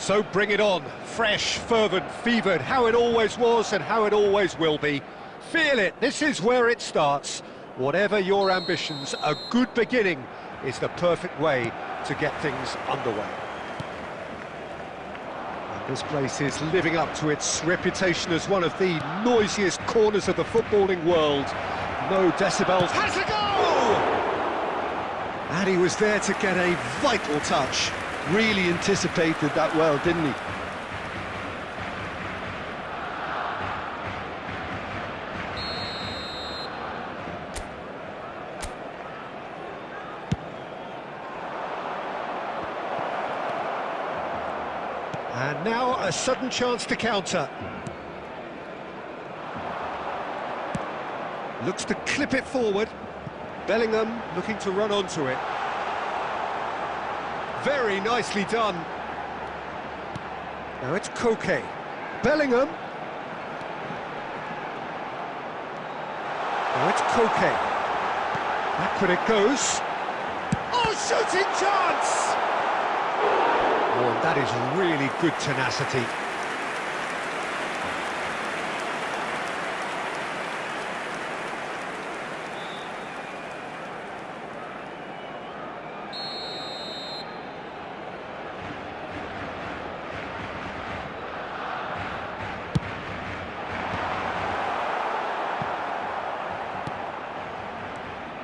So bring it on, fresh, fervent, fevered, how it always was and how it always will be. Feel it, this is where it starts. Whatever your ambitions, a good beginning is the perfect way to get things underway. This place is living up to its reputation as one of the noisiest corners of the footballing world. No decibels. Has a goal! And he was there to get a vital touch. Really anticipated that well, didn't he? And now a sudden chance to counter. Looks to clip it forward. Bellingham looking to run onto it. Very nicely done. Now it's Koke. Bellingham. Now it's Koke. Backward it goes. Oh, shooting chance! Oh, and that is really good tenacity.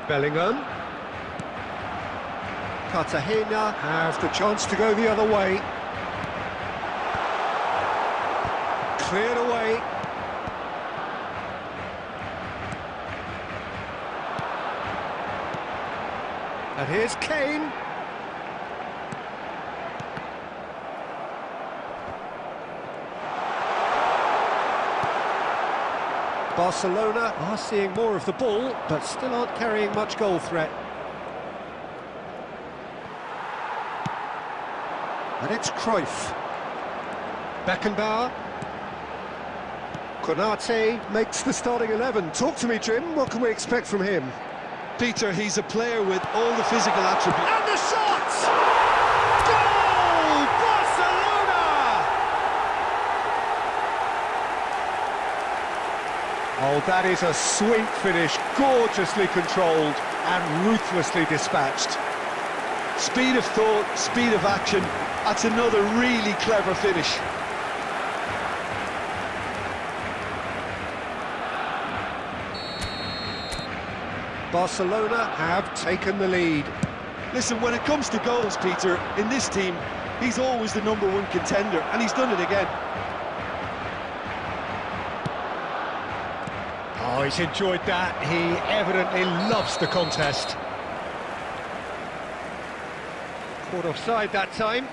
Bellingham. Cartagena have the chance to go the other way. Cleared away. And here's Kane. Barcelona are seeing more of the ball, but still aren't carrying much goal threat. And it's Cruyff. Beckenbauer. Konate makes the starting 11. Talk to me, Jim. What can we expect from him? Peter, he's a player with all the physical attributes. And the shot! Goal! Barcelona! Oh, that is a sweet finish, gorgeously controlled and ruthlessly dispatched. Speed of thought, speed of action. That's another really clever finish. Barcelona have taken the lead. Listen, when it comes to goals, Peter, in this team, he's always the #1 contender, and he's done it again. Oh, he's enjoyed that. He evidently loves the contest. Caught offside that time.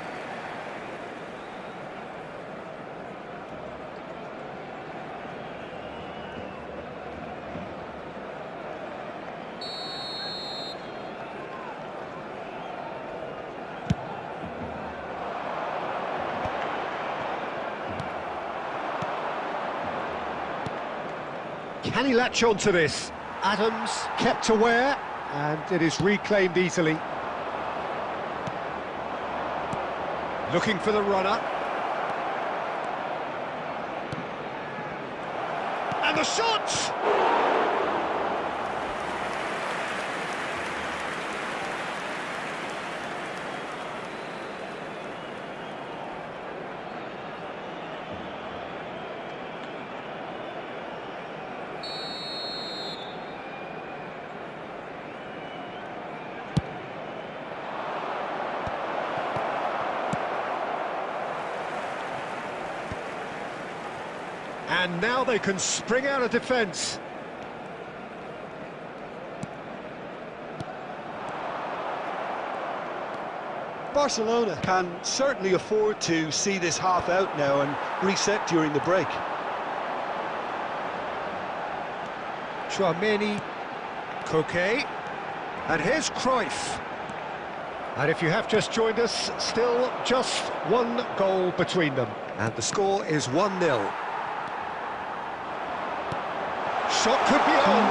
Can he latch on to this? Adams kept aware, and it is reclaimed easily. Looking for the runner. And the shot! And now they can spring out of defence. Barcelona can certainly afford to see this half out now and reset during the break. Chouameni, Koke, and here's Cruyff. And if you have just joined us, still just one goal between them. And the score is 1-0. Shot could be on.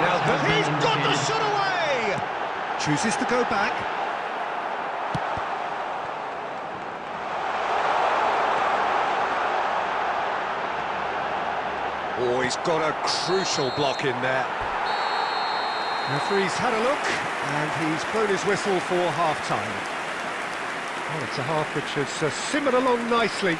Now he's got the shot away. Chooses to go back. Oh, he's got a crucial block in there. Referee's had a look, and he's blown his whistle for half-time. Well, it's a half which has simmered along nicely.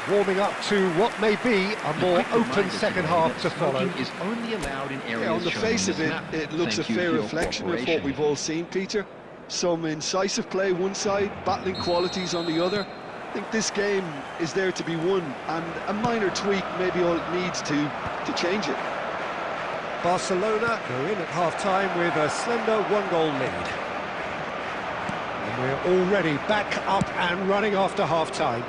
Warming up to what may be a more open second half to follow. Is only allowed in areas On the shown face on of this it, map. it looks a Thank you fair for your reflection of what cooperation. we've all seen, Peter. Some incisive play one side, battling qualities on the other. I think this game is there to be won, and a minor tweak may be all it needs to change it. Barcelona go in at half-time with a slender one-goal lead. And we're already back up and running after half-time.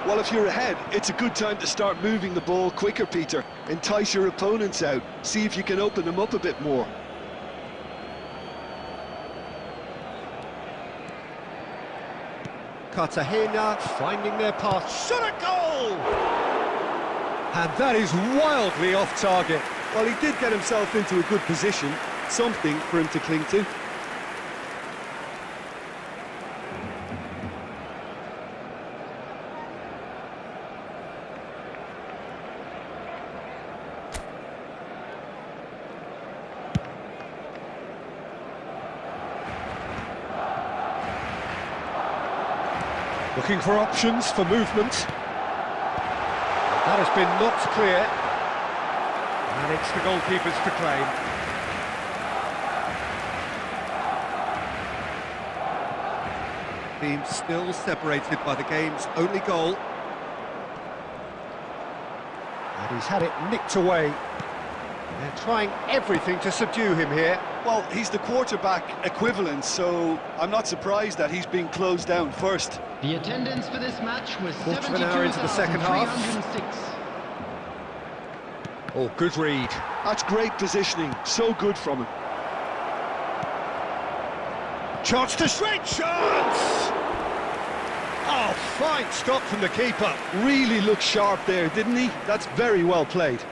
Well, if you're ahead, it's a good time to start moving the ball quicker, Peter. Entice your opponents out, see if you can open them up a bit more. Cartagena finding their path, shot a goal! And that is wildly off target. Well, he did get himself into a good position, something for him to cling to. Looking for options for movement. That has been knocked clear. And it's the goalkeeper's to claim. Team still separated by the game's only goal. And he's had it nicked away. They're trying everything to subdue him here. Well, he's the quarterback equivalent, so I'm not surprised that he's being closed down first. The attendance for this match was Quarter of an hour into the second half. 72,306. Oh, good read. That's great positioning, so good from him. Chance to straight chance! Oh, fine stop from the keeper. Really looked sharp there, didn't he? That's very well played.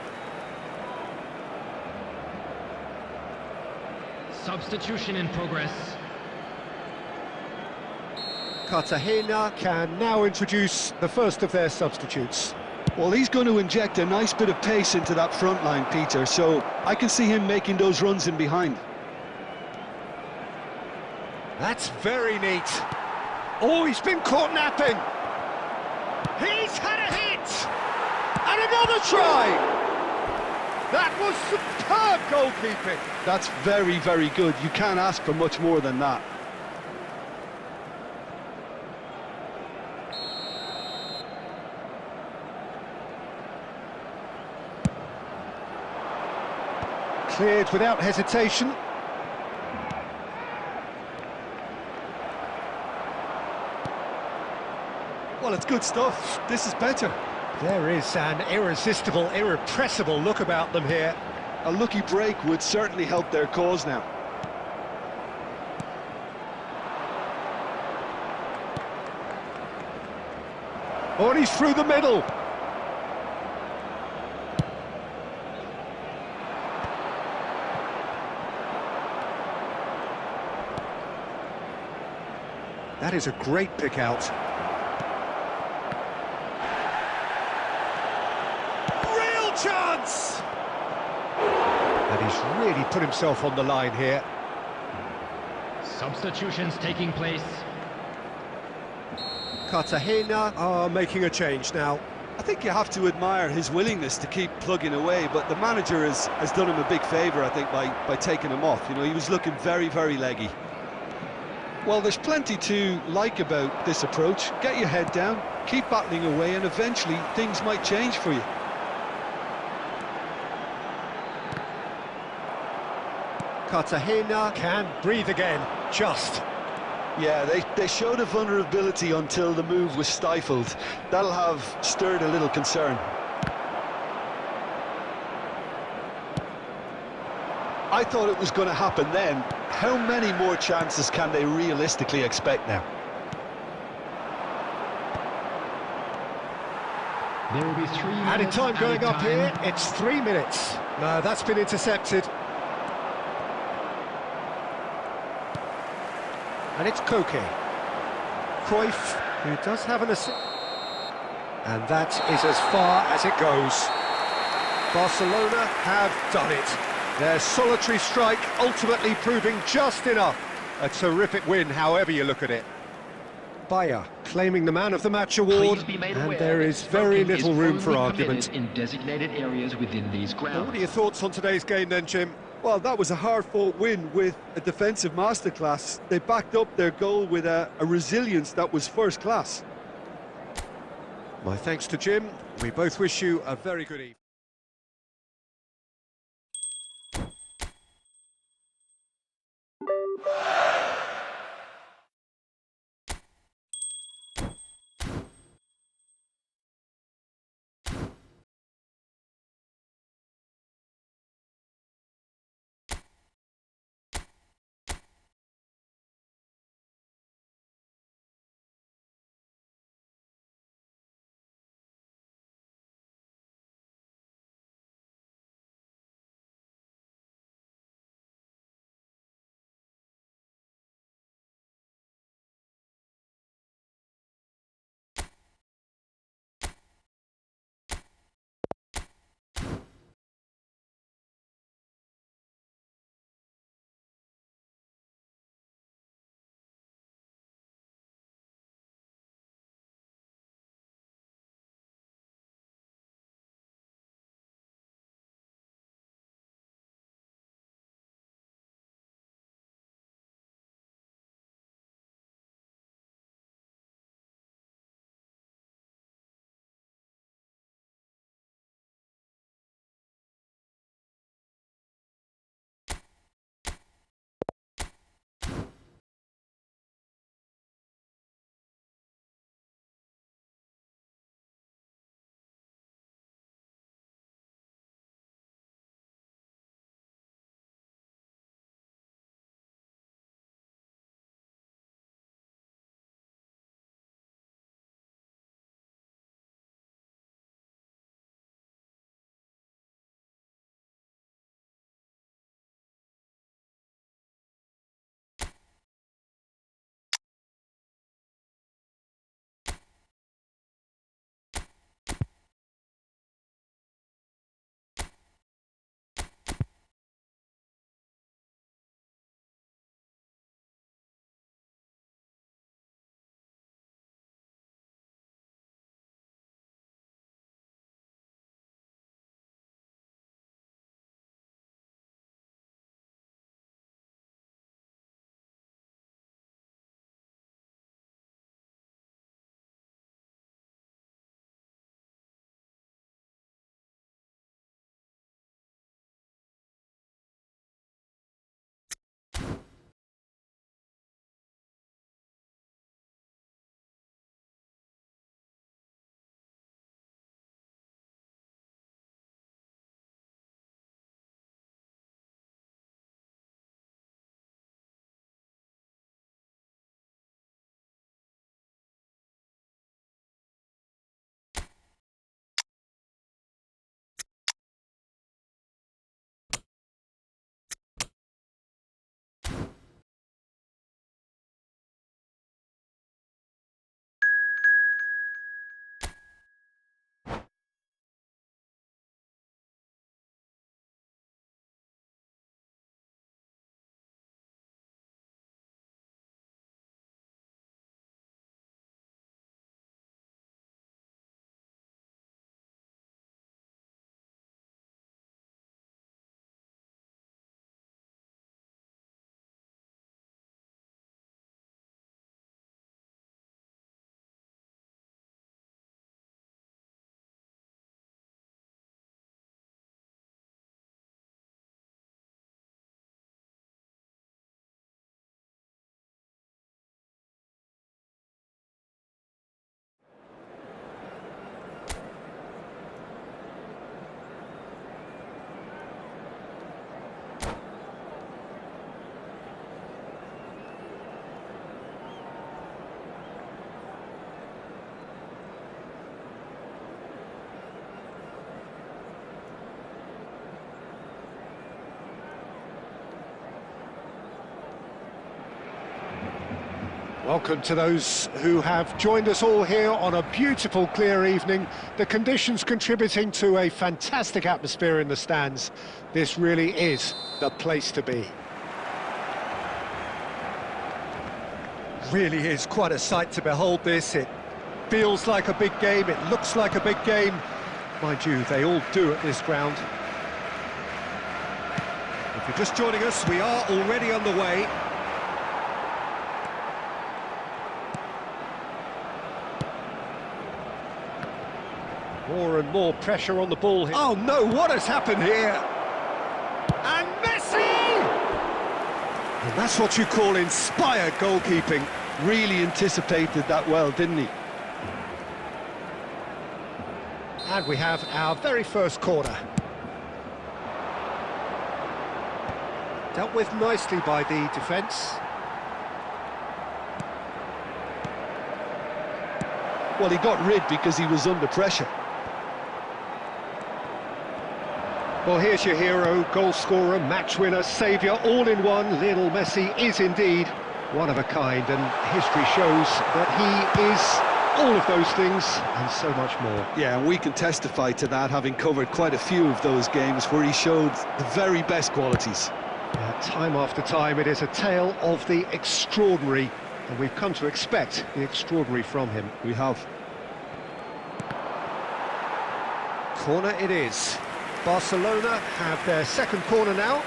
Substitution in progress. Cartagena can now introduce the first of their substitutes. Well, he's going to inject a nice bit of pace into that front line, Peter, so I can see him making those runs in behind. That's very neat. Oh, he's been caught napping. He's had a hit! And another try! That was superb goalkeeping. That's very, very good. You can't ask for much more than that. Cleared without hesitation. Well, it's good stuff. This is better. There is an irresistible, irrepressible look about them here. A lucky break would certainly help their cause now. Oh, and he's through the middle. That is a great pick out. Real chance! And he's really put himself on the line here. Substitutions taking place. Cartagena are making a change now. I think you have to admire his willingness to keep plugging away, but the manager has done him a big favour, I think, by taking him off. You know, he was looking very, very leggy. Well, there's plenty to like about this approach. Get your head down, keep battling away, and eventually things might change for you. Cartagena can breathe again, just. Yeah, they showed a vulnerability until the move was stifled. That'll have stirred a little concern. I thought it was going to happen then. How many more chances can they realistically expect now? There will be 3 minutes. Added time going up here, it's 3 minutes. No, that's been intercepted. And it's Koke. Cruyff, who does have an assist. And that is as far as it goes. Barcelona have done it. Their solitary strike ultimately proving just enough. A terrific win, however you look at it. Bayer claiming the Man of the Match award, and there is very little room for argument. In designated areas within these grounds. What are your thoughts on today's game then, Jim? Well, that was a hard-fought win with a defensive masterclass. They backed up their goal with a resilience that was first class. My thanks to Jim. We both wish you a very good evening. Welcome to those who have joined us all here on a beautiful, clear evening. The conditions contributing to a fantastic atmosphere in the stands. This really is the place to be. really is quite a sight to behold this. It feels like a big game, it looks like a big game. Mind you, they all do at this ground. If you're just joining us, we are already on the way. More and more pressure on the ball here. Oh no, what has happened here? And Messi! And that's what you call inspired goalkeeping. Really anticipated that well, didn't he? And we have our very first corner. Dealt with nicely by the defence. Well, he got rid because he was under pressure. Well, here's your hero, goal scorer, match winner, saviour, all in one. Lionel Messi is indeed one of a kind, and history shows that he is all of those things and so much more. Yeah, and we can testify to that, having covered quite a few of those games where he showed the very best qualities. Time after time, it is a tale of the extraordinary, and we've come to expect the extraordinary from him. We have. Corner it is. Barcelona have their second corner now.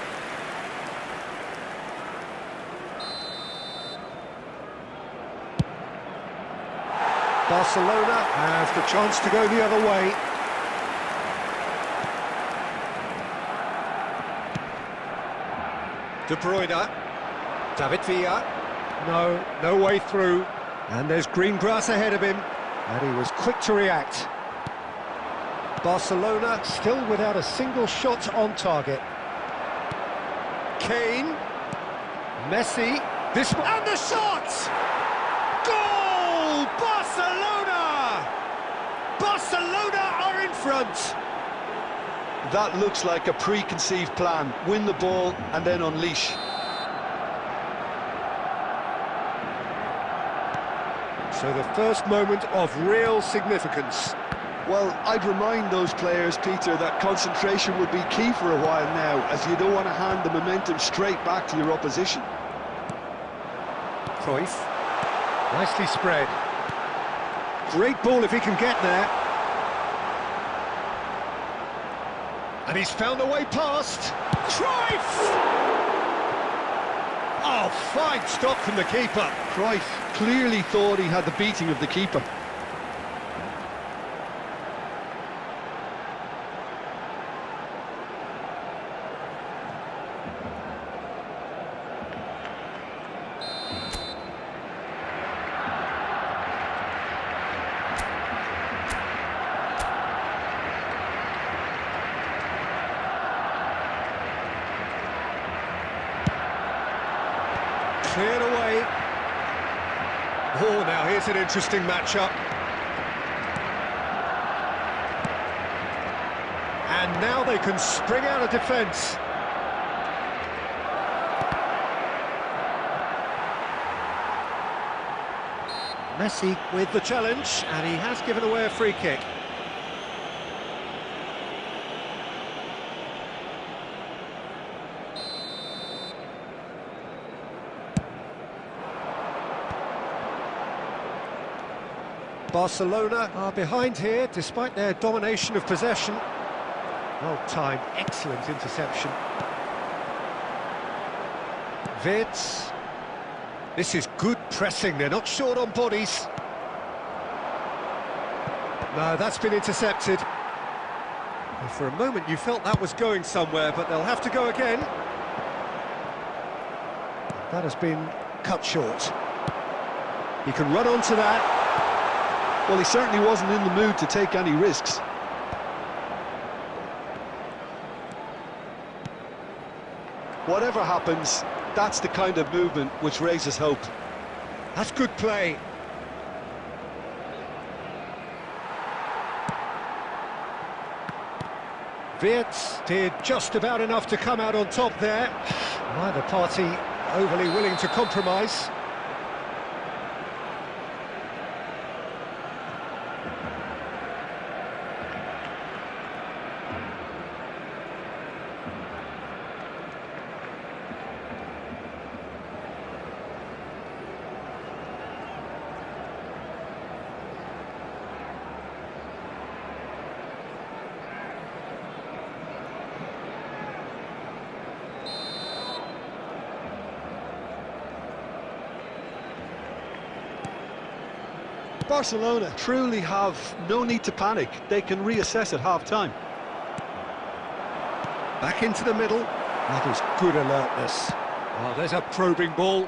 Barcelona have the chance to go the other way. De Bruyne, David Villa, no way through, and there's green grass ahead of him, and he was quick to react. Barcelona still without a single shot on target. Kane, Messi, this one, and the shot! Goal! Barcelona! Barcelona are in front! That looks like a preconceived plan. Win the ball and then unleash. So the first moment of real significance. Well, I'd remind those players, Peter, that concentration would be key for a while now, as you don't want to hand the momentum straight back to your opposition. Cruyff, nicely spread. Great ball if he can get there. And he's found a way past. Cruyff! Oh, fine stop from the keeper. Cruyff clearly thought he had the beating of the keeper. Cleared away. Oh, now here's an interesting matchup. And now they can spring out of defence. Messi with the challenge, and he has given away a free kick. Barcelona are behind here, despite their domination of possession. Well timed, excellent interception. Wirtz. This is good pressing, they're not short on bodies. No, that's been intercepted. And for a moment you felt that was going somewhere, but they'll have to go again. That has been cut short. He can run onto that. Well, he certainly wasn't in the mood to take any risks. Whatever happens, that's the kind of movement which raises hope. That's good play. Wirtz did just about enough to come out on top there. Neither party overly willing to compromise. Barcelona truly have no need to panic. They can reassess at half-time. Back into the middle. That is good alertness. Oh, there's a probing ball.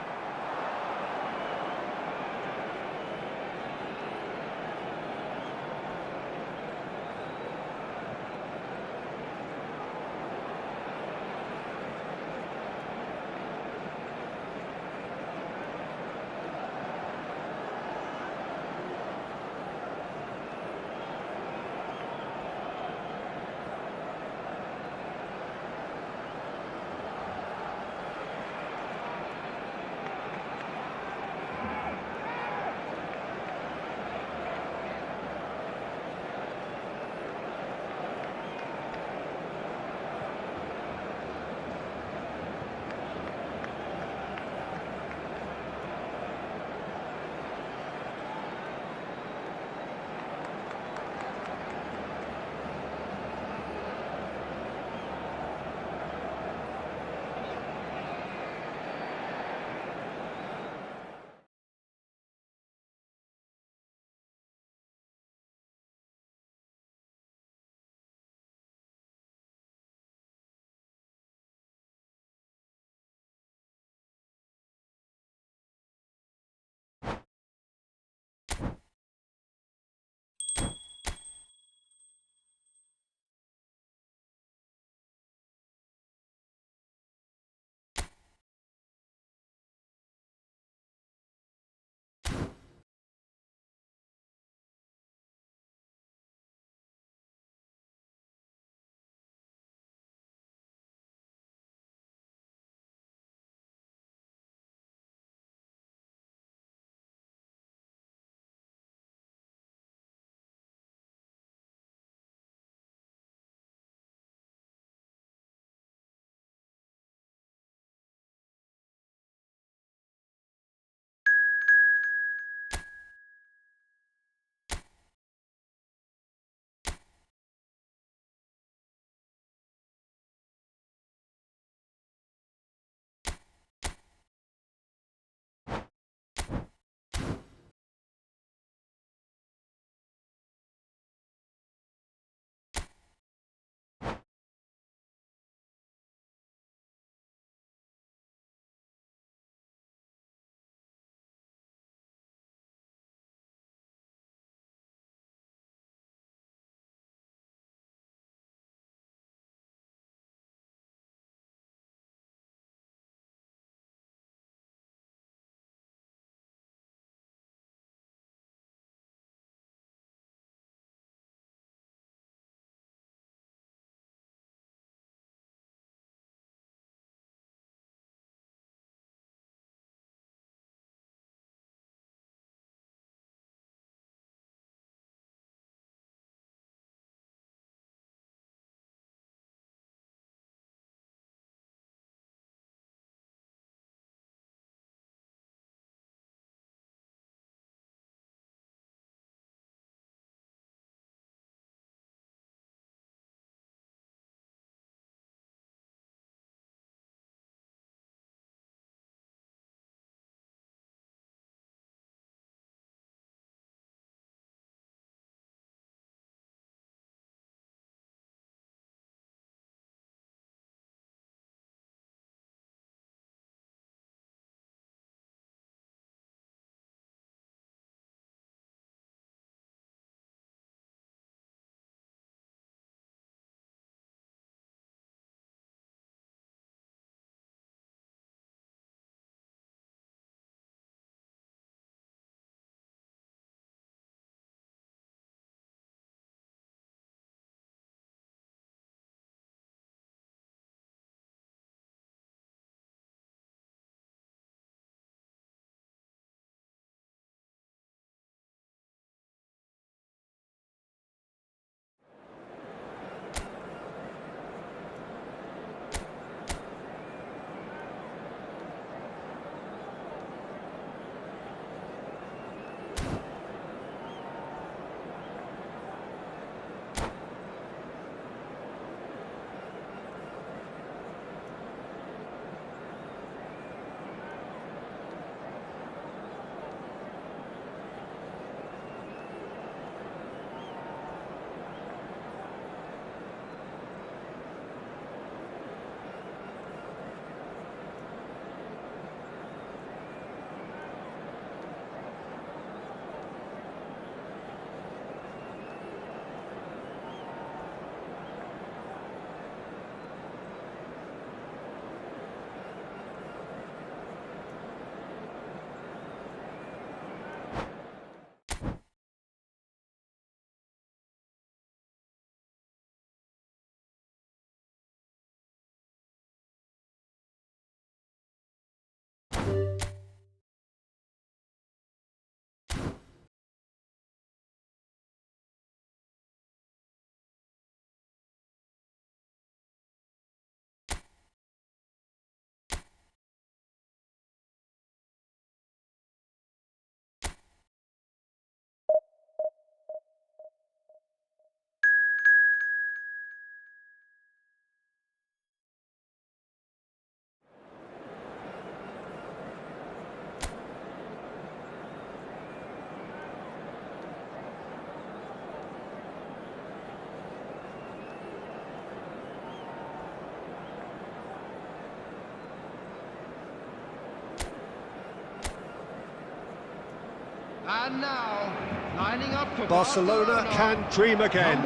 And now, lining up for Barcelona can dream again.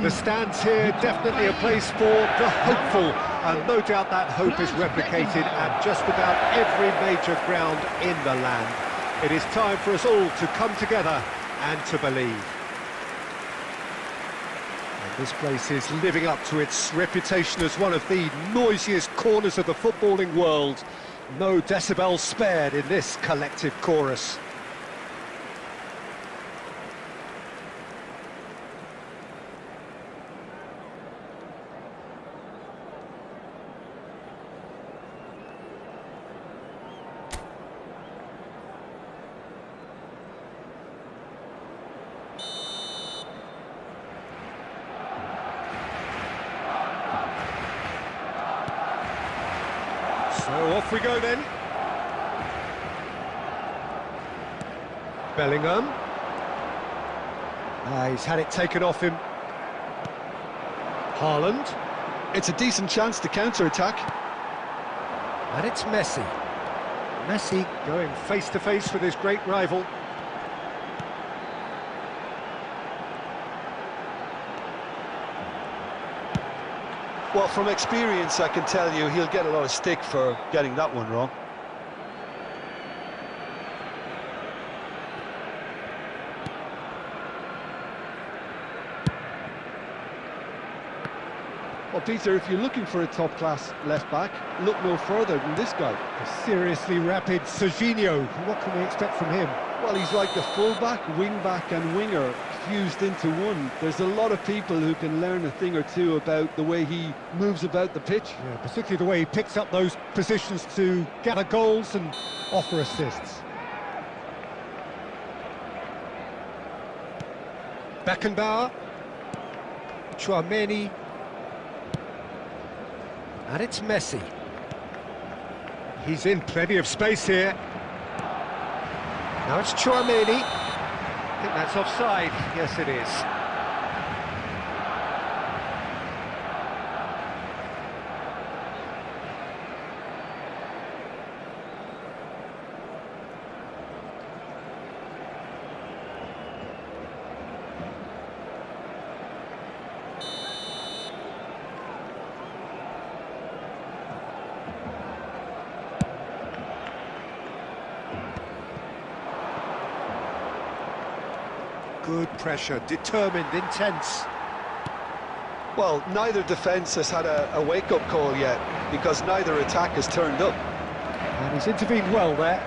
The stands here definitely a place for the hopeful, and no doubt that hope is replicated at just about every major ground in the land. It is time for us all to come together and to believe. And this place is living up to its reputation as one of the noisiest corners of the footballing world. No decibels spared in this collective chorus. So off we go then. Bellingham. He's had it taken off him. Haaland. It's a decent chance to counter-attack. And it's Messi. Messi going face-to-face with his great rival. Well, from experience, I can tell you he'll get a lot of stick for getting that one wrong. Well, Peter, if you're looking for a top-class left-back, look no further than this guy. A seriously rapid Serginho. What can we expect from him? Well, he's like a full-back, wing-back and winger fused into one. There's a lot of people who can learn a thing or two about the way he moves about the pitch. Yeah, particularly the way he picks up those positions to gather goals and offer assists. Beckenbauer. Tchouaméni. And it's Messi. He's in plenty of space here. Now it's Tchouaméni. I think that's offside. Yes, it is. Good pressure, determined, intense. Well, neither defence has had a wake-up call yet, because neither attack has turned up. And he's intervened well there.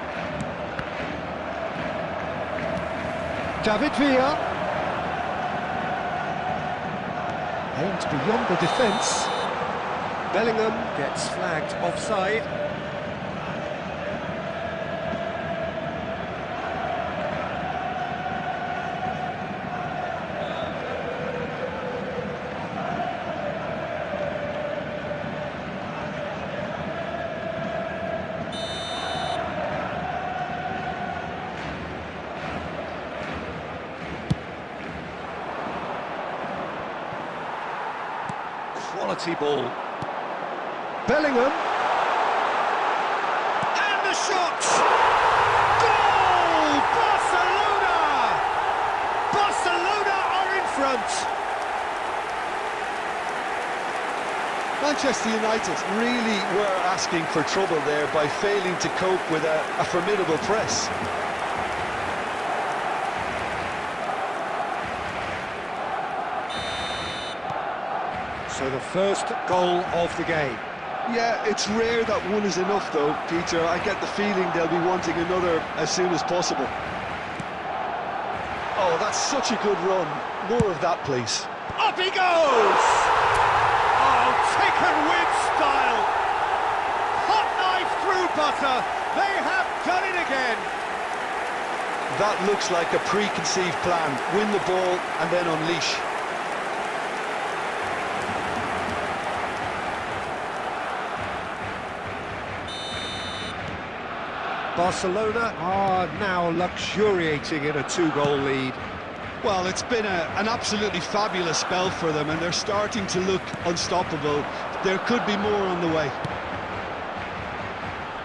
David Villa. Aims beyond the defence. Bellingham gets flagged offside. Quality ball. Bellingham. And the shot! Goal! Barcelona! Barcelona are in front. Manchester United really were asking for trouble there by failing to cope with a formidable press. So the first goal of the game. Yeah, it's rare that one is enough though, Peter. I get the feeling they'll be wanting another as soon as possible. Oh, that's such a good run. More of that, please. Up he goes! Oh, taken with style! Hot knife through butter! They have done it again! That looks like a preconceived plan. Win the ball and then unleash. Barcelona are now luxuriating in a 2-goal lead. Well, it's been an absolutely fabulous spell for them, and they're starting to look unstoppable. There could be more on the way.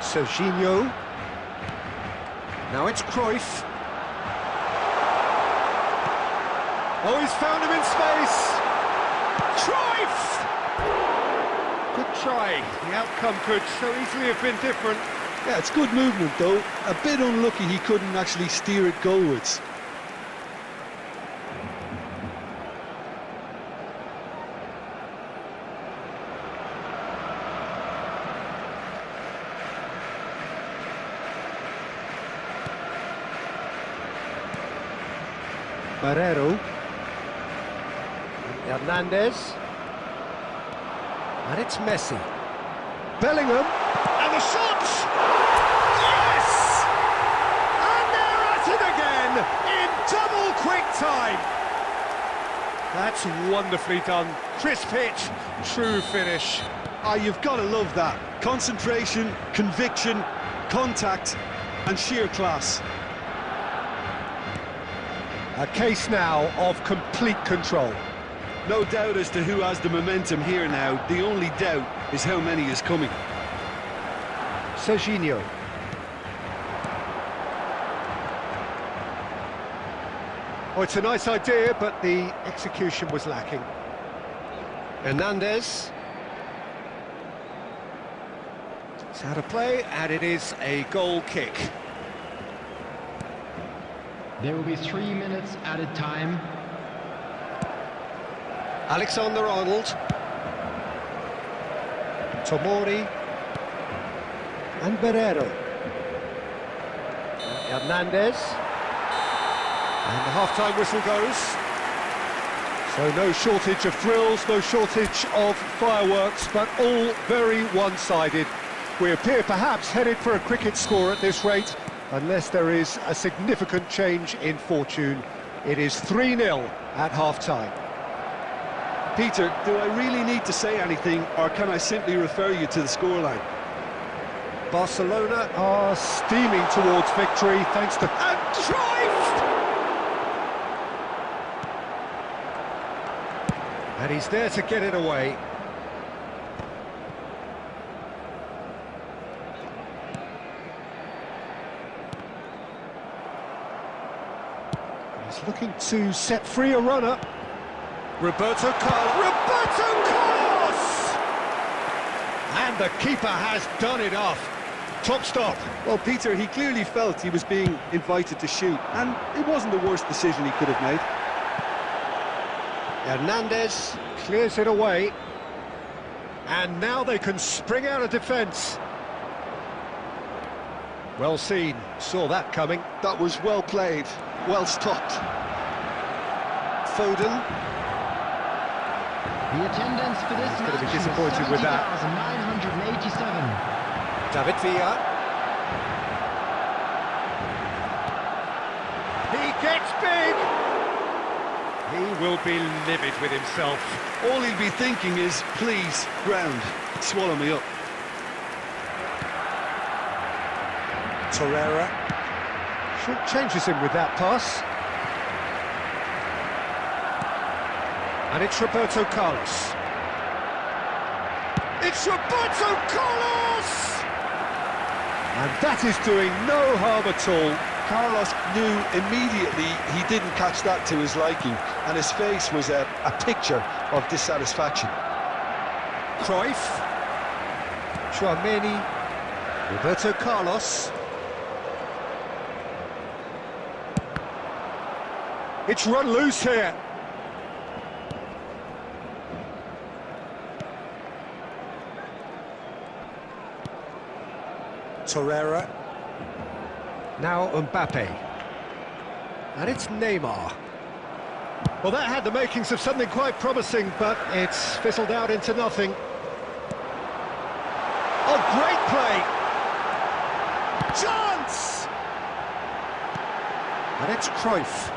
Serginho. Now it's Cruyff. Oh, he's found him in space! Cruyff! Good try. The outcome could so easily have been different. Yeah, it's good movement though. A bit unlucky he couldn't actually steer it goalwards. Barrero. Hernandez. And it's Messi. Bellingham. And the shot! Yes! And they're at it again in double quick time. That's wonderfully done. Crisp hit, true finish. Ah, you've got to love that. Concentration, conviction, contact, and sheer class. A case now of complete control. No doubt as to who has the momentum here now. The only doubt is how many is coming. Serginho. Oh, it's a nice idea, but the execution was lacking. Hernandez. It's out of play, and it is a goal kick. There will be 3 minutes added time. Alexander-Arnold. Tomori. And Barrero. Hernandez. And the half-time whistle goes. So no shortage of thrills, no shortage of fireworks, but all very one-sided. We appear perhaps headed for a cricket score at this rate, unless there is a significant change in fortune. It is 3-0 at half-time. Peter, do I really need to say anything, or can I simply refer you to the scoreline? Barcelona are steaming towards victory thanks to... And Cruyff! And he's there to get it away. He's looking to set free a runner. Roberto Carlos! And the keeper has done it off. Top stop. Well, Peter, he clearly felt he was being invited to shoot, and it wasn't the worst decision he could have made. Hernandez clears it away. And now they can spring out of defence. Well seen, saw that coming. That was well played, well stopped. Foden. The attendance for this He's going to be match disappointed with that. 70,987. David Villa. He gets big. He will be livid with himself. All he'll be thinking is, please, ground, swallow me up. Torreira. Changes him with that pass. And it's Roberto Carlos. It's Roberto Carlos! And that is doing no harm at all. Carlos knew immediately he didn't catch that to his liking, and his face was a picture of dissatisfaction. Cruyff. Tchouaméni. Roberto Carlos. It's run loose here. Torreira. Now Mbappe. And it's Neymar. Well, that had the makings of something quite promising, but it's fizzled out into nothing. Oh, great play! Chance! And it's Cruyff.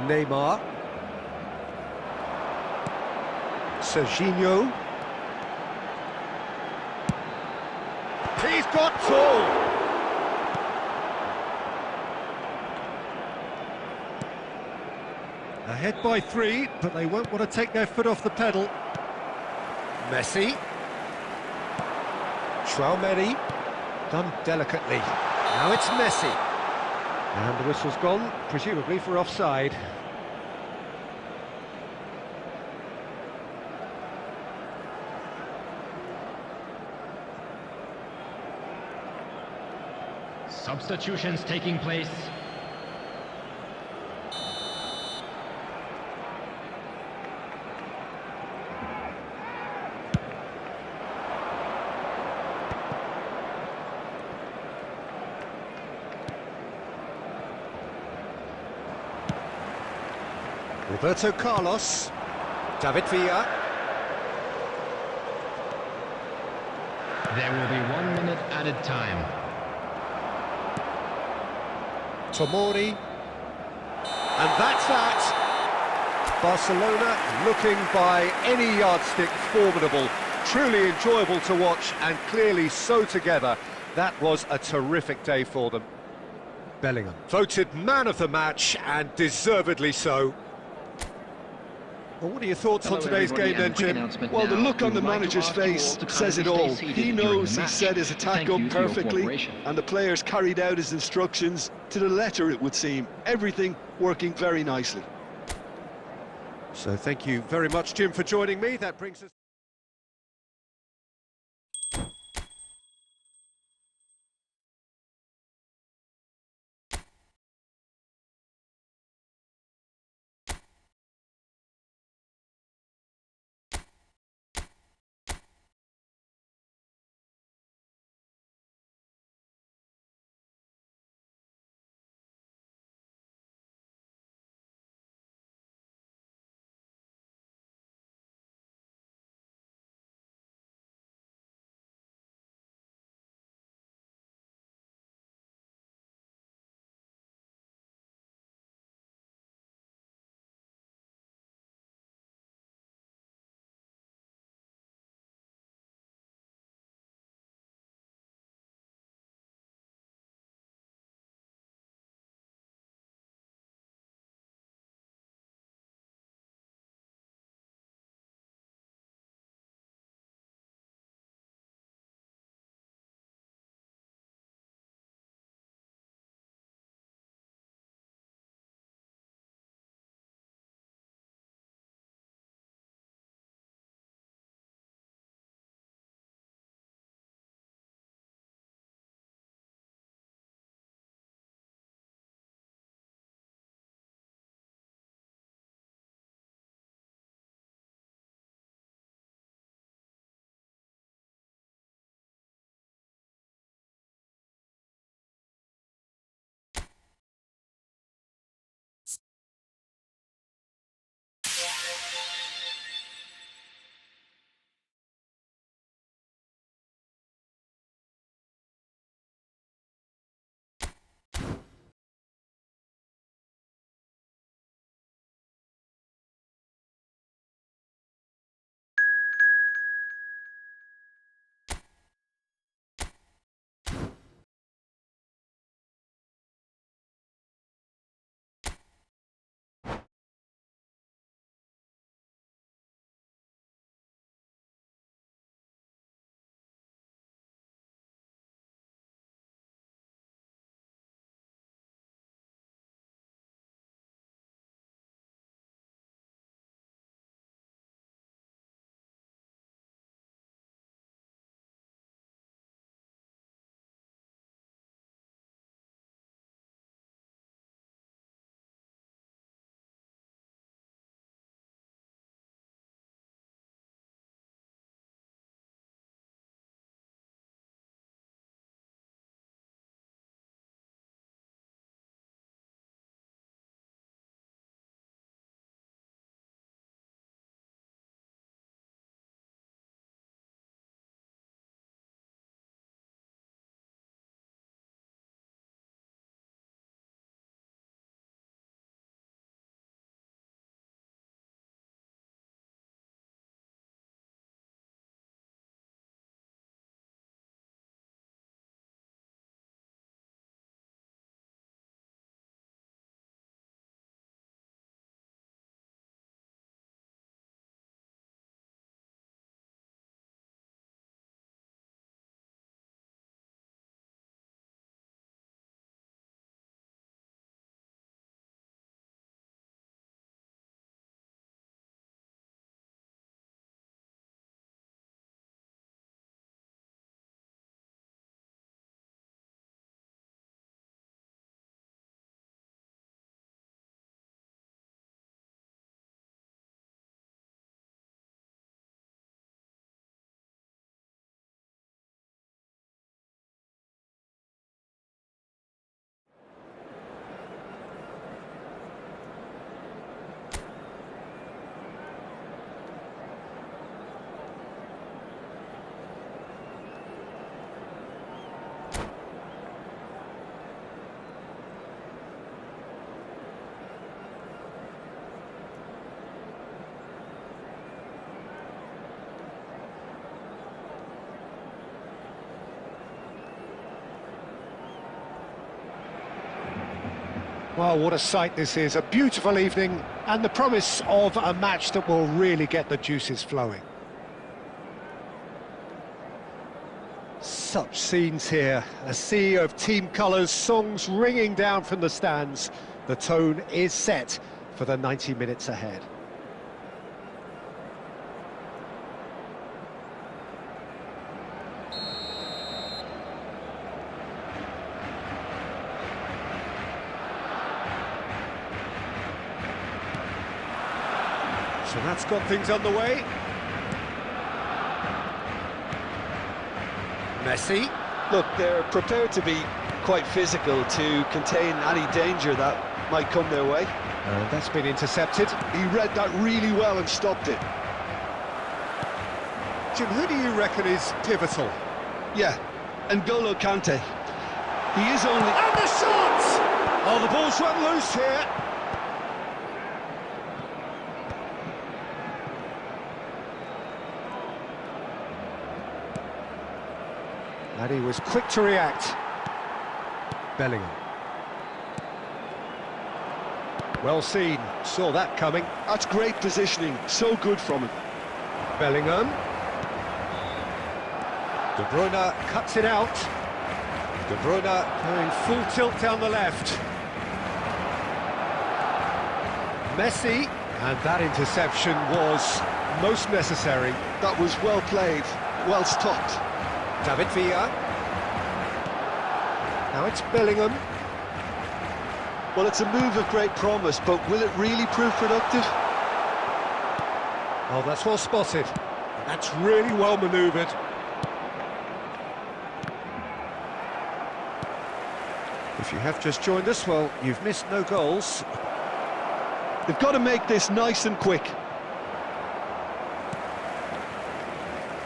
Neymar. Serginho. He's got full. Ahead by 3, but they won't want to take their foot off the pedal. Messi. Tchouaméni. Done delicately. Now it's Messi. And the whistle's gone, presumably for offside. Substitutions taking place. Roberto Carlos, David Villa. There will be 1 minute added time. Tomori. And that's that. Barcelona looking by any yardstick formidable. Truly enjoyable to watch and clearly so together. That was a terrific day for them. Bellingham voted man of the match and deservedly so. Well, what are your thoughts on today's game then, Jim? Well, the look on the manager's face says it all. He knows he set his attack up perfectly, and the players carried out his instructions to the letter, it would seem. Everything working very nicely. So thank you very much, Jim, for joining me. That brings us... Well, what a sight this is, a beautiful evening, and the promise of a match that will really get the juices flowing. Such scenes here, a sea of team colours, songs ringing down from the stands. The tone is set for the 90 minutes ahead. So that's got things underway. Messi. Look, they're prepared to be quite physical to contain any danger that might come their way. And that's been intercepted. He read that really well and stopped it. Jim, who do you reckon is pivotal? Yeah, N'Golo Kante. He is only... And the shot! Oh, the ball's run loose here. And he was quick to react. Bellingham. Well seen, saw that coming. That's great positioning, so good from him. Bellingham. De Bruyne cuts it out. De Bruyne going full tilt down the left. Messi, and that interception was most necessary. That was well played, well stopped. David Villa. Now it's Bellingham. Well, it's a move of great promise, but will it really prove productive? Oh, that's well spotted. That's really well manoeuvred. If you have just joined us, well, you've missed no goals. They've got to make this nice and quick.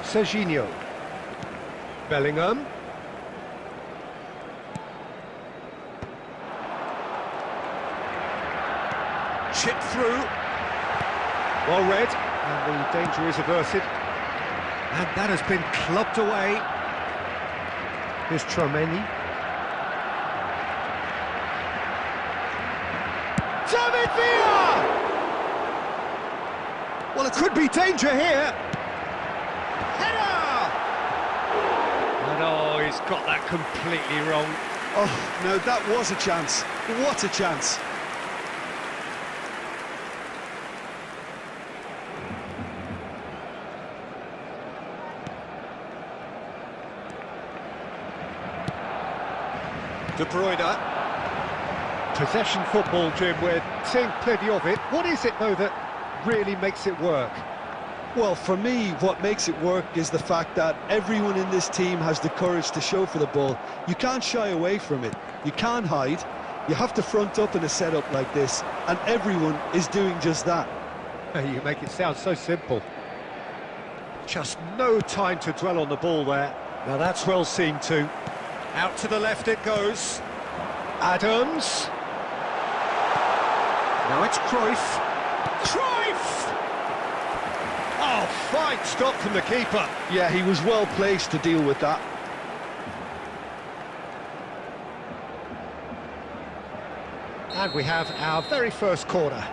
Serginho. Bellingham. Chip through. Well read, and the danger is averted. And that has been clubbed away. Here's Tchouaméni. David Villa! Well, it could be danger here. Header! And oh, he's got that completely wrong. Oh, no, that was a chance. What a chance. De Bruyne. Possession football, Jim, we're seeing plenty of it. What is it, though, that really makes it work? Well, for me, what makes it work is the fact that everyone in this team has the courage to show for the ball. You can't shy away from it. You can't hide. You have to front up in a setup like this, and everyone is doing just that. You make it sound so simple. Just no time to dwell on the ball there. Now that's well seen too. Out to the left it goes. Adams. Now it's Cruyff. Cruyff! Oh, fine stop from the keeper. Yeah, he was well placed to deal with that. And we have our very first corner.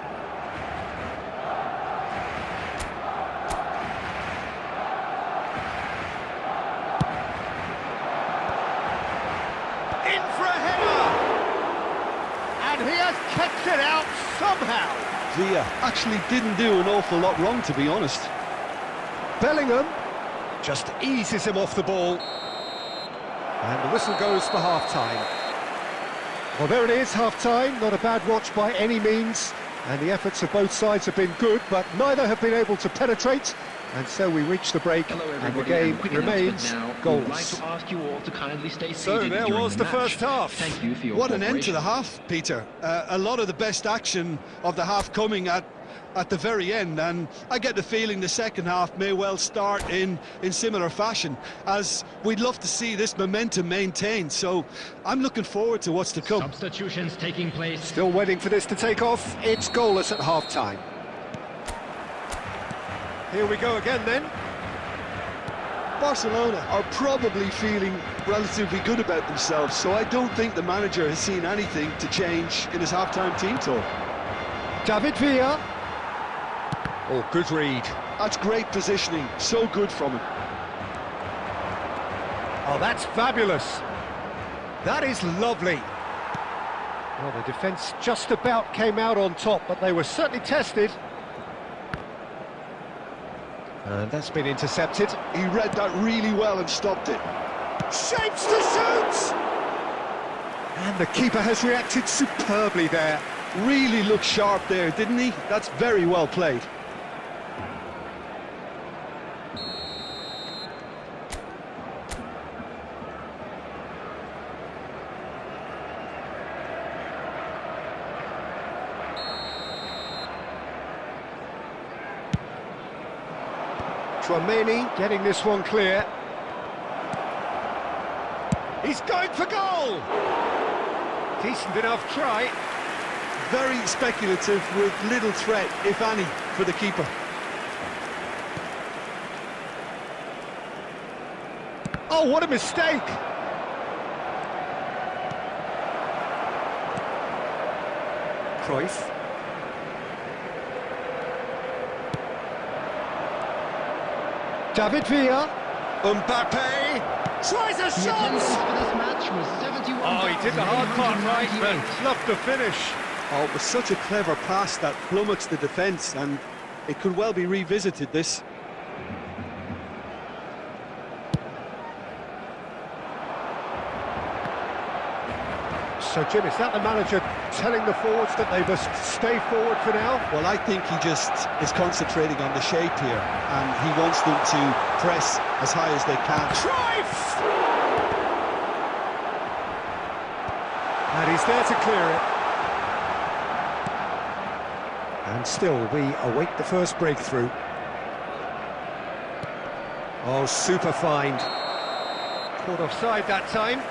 In for a header! And he has kept it out somehow. Villa actually didn't do an awful lot wrong, to be honest. Bellingham just eases him off the ball. And the whistle goes for half-time. Well, there it is, half-time. Not a bad watch by any means. And the efforts of both sides have been good, but neither have been able to penetrate. And so we reach the break, and the game remains goalless. We'd like to ask you all to kindly stay So seated there during was the match. first half. Thank you for your What an end to cooperation. the half, Peter. A lot of the best action of the half coming at the very end, and I get the feeling the second half may well start in similar fashion, as we'd love to see this momentum maintained. So I'm looking forward to what's to come. Substitutions taking place. Still waiting for this to take off. It's goalless at half-time. Here we go again then. Barcelona are probably feeling relatively good about themselves, so I don't think the manager has seen anything to change in his half-time team talk. David Villa. Oh, good read. That's great positioning, so good from him. Oh, that's fabulous. That is lovely. Well, the defence just about came out on top, but they were certainly tested. And that's been intercepted. He read that really well and stopped it. Shapes to shoot! And the keeper has reacted superbly there. Really looked sharp there, didn't he? That's very well played. Openiing getting this one clear. He's going for goal! Decent enough try. Very speculative with little threat, if any, for the keeper. Oh, what a mistake! Cruyff. David Villa. Mbappe. Tries a The shot! attendance for this match was 71. Oh, he did the hard part right, but fluffed the finish. Oh, it was such a clever pass that flummoxed the defence, and it could well be revisited, this. So, Jim, is that the manager telling the forwards that they must stay forward for now? Well, I think he just is concentrating on the shape here, and he wants them to press as high as they can. Cruyff! And he's there to clear it. And still, we await the first breakthrough. Oh, super find. Caught offside that time.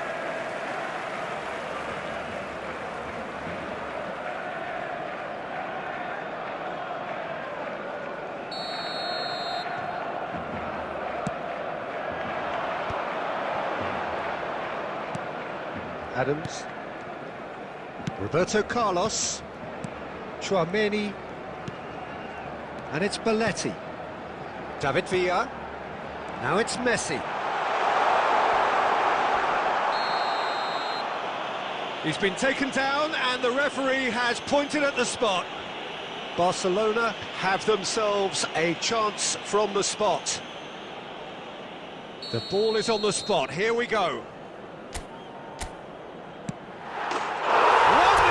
Adams. Roberto Carlos. Tchouaméni. And it's Belletti. David Villa. Now it's Messi. He's been taken down and the referee has pointed at the spot. Barcelona have themselves a chance from the spot. The ball is on the spot. Here we go. 1-0.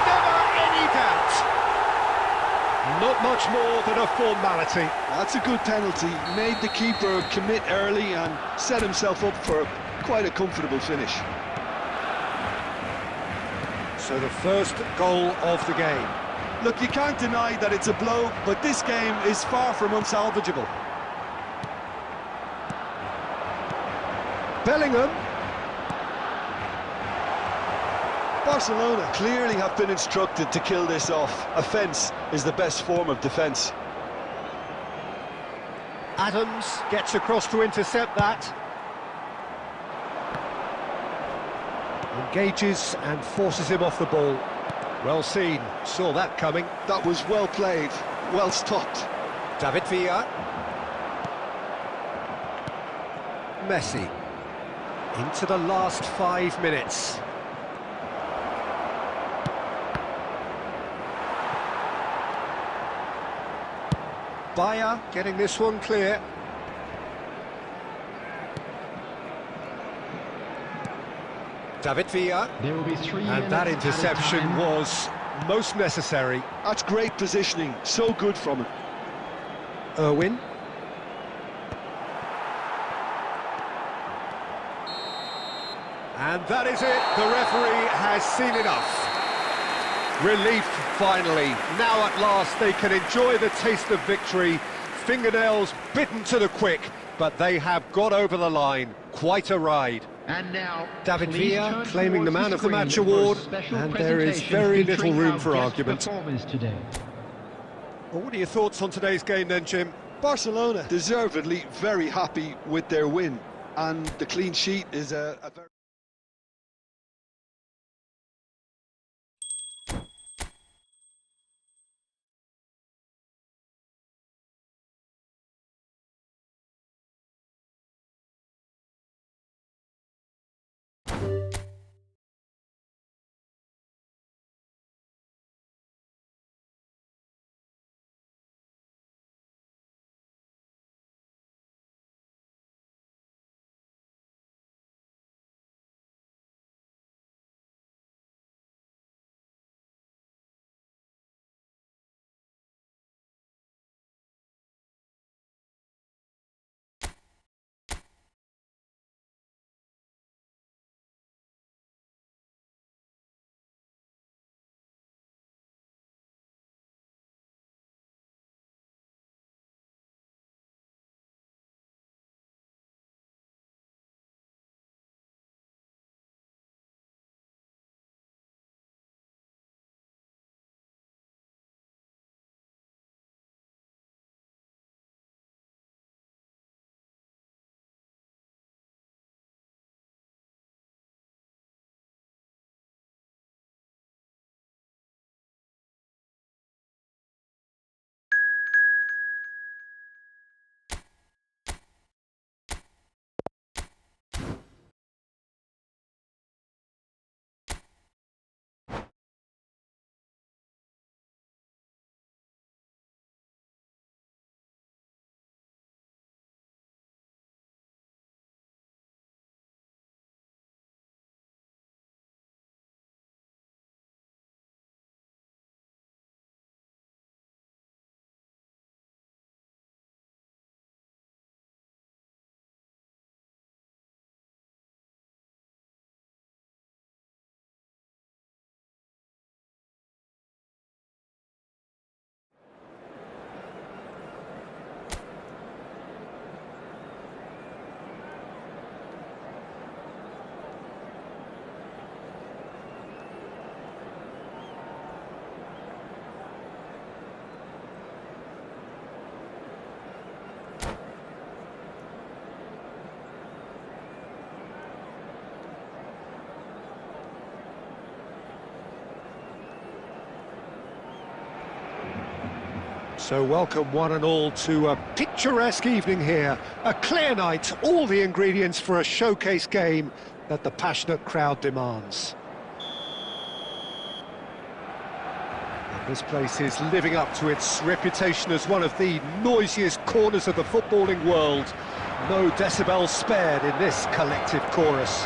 Never any doubt. Not much more than a formality. That's a good penalty. Made the keeper commit early and set himself up for quite a comfortable finish. So the first goal of the game. Look, you can't deny that it's a blow, but this game is far from unsalvageable. Bellingham. Barcelona clearly have been instructed to kill this off. Offence is the best form of defence. Adams gets across to intercept that. Engages and forces him off the ball. Well seen, saw that coming. That was well played, well stopped. David Villa. Messi. Into the last 5 minutes. Bayer getting this one clear. David Villa. There will be 3 minutes. And that added interception time. was most necessary. That's great positioning, so good from him. Irwin. And that is it. The referee has seen enough. Relief, finally. Now at last they can enjoy the taste of victory. Fingernails bitten to the quick, but they have got over the line. Quite a ride. And now, David please Villa turn claiming the towards man of the screen match for a award, special and there is presentation very little featuring room our for guest argument. performers today. Well, what are your thoughts on today's game then, Jim? Barcelona deservedly very happy with their win. and the clean sheet is a very... So welcome one and all to a picturesque evening here. A clear night, all the ingredients for a showcase game that the passionate crowd demands. And this place is living up to its reputation as one of the noisiest corners of the footballing world. No decibels spared in this collective chorus.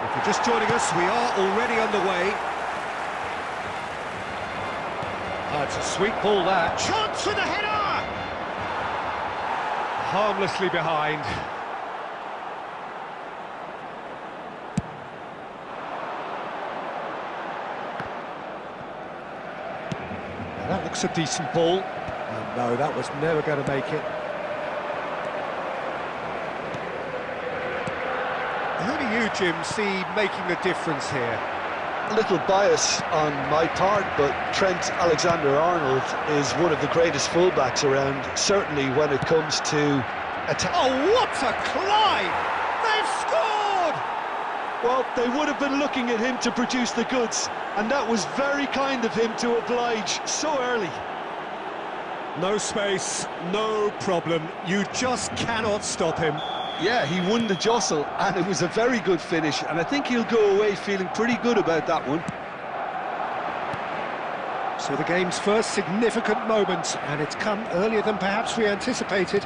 If you're just joining us, we are already underway. It's a sweet ball, that. Chance with a header! Harmlessly behind. Now that looks a decent ball. And no, that was never going to make it. Who do you, Jim, see making the difference here? A little bias on my part, but Trent Alexander-Arnold is one of the greatest fullbacks around, certainly when it comes to attack. Oh, what a climb! They've scored! Well, they would have been looking at him to produce the goods, and that was very kind of him to oblige so early. No space, no problem. You just cannot stop him. Yeah, he won the jostle, and it was a very good finish, and I think he'll go away feeling pretty good about that one. So the game's first significant moment, and it's come earlier than perhaps we anticipated.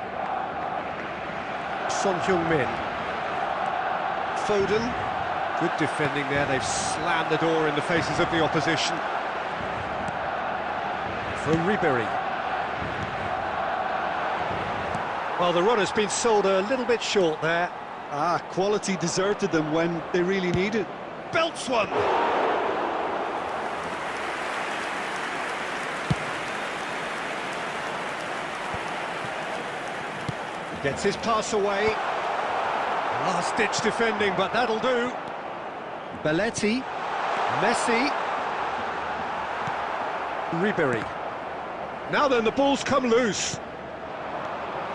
Son Heung-min. Foden. Good defending there, they've slammed the door in the faces of the opposition. For Ribery. Well, the run has been sold a little bit short there. Quality deserted them when they really needed. Belts one! Gets his pass away. Last-ditch defending, but that'll do. Belletti. Messi. Ribery. Now then, the ball's come loose.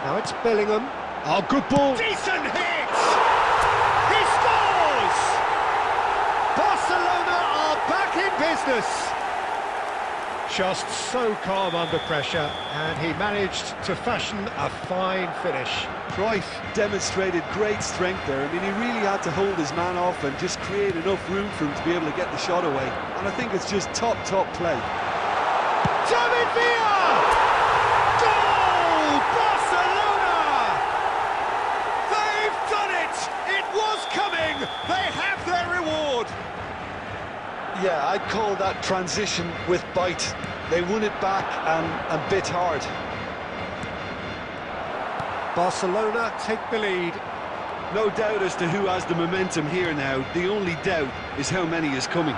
Now it's Bellingham, Oh, good ball. Decent hit! He scores! Barcelona are back in business. Just so calm under pressure, and he managed to fashion a fine finish. Cruyff demonstrated great strength there. I mean, he really had to hold his man off and just create enough room for him to be able to get the shot away. And I think it's just top play. David Villa! Goal! Barcelona! They've done it! It was coming! They have their reward! Yeah, I'd call that transition with bite. They won it back and bit hard. Barcelona take the lead. No doubt as to who has the momentum here now. The only doubt is how many is coming.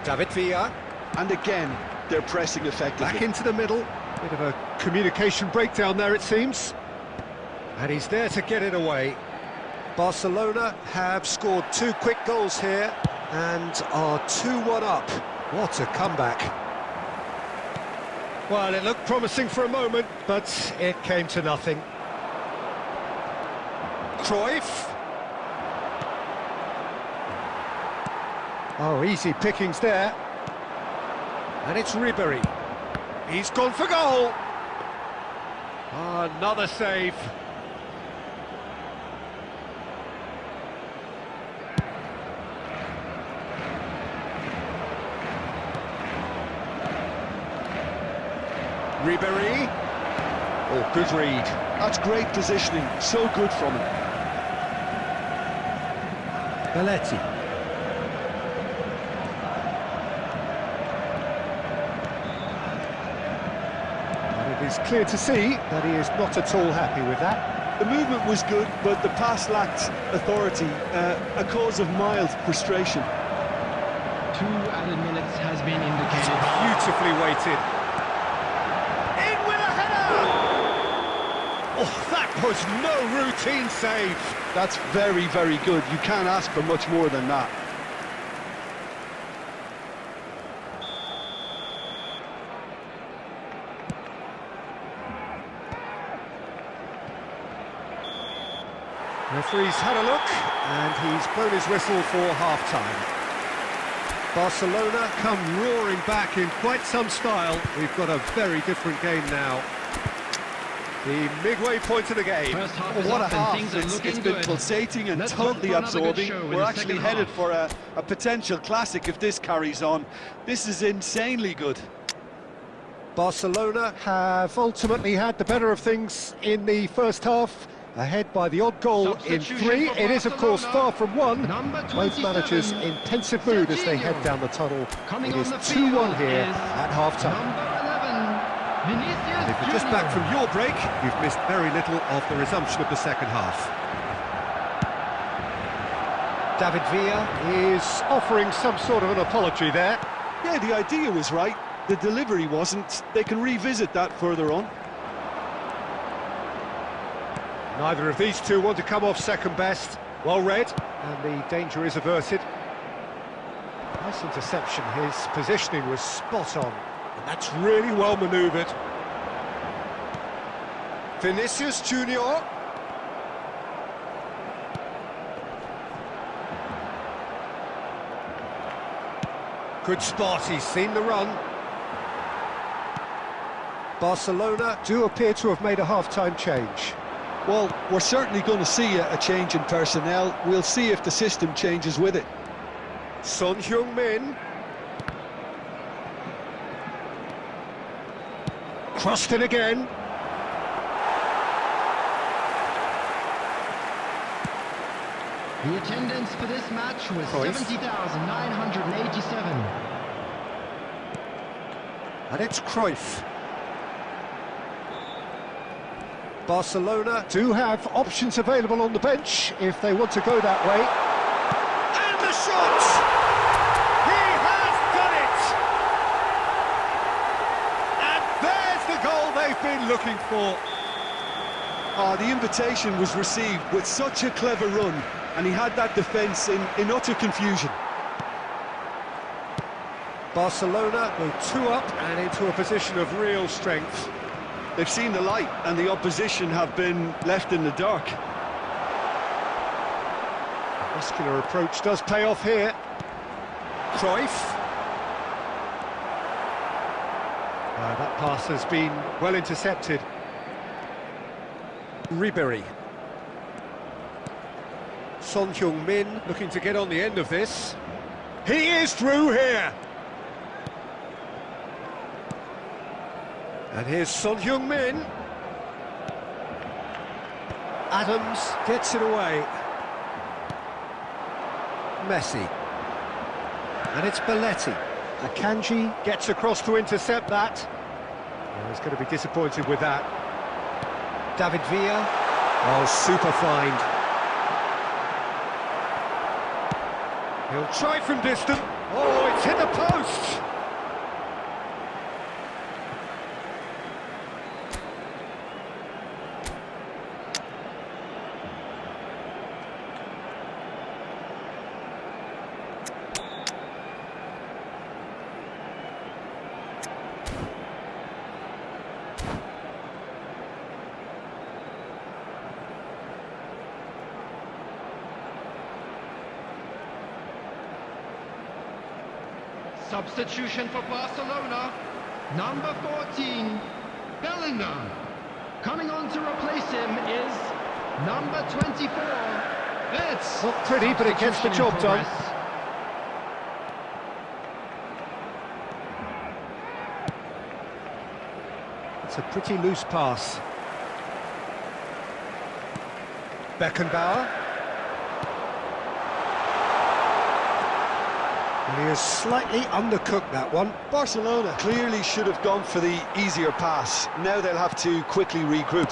David Villa. And again, they're pressing effectively. Back into the middle. Bit of a communication breakdown there, it seems. And he's there to get it away. Barcelona have scored 2 quick goals here and are 2-1 up. What a comeback. Well, it looked promising for a moment, but it came to nothing. Cruyff. Oh, easy pickings there. And it's Ribery. He's gone for goal. Another save. Ribery. Oh, good read. That's great positioning. So good from him. Belletti. And it is clear to see that he is not at all happy with that. The movement was good, but the pass lacked authority, a cause of mild frustration. 2 added minutes has been indicated. Beautifully weighted. In with a header! Oh, that was no routine save. That's very, very good. You can't ask for much more than that. Referee's had a look, and he's blown his whistle for half-time. Barcelona come roaring back in quite some style. We've got a very different game now. The midway point of the game. First half is What a up and half. things are It's looking been good. pulsating and Let's hope totally for another good absorbing. show in We're the actually second headed half. for a potential classic if this carries on. This is insanely good. Barcelona have ultimately had the better of things in the first half, ahead by the odd goal in Substitution 3. for It is, of course, far Barcelona. from one. Number Both 27, managers in pensive mood as they head Serginho. down the tunnel. Coming It is on the 2-1 field here is at half-time. Number 11, Vinicius If you're just Junior. back from your break, you've missed very little of the resumption of the second half. David Villa is offering some sort of an apology there. Yeah, the idea was right. The delivery wasn't. They can revisit that further on. Neither of these two want to come off second best. Well read, and the danger is averted. Nice interception. His positioning was spot on, and that's really well manoeuvred. Vinicius Junior. Good spot, he's seen the run. Barcelona do appear to have made a half-time change. Well, we're certainly going to see a change in personnel. We'll see if the system changes with it. Son Heung-min. Crossed it again. The attendance for this match was Cruyff. 70,987. And it's Cruyff. Barcelona do have options available on the bench if they want to go that way. And the shot! He has done it! And there's the goal they've been looking for. The invitation was received with such a clever run, and he had that defence in utter confusion. Barcelona go 2 up and into a position of real strength. They've seen the light, and the opposition have been left in the dark. Muscular approach does pay off here. Cruyff. That pass has been well intercepted. Ribery. Son Heung-min looking to get on the end of this. He is through here! And here's Son Heung-min. Adams gets it away. Messi. And it's Belletti. Akanji gets across to intercept that. Oh, he's going to be disappointed with that. David Villa. Oh, super find. He'll try from distance. Oh, it's hit the post! Substitution for Barcelona. Number 14, Bellingham. Coming on to replace him is number 24. It's Not pretty, but it gets the job done. It's a pretty loose pass. Beckenbauer. And he has slightly undercooked that one. Barcelona clearly should have gone for the easier pass. Now they'll have to quickly regroup.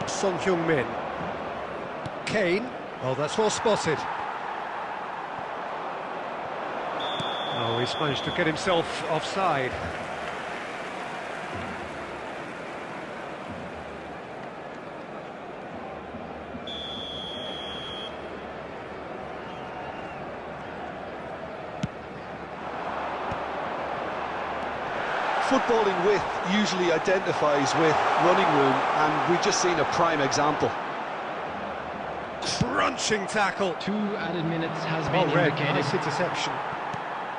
Son Heung-min. Kane. Oh, that's well spotted. Oh, he's managed to get himself offside. Footballing width usually identifies with running room, and we've just seen a prime example. Crunching tackle. 2 added minutes has been Oh, red. indicated. Nice interception.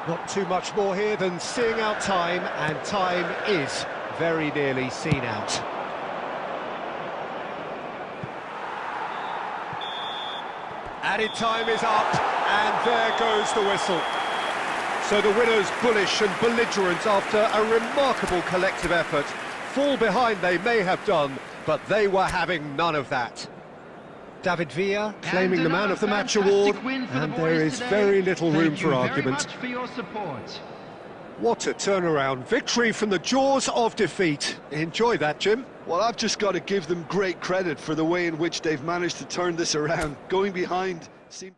Not too much more here than seeing out time, and time is very nearly seen out. Added time is up, and there goes the whistle. So the winners bullish and belligerent after a remarkable collective effort. Fall behind they may have done, but they were having none of that. David Villa claiming the Man of the Match award, and there is very little room for argument. Thank you very much for your support. What a turnaround. Victory from the jaws of defeat. Enjoy that, Jim. Well, I've just got to give them great credit for the way in which they've managed to turn this around. Going behind seemed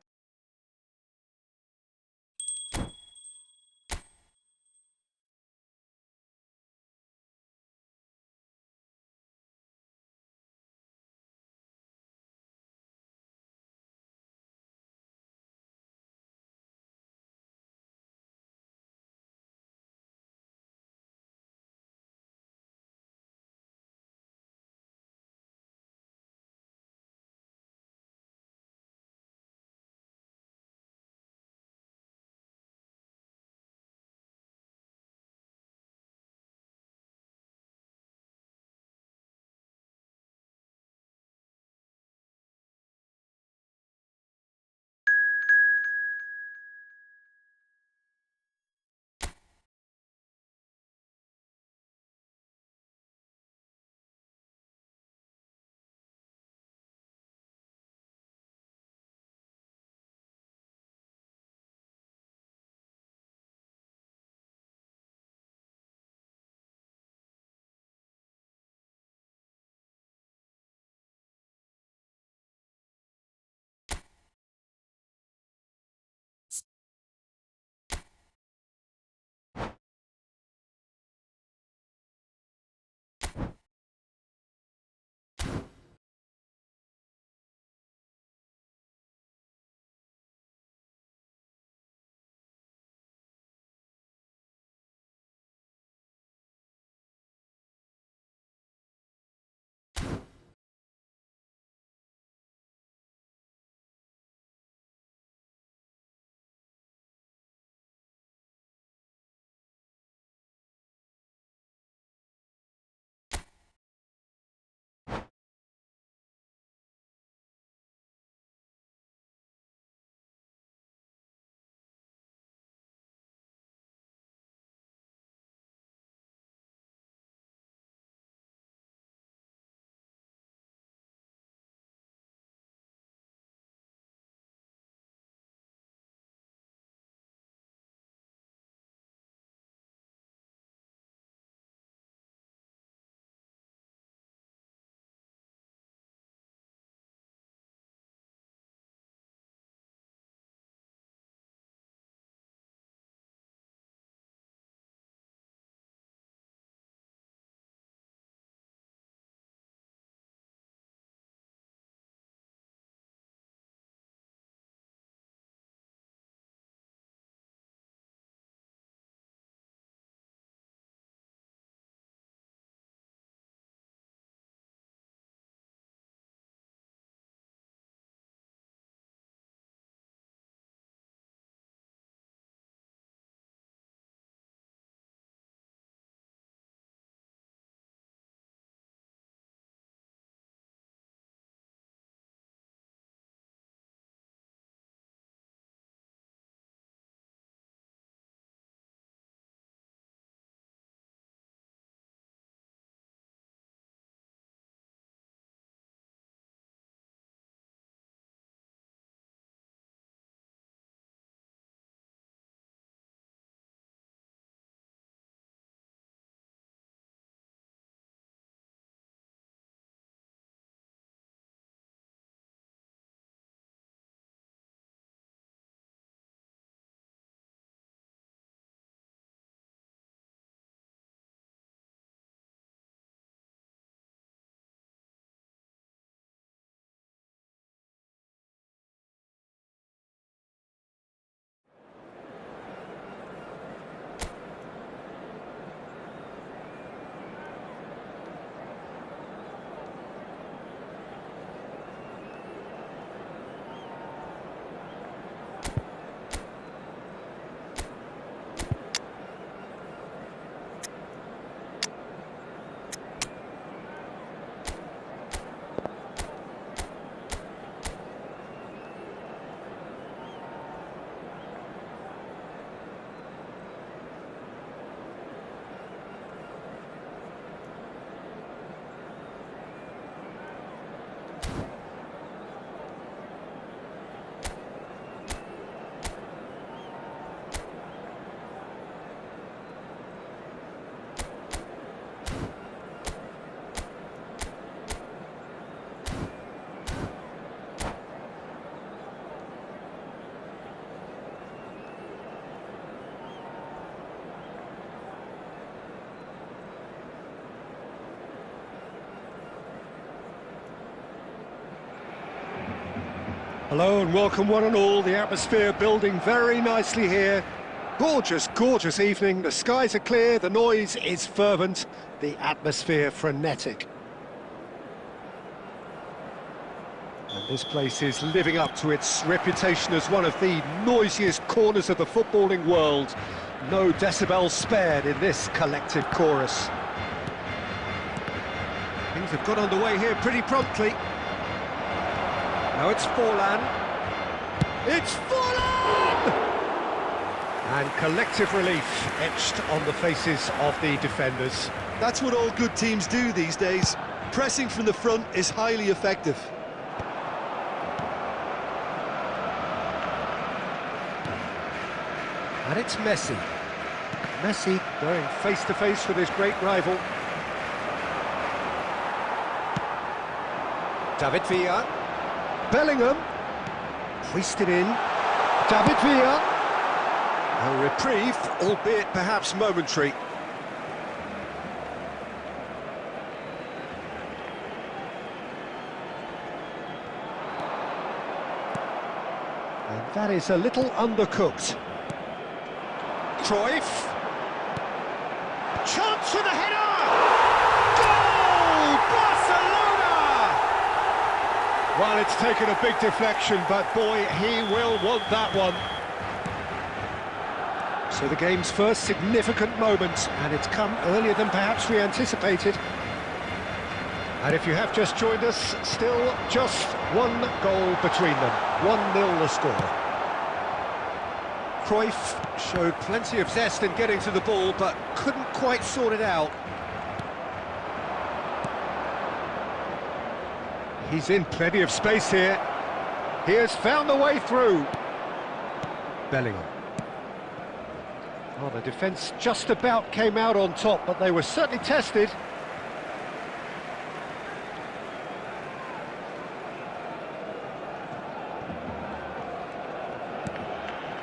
Hello and welcome one and all. The atmosphere building very nicely here. Gorgeous, gorgeous evening. The skies are clear, the noise is fervent, the atmosphere frenetic. And this place is living up to its reputation as one of the noisiest corners of the footballing world. No decibels spared in this collective chorus. Things have got underway here pretty promptly. Now it's Forlan. It's Forlan! And collective relief etched on the faces of the defenders. That's what all good teams do these days. Pressing from the front is highly effective. And it's Messi. Messi going face-to-face with his great rival. David Villa. Bellingham. Hoisted in. David Villa. A reprieve, albeit perhaps momentary. And that is a little undercooked. Cruyff. Chance for the header! Goal! Barcelona! Well, it's taken a big deflection, but boy, he will want that one. So the game's first significant moment, and it's come earlier than perhaps we anticipated. And if you have just joined us, still just one goal between them. 1-0 the score. Cruyff showed plenty of zest in getting to the ball, but couldn't quite sort it out. He's in plenty of space here. He has found the way through. Bellingham. Oh, the defence just about came out on top, but they were certainly tested.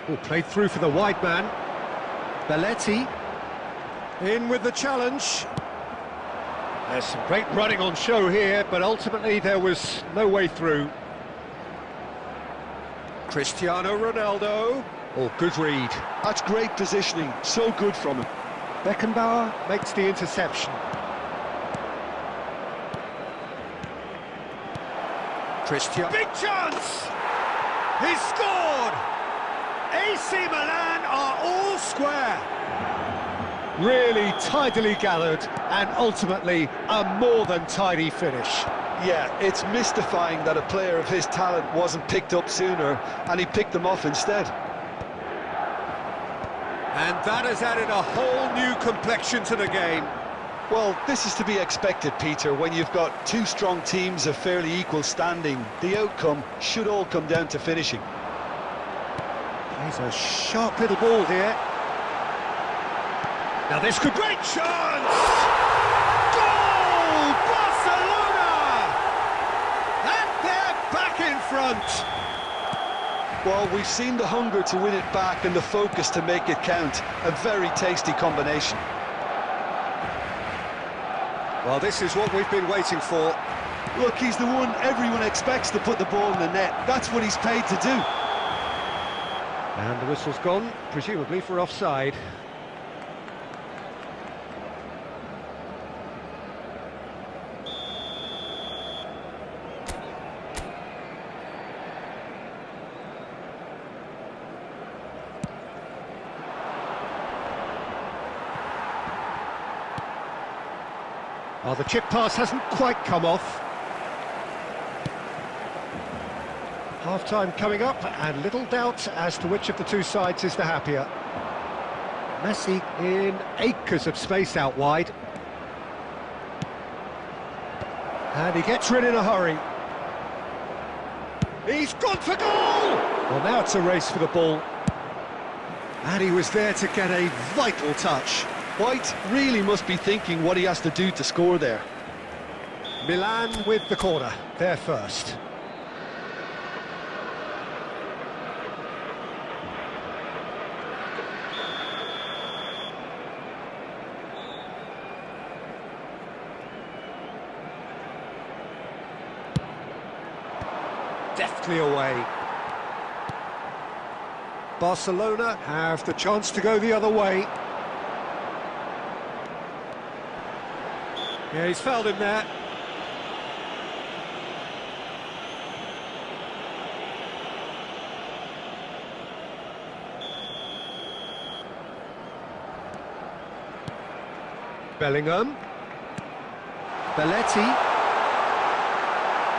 Oh, played through for the wide man. Belletti in with the challenge. There's some great running on show here, but ultimately there was no way through. Cristiano Ronaldo. Oh, good read. That's great positioning, so good from him. Beckenbauer makes the interception. Cristiano. Big chance! He's scored! AC Milan are all square. Really tidily gathered, and ultimately a more than tidy finish. Yeah, it's mystifying that a player of his talent wasn't picked up sooner, and he picked them off instead. And that has added a whole new complexion to the game. Well, this is to be expected, Peter. When you've got two strong teams of fairly equal standing, the outcome should all come down to finishing. There's a sharp little ball here. Now this could be... Great chance! Goal! Barcelona! And they're back in front. Well, we've seen the hunger to win it back and the focus to make it count. A very tasty combination. Well, this is what we've been waiting for. Look, he's the one everyone expects to put the ball in the net. That's what he's paid to do. And the whistle's gone, presumably for offside. Oh, the chip pass hasn't quite come off. Half-time coming up, and little doubt as to which of the two sides is the happier. Messi in acres of space out wide. And he gets rid in a hurry. He's gone for goal! Well, now it's a race for the ball. And he was there to get a vital touch. White really must be thinking what he has to do to score there. Milan with the corner, they're first. Deftly away. Barcelona have the chance to go the other way. Yeah, he's fouled him there. Bellingham. Belletti.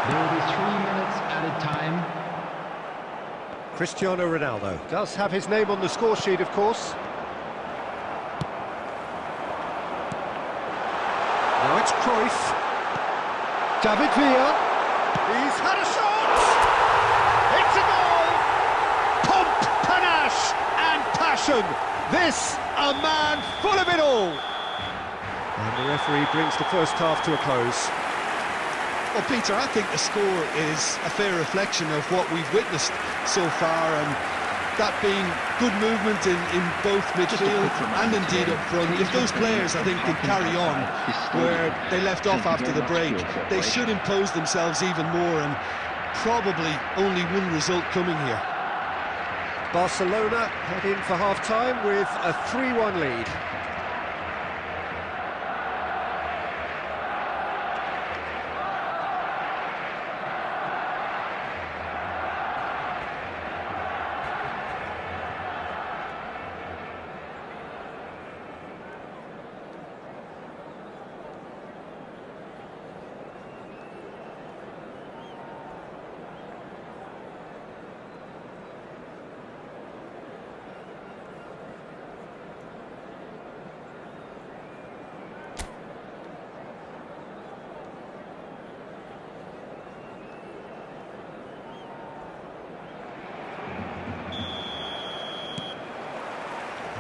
There will be 3 minutes added time. Cristiano Ronaldo does have his name on the score sheet, of course. Now it's Cruyff. David Villa. He's had a shot! It's a goal! Pomp, panache and passion. This, a man full of it all. And the referee brings the first half to a close. Well, Peter, I think the score is a fair reflection of what we've witnessed so far, and that being good movement in both midfield and indeed up front. If those players, I think, can carry on where they left off after the break, they should impose themselves even more, and probably only one result coming here. Barcelona head in for half-time with a 3-1 lead.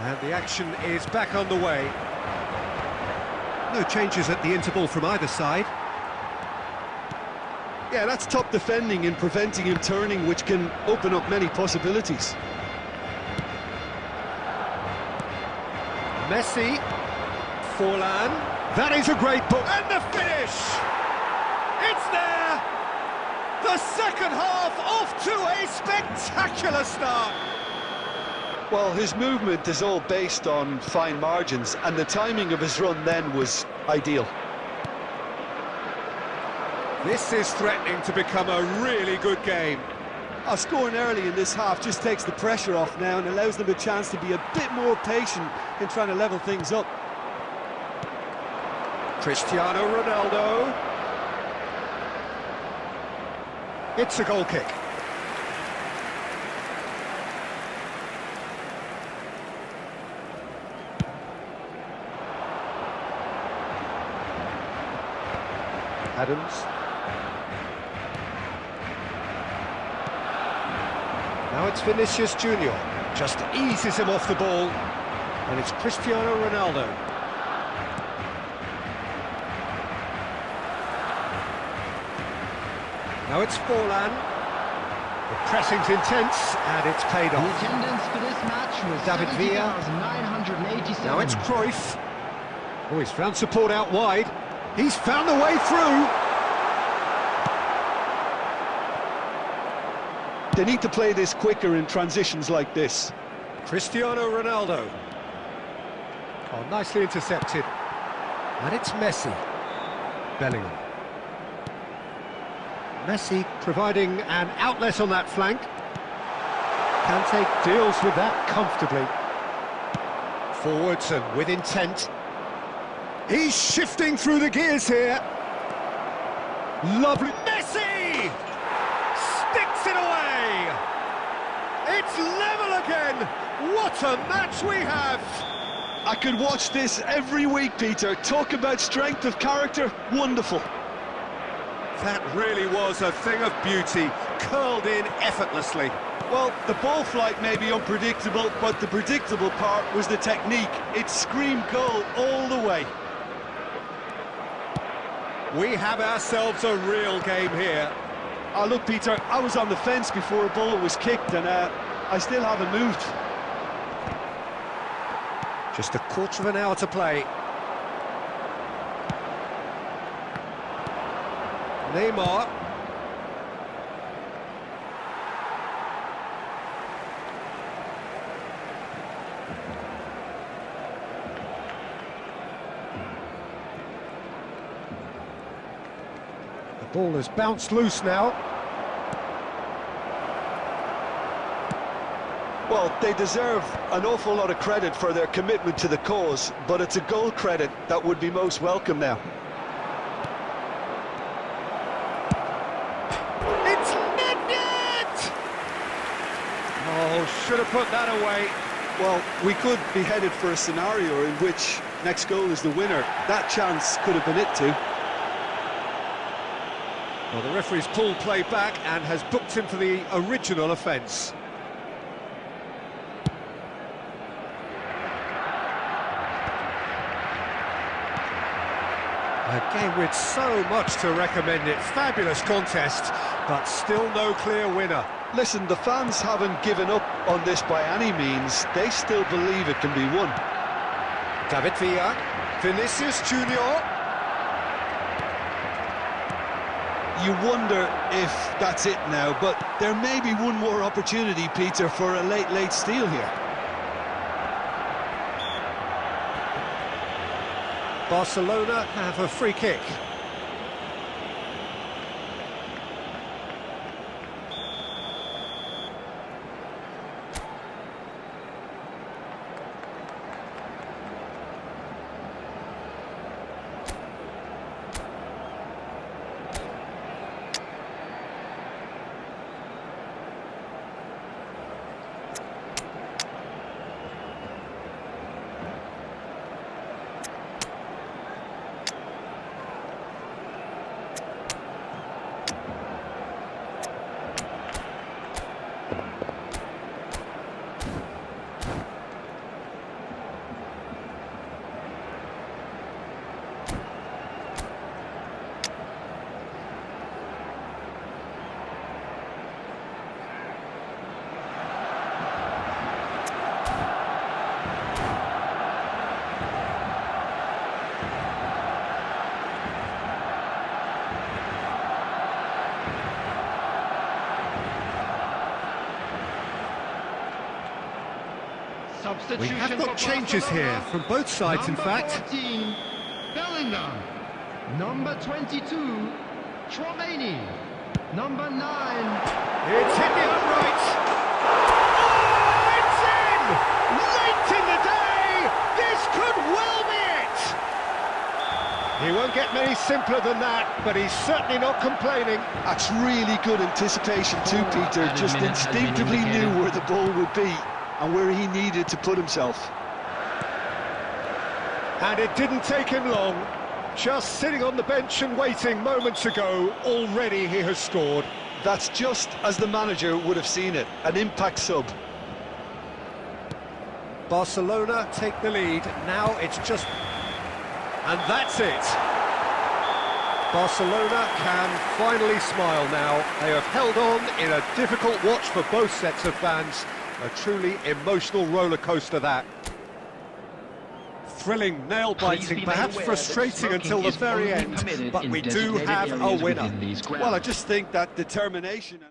And the action is back on the way. No changes at the interval from either side. Yeah, that's top defending and preventing him turning, which can open up many possibilities. Messi. Forlan. That is a great ball. And the finish! It's there! The second half off to a spectacular start. Well, his movement is all based on fine margins, and the timing of his run then was ideal. This is threatening to become a really good game. Scoring early in this half just takes the pressure off now and allows them a chance to be a bit more patient in trying to level things up. Cristiano Ronaldo. It's a goal kick. Adams. Now it's Vinicius Junior. Just eases him off the ball. And it's Cristiano Ronaldo. Now it's Forlan. The pressing's intense and it's paid The off. attendance for this match was David Villa. 70,987. Now it's Cruyff. Oh, he's found support out wide. He's found the way through. They need to play this quicker in transitions like this. Cristiano Ronaldo. Oh, nicely intercepted. And it's Messi. Bellingham. Messi providing an outlet on that flank. Kante deals with that comfortably. Forwards and with intent. He's shifting through the gears here. Lovely. Messi! Sticks it away! It's level again! What a match we have! I could watch this every week, Peter. Talk about strength of character. Wonderful. That really was a thing of beauty, curled in effortlessly. Well, the ball flight may be unpredictable, but the predictable part was the technique. It screamed goal all the way. We have ourselves a real game here. Look, Peter, I was on the fence before a ball was kicked, and I still haven't moved. Just a quarter of an hour to play. Neymar. Ball has bounced loose now. Well, they deserve an awful lot of credit for their commitment to the cause, but it's a goal credit that would be most welcome now. It's Nedved! Oh, should have put that away. Well, we could be headed for a scenario in which next goal is the winner. That chance could have been it too. Well, the referee's pulled play back and has booked him for the original offence. A game with so much to recommend it. Fabulous contest, but still no clear winner. Listen, the fans haven't given up on this by any means. They still believe it can be won. David Villa, Vinicius Junior. You wonder if that's it now, but there may be one more opportunity, Peter, for a late steal here. Barcelona have a free kick. We have got changes here from both sides, in fact. Number 14, Bellingham. Number 22, Chouameni. Number 9. It's hit the upright. Oh, it's in! Late in the day! This could well be it! He won't get many simpler than that, but he's certainly not complaining. That's really good anticipation too, Peter. Just instinctively knew where the ball would be and where he needed to put himself. And it didn't take him long. Just sitting on the bench and waiting moments ago, already he has scored. That's just as the manager would have seen it, an impact sub. Barcelona take the lead, now it's just... And that's it! Barcelona can finally smile now. They have held on in a difficult watch for both sets of fans. A truly emotional roller coaster, that. Thrilling, nail-biting, perhaps frustrating until the very end, but we do have a winner. Well, I just think that determination...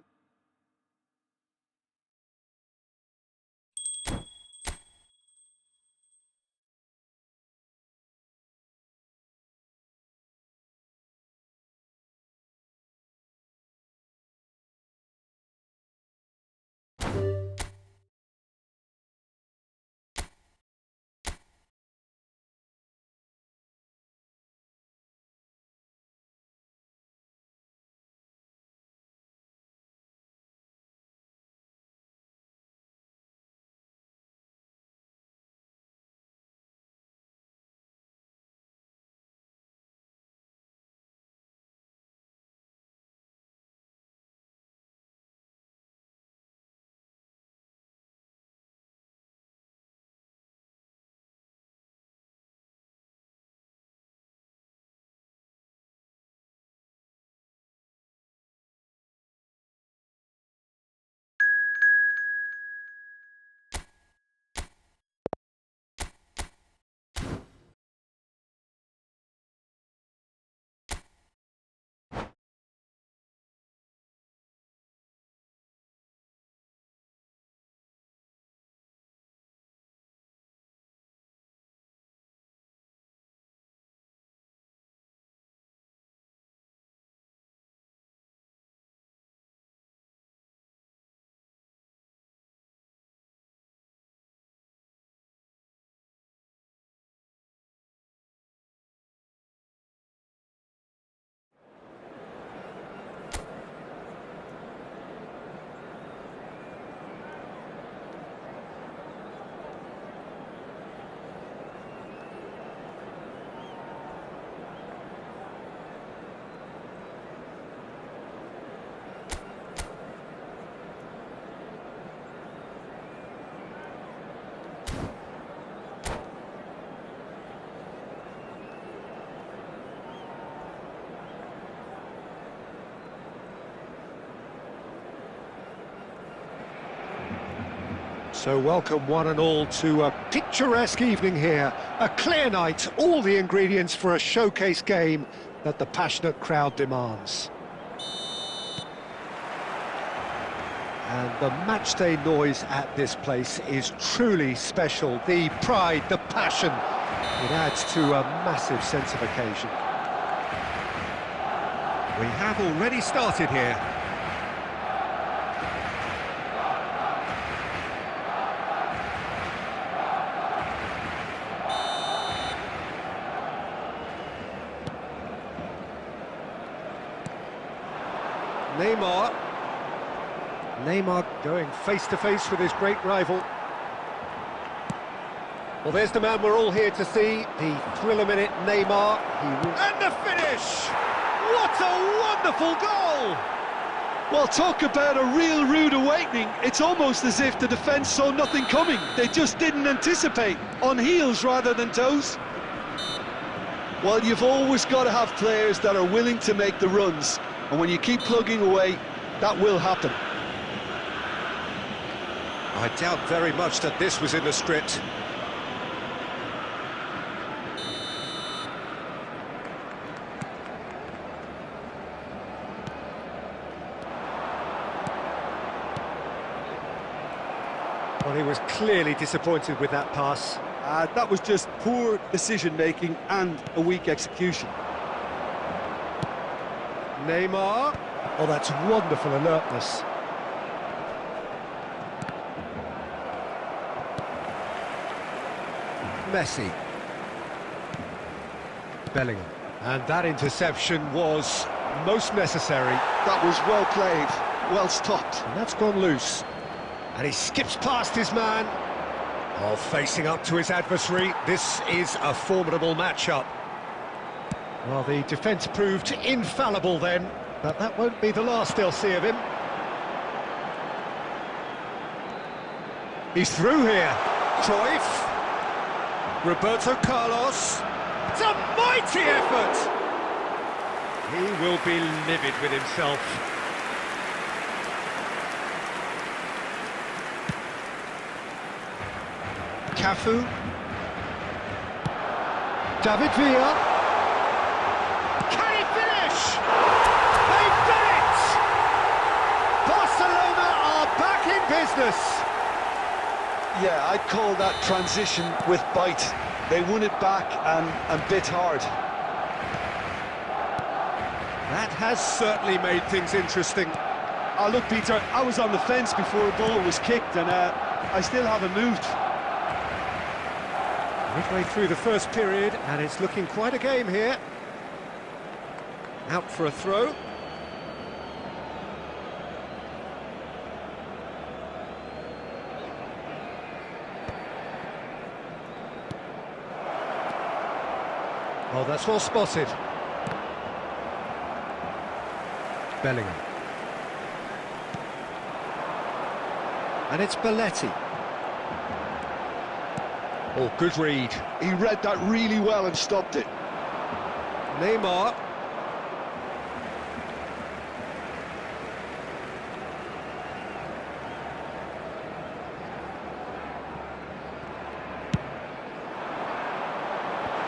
So welcome one and all to a picturesque evening here. A clear night, all the ingredients for a showcase game that the passionate crowd demands. And the matchday noise at this place is truly special. The pride, the passion, it adds to a massive sense of occasion. We have already started here. Neymar going face-to-face with his great rival. Well, there's the man we're all here to see, the thriller-minute Neymar. And the finish! What a wonderful goal! Well, talk about a real rude awakening. It's almost as if the defence saw nothing coming. They just didn't anticipate, on heels rather than toes. Well, you've always got to have players that are willing to make the runs, and when you keep plugging away, that will happen. I doubt very much that this was in the script. Well, he was clearly disappointed with that pass. That was just poor decision-making and a weak execution. Neymar. Oh, that's wonderful alertness. Messi. Bellingham. And that interception was most necessary. That was well played, well stopped. And that's gone loose. And he skips past his man. Oh, facing up to his adversary. This is a formidable matchup. Well, the defence proved infallible then, but that won't be the last they'll see of him. He's through here. Cruyff. Roberto Carlos. It's a mighty effort! He will be livid with himself. Cafu. David Villa. Can he finish? They've done it! Barcelona are back in business. Yeah, I'd call that transition with bite. They won it back and bit hard. That has certainly made things interesting. Oh, look, Peter, I was on the fence before the ball was kicked, and I still haven't moved. Midway through the first period, and it's looking quite a game here. Out for a throw. Oh, that's well spotted. Bellingham. And it's Belletti. Oh, good read. He read that really well and stopped it. Neymar.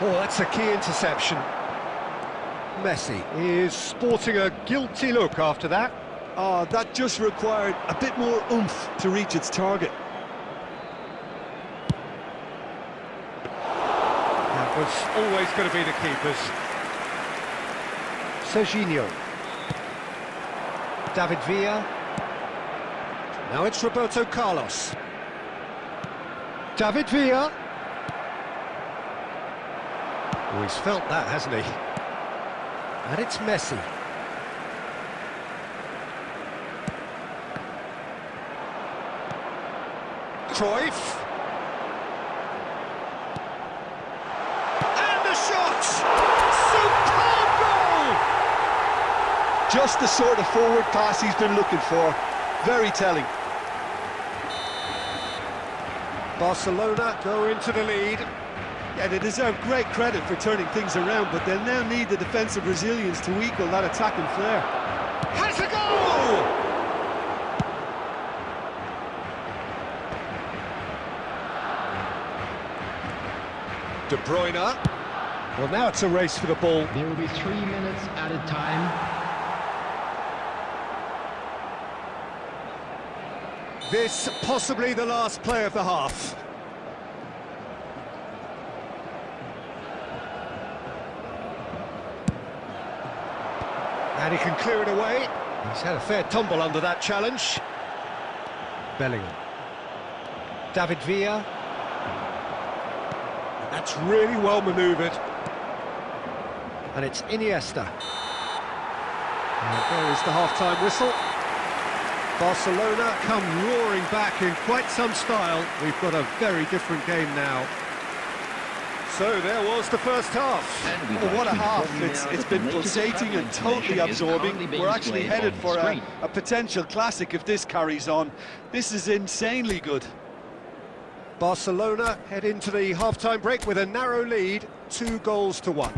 Oh, that's a key interception. Messi is sporting a guilty look after that. Oh, that just required a bit more oomph to reach its target. That was always going to be the keepers. Serginho. David Villa. Now it's Roberto Carlos. David Villa. Oh, he's felt that, hasn't he? And it's Messi. Cruyff. And the shot! Superb goal! Just the sort of forward pass he's been looking for. Very telling. Barcelona go into the lead. Yeah, they deserve great credit for turning things around, but they'll now need the defensive resilience to equal that attacking flair. Has a goal! De Bruyne. Well, now it's a race for the ball. There will be 3 minutes added time. This possibly the last play of the half. And he can clear it away. He's had a fair tumble under that challenge. Bellingham. David Villa. That's really well manoeuvred. And it's Iniesta. And there is the half-time whistle. Barcelona come roaring back in quite some style. We've got a very different game now. So there was the first half. Well, what a half. It's been pulsating and totally absorbing. We're actually headed for a potential classic if this carries on. This is insanely good. Barcelona head into the half-time break with a narrow lead, 2-1.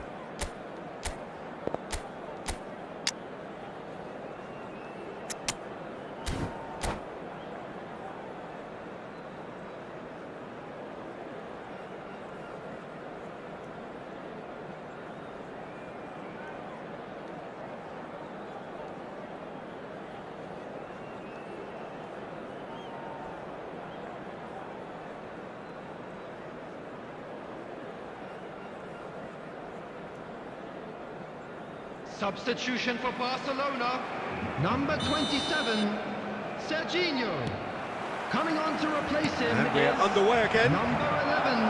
Substitution for Barcelona. Number 27, Serginho. Coming on to replace him And we're is underway again. number 11,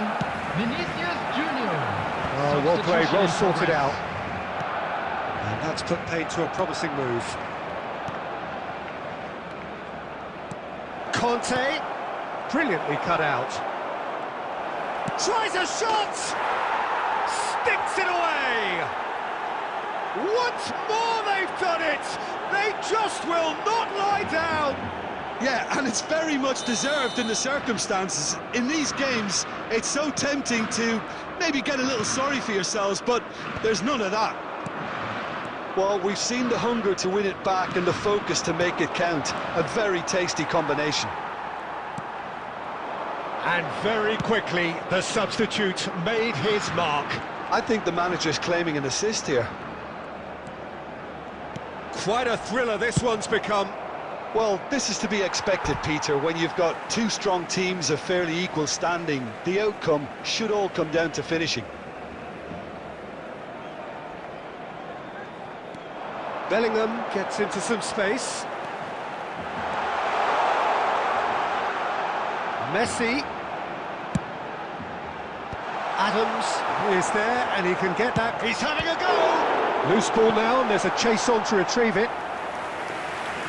Vinicius Junior. Oh, well played, well Substitution in sorted progress. out. And that's put paid to a promising move. Conte, brilliantly cut out. Tries a shot! Sticks it away! Once more they've done it! They just will not lie down! Yeah, and it's very much deserved in the circumstances. In these games, it's so tempting to maybe get a little sorry for yourselves, but there's none of that. Well, we've seen the hunger to win it back and the focus to make it count. A very tasty combination. And very quickly, the substitute made his mark. I think the manager's claiming an assist here. Quite a thriller this one's become. Well, this is to be expected, Peter. When you've got two strong teams of fairly equal standing, the outcome should all come down to finishing. Bellingham gets into some space. Messi. Adams is there, and he can get that. He's having a go! Loose ball now, and there's a chase on to retrieve it.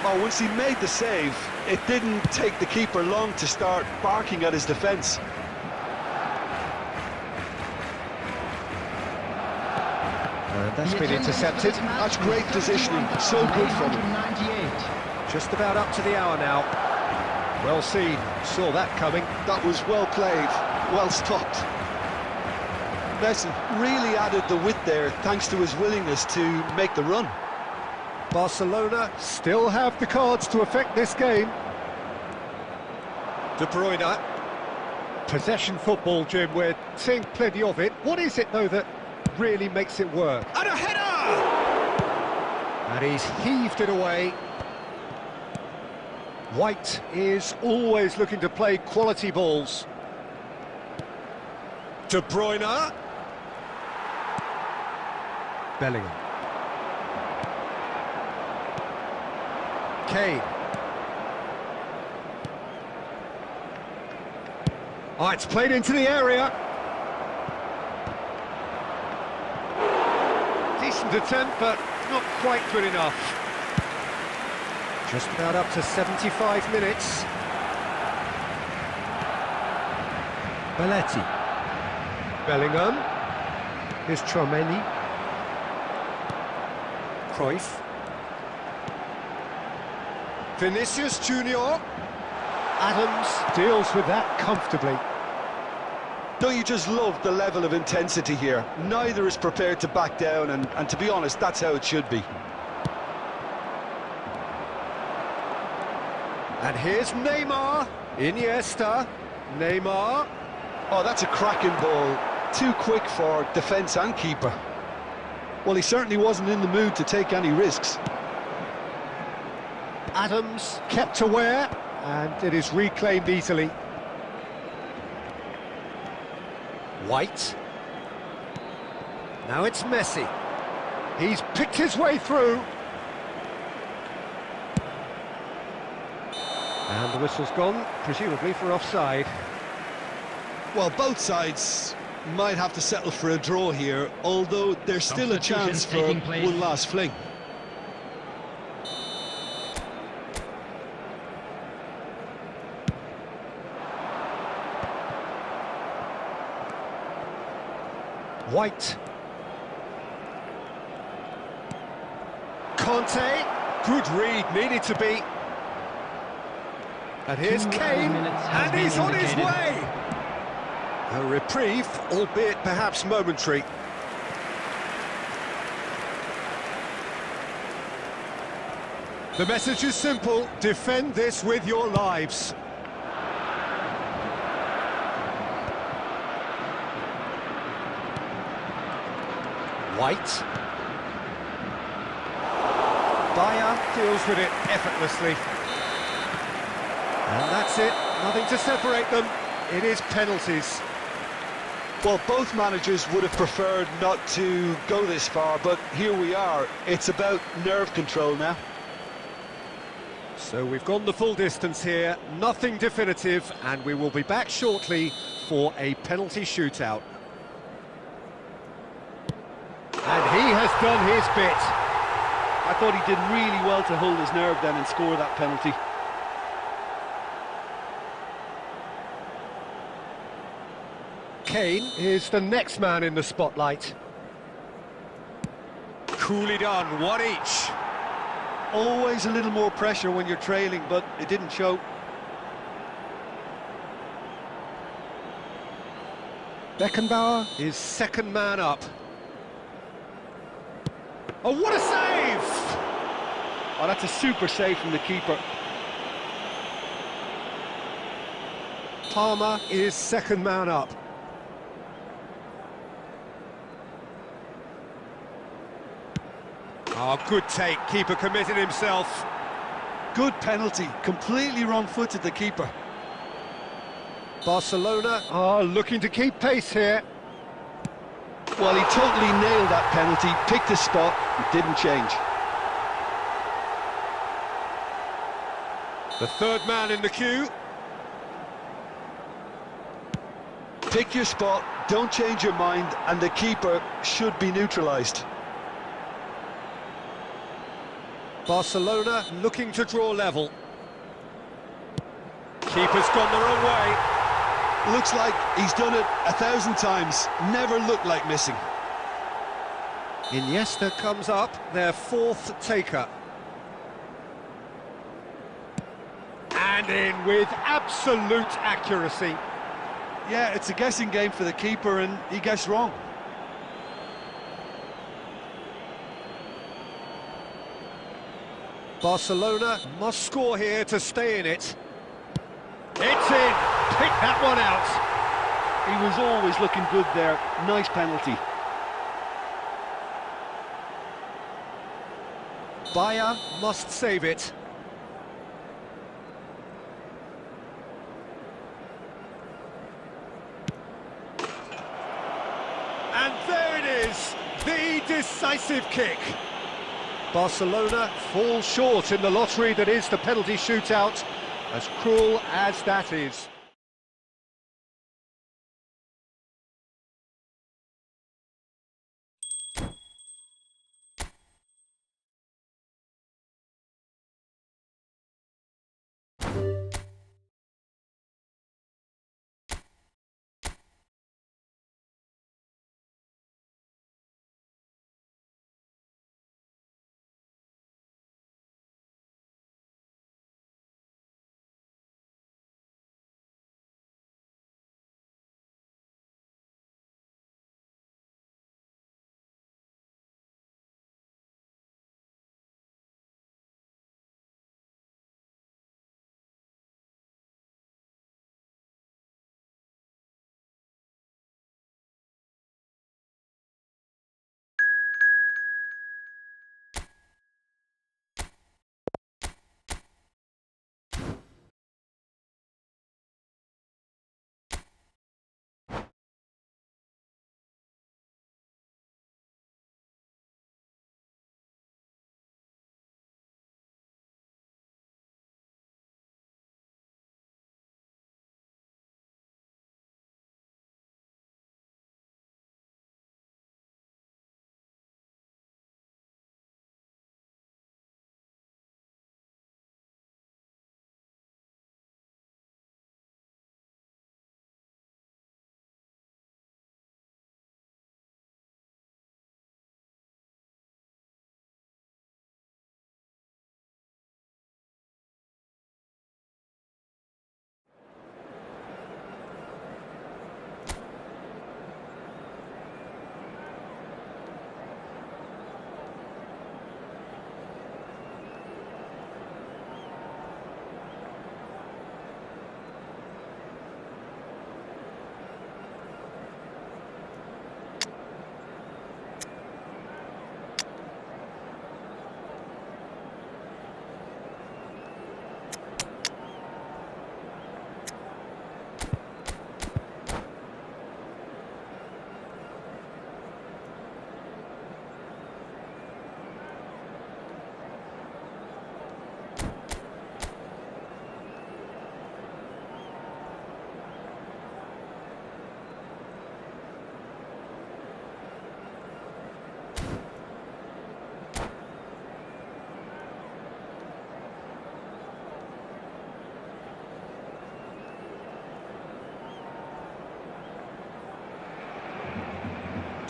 Oh, once he made the save, it didn't take the keeper long to start barking at his defence. And that's been intercepted. That's great positioning, so good from him. 98. Just about up to the hour now. Well seen, saw that coming. That was well played, well stopped. Messi really added the width there thanks to his willingness to make the run. Barcelona still have the cards to affect this game. De Bruyne. Possession football, Jim, we're seeing plenty of it. What is it, though, that really makes it work? And a header! And he's heaved it away. White is always looking to play quality balls. De Bruyne. Bellingham. Kane. Oh, it's played into the area. Decent attempt, but not quite good enough. Just about up to 75 minutes. Belletti. Bellingham. Here's Tchouaméni. Cruyff. Vinicius Junior. Adams deals with that comfortably. Don't you just love the level of intensity here? Neither is prepared to back down, and to be honest, that's how it should be. And here's Neymar. Iniesta. Neymar. Oh, that's a cracking ball. too quick for defence and keeper. Well, he certainly wasn't in the mood to take any risks. Adams kept aware, and it is reclaimed easily. White. Now it's Messi. He's picked his way through. And the whistle's gone, presumably for offside. Well, both sides might have to settle for a draw here, although there's still a chance for one last fling. White. Conte, good read, needed to be. And here's 2 Kane, minutes has and he's been on his indicated. way. A reprieve, albeit perhaps momentary. The message is simple: defend this with your lives. White. Bayer deals with it effortlessly. And that's it, nothing to separate them. It is penalties. Well, both managers would have preferred not to go this far, but here we are. It's about nerve control now. So we've gone the full distance here, nothing definitive, and we will be back shortly for a penalty shootout. And he has done his bit. I thought he did really well to hold his nerve then and score that penalty. Kane is the next man in the spotlight. Coolly done, one each. Always a little more pressure when you're trailing, but it didn't show. Beckenbauer is second man up. Oh, what a save! Oh, that's a super save from the keeper. Palmer is second man up. Oh, good take, keeper committed himself. Good penalty, completely wrong-footed the keeper. Barcelona are looking to keep pace here. Well, he totally nailed that penalty, picked his spot, and didn't change. The third man in the queue. Pick your spot, don't change your mind, and the keeper should be neutralised. Barcelona looking to draw level. Keeper's gone the wrong way. Looks like he's done it 1,000 times, never looked like missing. Iniesta comes up, their fourth taker. And in with absolute accuracy. Yeah, it's a guessing game for the keeper, and he guessed wrong. Barcelona must score here to stay in it. It's in! Pick that one out! He was always looking good there. Nice penalty. Bayer must save it. And there it is, the decisive kick. Barcelona fall short in the lottery that is the penalty shootout, as cruel as that is.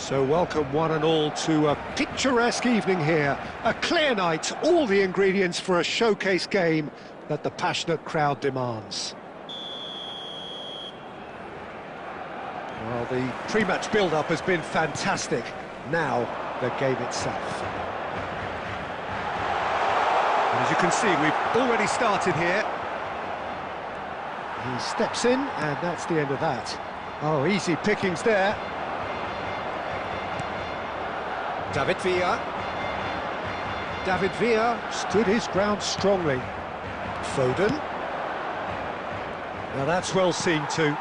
So welcome one and all to a picturesque evening here. A clear night, all the ingredients for a showcase game that the passionate crowd demands. Well, the pre-match build-up has been fantastic. Now, the game itself. And as you can see, we've already started here. He steps in, and that's the end of that. Oh, easy pickings there. David Villa. David Villa stood his ground strongly. Foden. Now that's well seen too.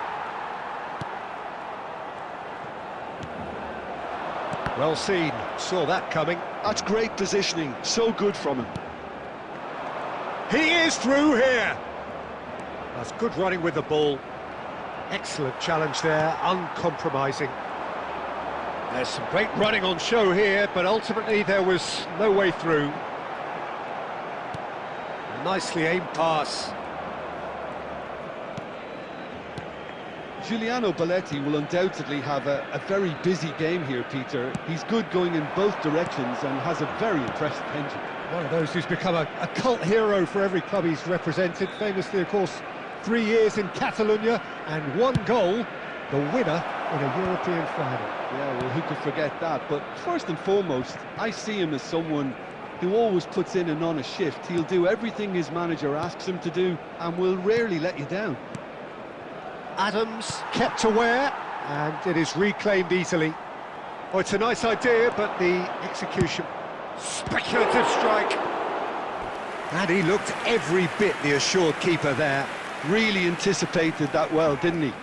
Well seen, saw that coming. That's great positioning, so good from him. He is through here. That's good running with the ball. Excellent challenge there, uncompromising. There's some great running on show here, but ultimately there was no way through. Nicely aimed pass. Giuliano Belletti will undoubtedly have a very busy game here, Peter. He's good going in both directions and has a very impressive engine. One of those who's become a cult hero for every club he's represented. Famously, of course, 3 years in Catalonia and 1 goal, the winner in a European final. Yeah, well, who could forget that? But first and foremost, I see him as someone who always puts in an honest shift. He'll do everything his manager asks him to do and will rarely let you down. Adams kept aware, and it is reclaimed easily. Oh, it's a nice idea, but the execution... Speculative strike. And he looked every bit the assured keeper there. Really anticipated that well, didn't he?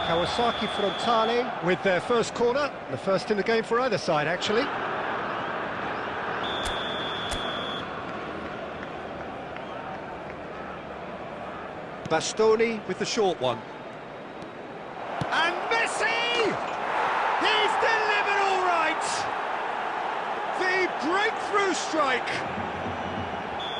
Kawasaki Frontale with their first corner, the first in the game for either side, actually. Bastoni with the short one. And Messi! He's delivered all right! The breakthrough strike!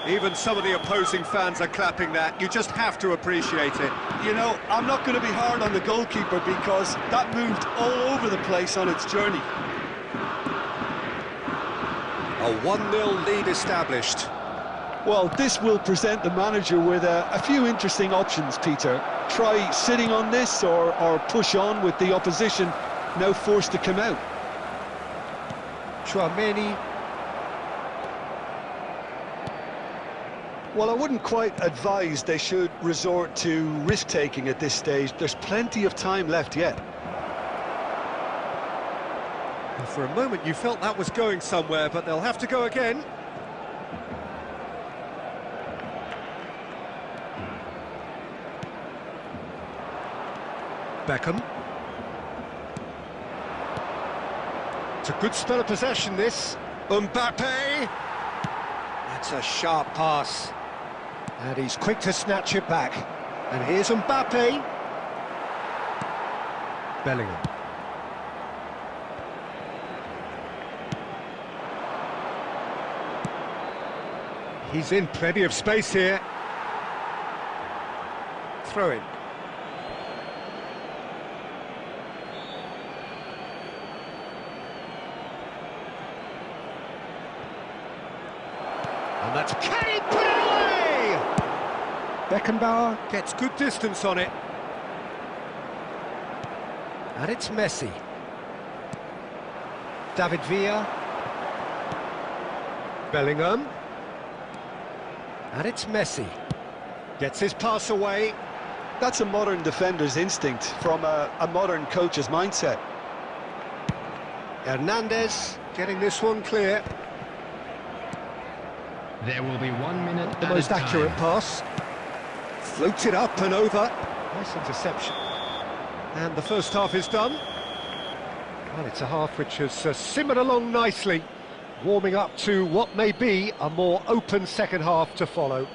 Even some of the opposing fans are clapping that. You just have to appreciate it. You know, I'm not going to be hard on the goalkeeper because that moved all over the place on its journey. A 1-0 lead established. Well, this will present the manager with a few interesting options, Peter. Try sitting on this or push on with the opposition now forced to come out. Chouameni. Well, I wouldn't quite advise they should resort to risk-taking at this stage. There's plenty of time left yet. For a moment you felt that was going somewhere, but they'll have to go again. Beckham. It's a good spell of possession, this. Mbappe. That's a sharp pass. And he's quick to snatch it back. And here's Mbappe. Bellingham. He's in plenty of space here. Throw in. And that's Kane, put it away! Beckenbauer gets good distance on it. And it's Messi. David Villa. Bellingham. And it's Messi. Gets his pass away. That's a modern defender's instinct from a modern coach's mindset. Hernandez getting this one clear. There will be 1 minute The most accurate pass. Floated up and over. Nice interception. And the first half is done. Well, it's a half which has simmered along nicely, warming up to what may be a more open second half to follow.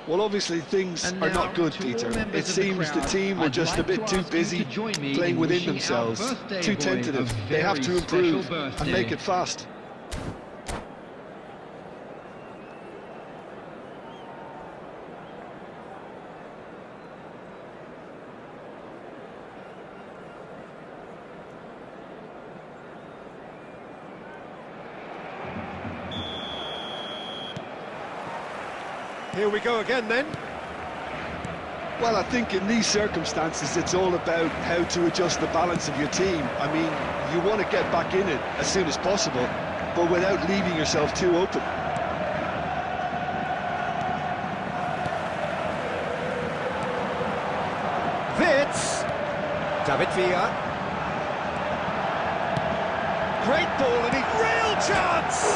Well, obviously things And are now, not good, to all Peter. members It of the seems the crowd, team were I'd just a like bit to too ask you busy to join me playing in within wishing our themselves, birthday too boy tentative. a They have very to improve special and birthday. make it fast. Here we go again then. Well, I think in these circumstances, it's all about how to adjust the balance of your team. I mean, you want to get back in it as soon as possible, but without leaving yourself too open. Wits. David Villa. Great ball and a real chance!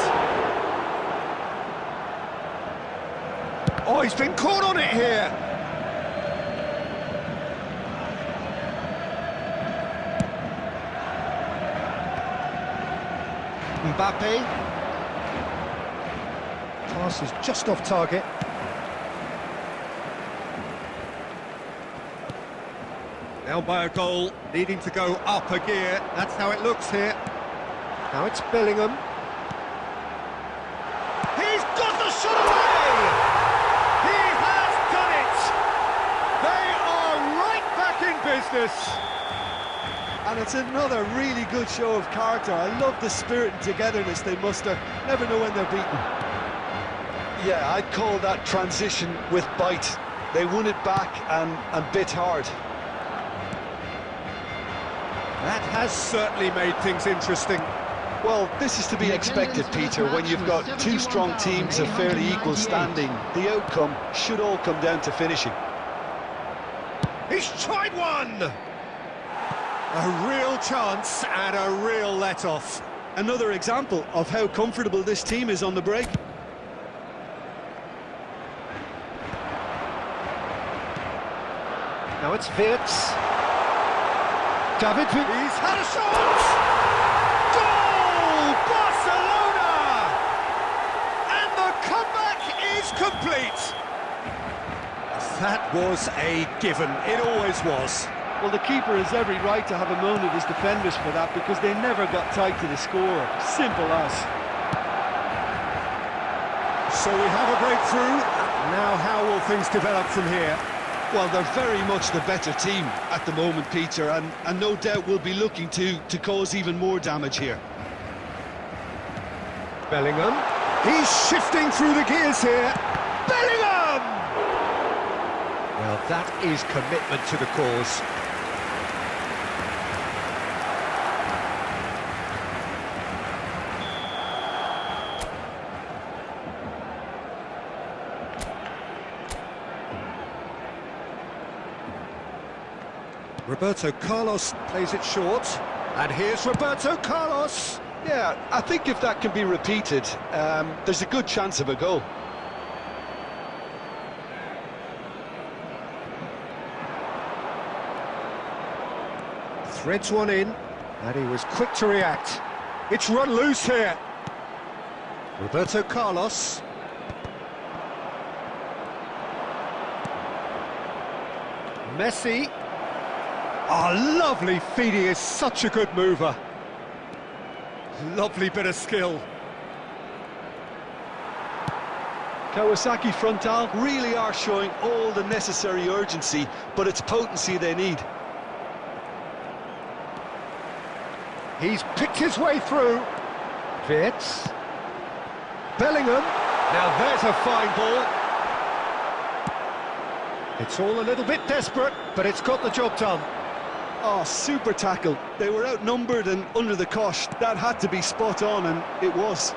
Oh, he's been caught on it here. Mbappe. Pass is just off target. Now by a goal, needing to go up a gear. That's how it looks here. Now it's Bellingham. He's got the shot away! He has done it! They are right back in business. And it's another really good show of character. I love the spirit and togetherness they muster. Never know when they're beaten. Yeah, I'd call that transition with bite. They won it back and bit hard. That has certainly made things interesting. Well, this is to be expected, Peter, when you've got two strong teams of fairly equal standing. The outcome should all come down to finishing. He's tried one! A real chance and a real let-off. Another example of how comfortable this team is on the break. Now it's Wirtz. David Wirtz. He's had a shot! Goal! Barcelona! And the comeback is complete. That was a given. It always was. Well, the keeper has every right to have a moan at his defenders for that, because they never got tight to the score. Simple as. So we have a breakthrough. Now how will things develop from here? Well, they're very much the better team at the moment, Peter, and no doubt will be looking to cause even more damage here. Bellingham. He's shifting through the gears here. Bellingham! Well, that is commitment to the cause. Roberto Carlos plays it short, and here's Roberto Carlos. Yeah, I think if that can be repeated, there's a good chance of a goal. Threads one in, and he was quick to react. It's run loose here. Roberto Carlos. Messi. Oh, lovely feed, he is such a good mover. Lovely bit of skill. Kawasaki Frontal really are showing all the necessary urgency, but it's potency they need. He's picked his way through. Wirtz. Bellingham. Now there's a fine ball. It's all a little bit desperate, but it's got the job done. Oh, super tackle. They were outnumbered and under the cosh. That had to be spot on, and it was.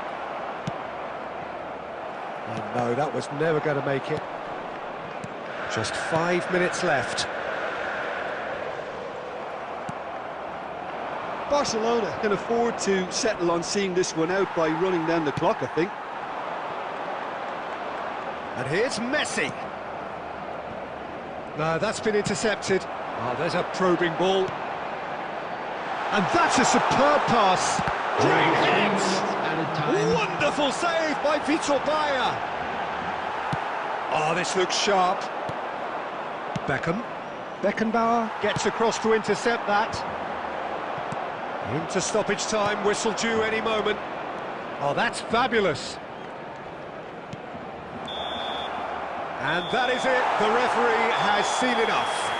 Oh no, that was never going to make it. Just 5 minutes left. Barcelona can afford to settle on seeing this one out by running down the clock, I think. And here's Messi. No, that's been intercepted. Oh, there's a probing ball. And that's a superb pass. Great hit. Wonderful save by Vitor Bayer. Oh, this looks sharp. Beckenbauer gets across to intercept that. Into stoppage time, whistle due any moment. Oh, that's fabulous. And that is it. The referee has seen enough.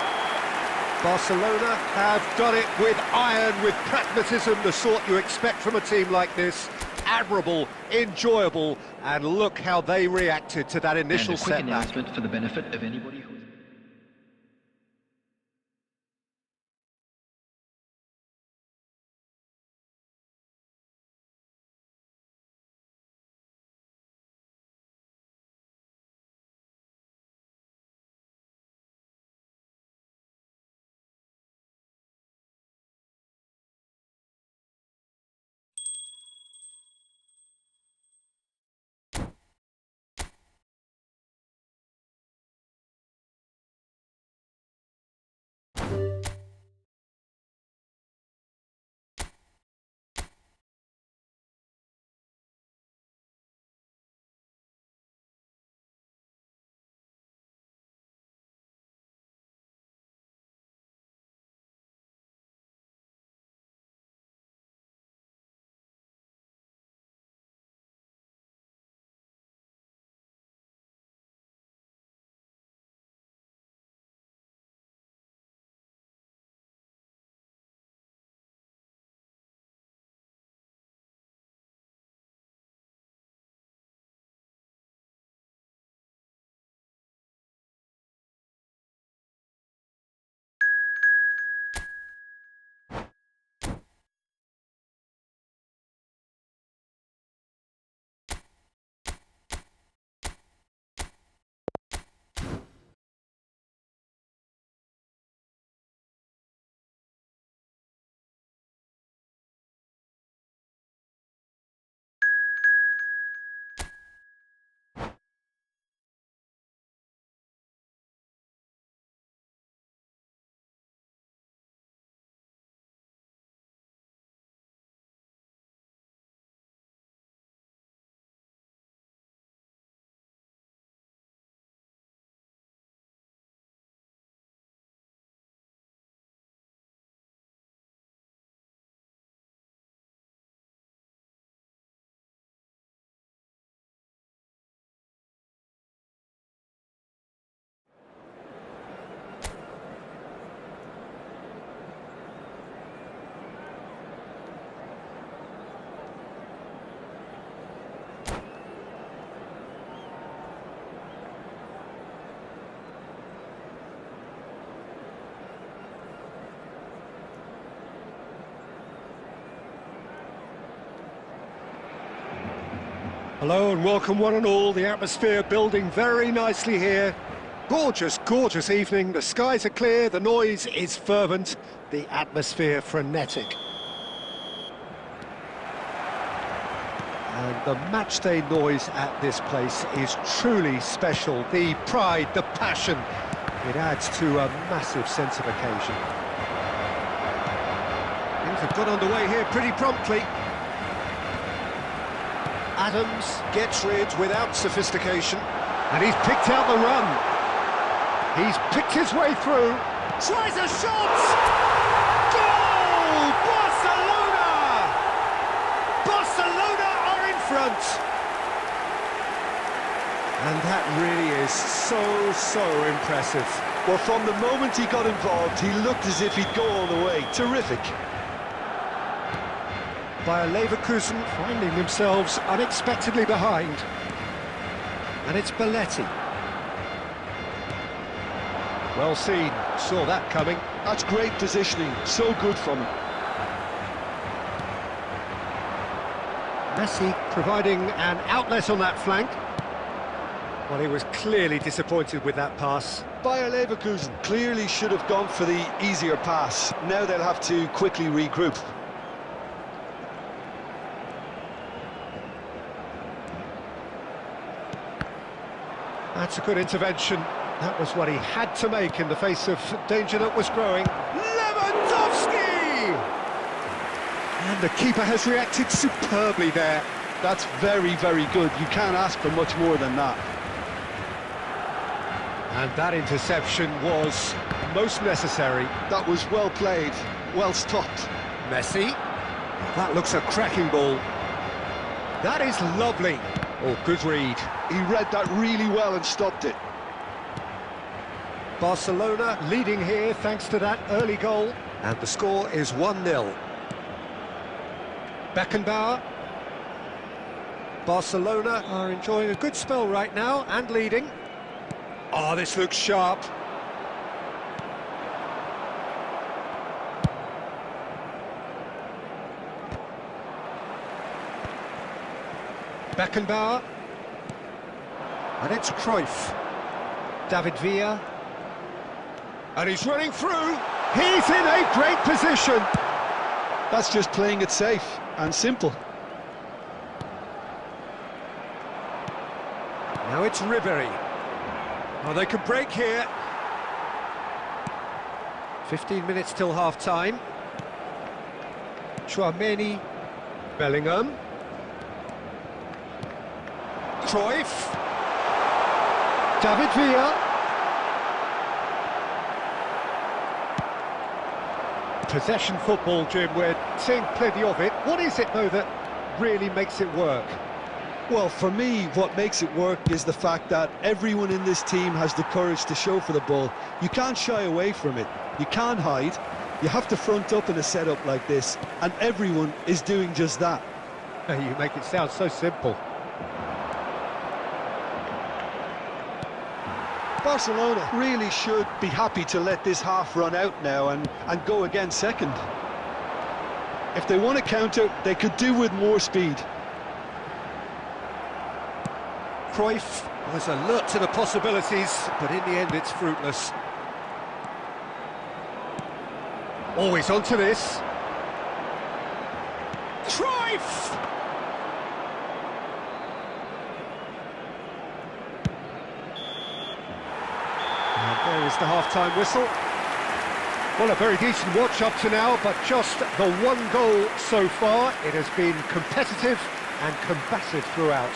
Barcelona have done it with iron, with pragmatism, the sort you expect from a team like this. admirable, enjoyable, and look how they reacted to that initial And a quick setback. announcement for the benefit of anybody who... Hello and welcome one and all, the atmosphere building very nicely here. Gorgeous, gorgeous evening, the skies are clear, the noise is fervent, the atmosphere frenetic. And the matchday noise at this place is truly special. The pride, the passion, it adds to a massive sense of occasion. Things have got underway here pretty promptly. Adams gets rid without sophistication, and he's picked out the run. He's picked his way through, tries a shot! Goal! Barcelona! Barcelona are in front! And that really is so impressive. Well, from the moment he got involved, he looked as if he'd go all the way. Terrific. Bayer Leverkusen finding themselves unexpectedly behind. And it's Belletti. Well seen, saw that coming. That's great positioning, so good from him. Messi providing an outlet on that flank. Well, he was clearly disappointed with that pass. Bayer Leverkusen clearly should have gone for the easier pass. Now they'll have to quickly regroup. That's a good intervention. That was what he had to make in the face of danger that was growing. Lewandowski! And the keeper has reacted superbly there. That's very good. You can't ask for much more than that. And that interception was most necessary. That was well played, well stopped. Messi. That looks a cracking ball. That is lovely. Oh, good read. He read that really well and stopped it. Barcelona leading here thanks to that early goal. And the score is 1-0. Beckenbauer. Barcelona are enjoying a good spell right now and leading. Oh, this looks sharp. Beckenbauer. And it's Cruyff. David Villa. And he's running through. He's in a great position. That's just playing it safe and simple. Now it's Ribery. Oh, they could break here. 15 minutes till half-time. Chouameni. Bellingham. Cruyff. David Villa. Possession football, Jim, we're seeing plenty of it. What is it, though, that really makes it work? Well, for me, what makes it work is the fact that everyone in this team has the courage to show for the ball. You can't shy away from it. You can't hide. You have to front up in a setup like this, and everyone is doing just that. You make it sound so simple. Barcelona really should be happy to let this half run out now and go again second. If they want to counter, they could do with more speed. Cruyff was alert to the possibilities, but in the end it's fruitless. Always onto this. Cruyff! And there is the half-time whistle. Well, a very decent watch up to now, but just the one goal so far. It has been competitive and combative throughout.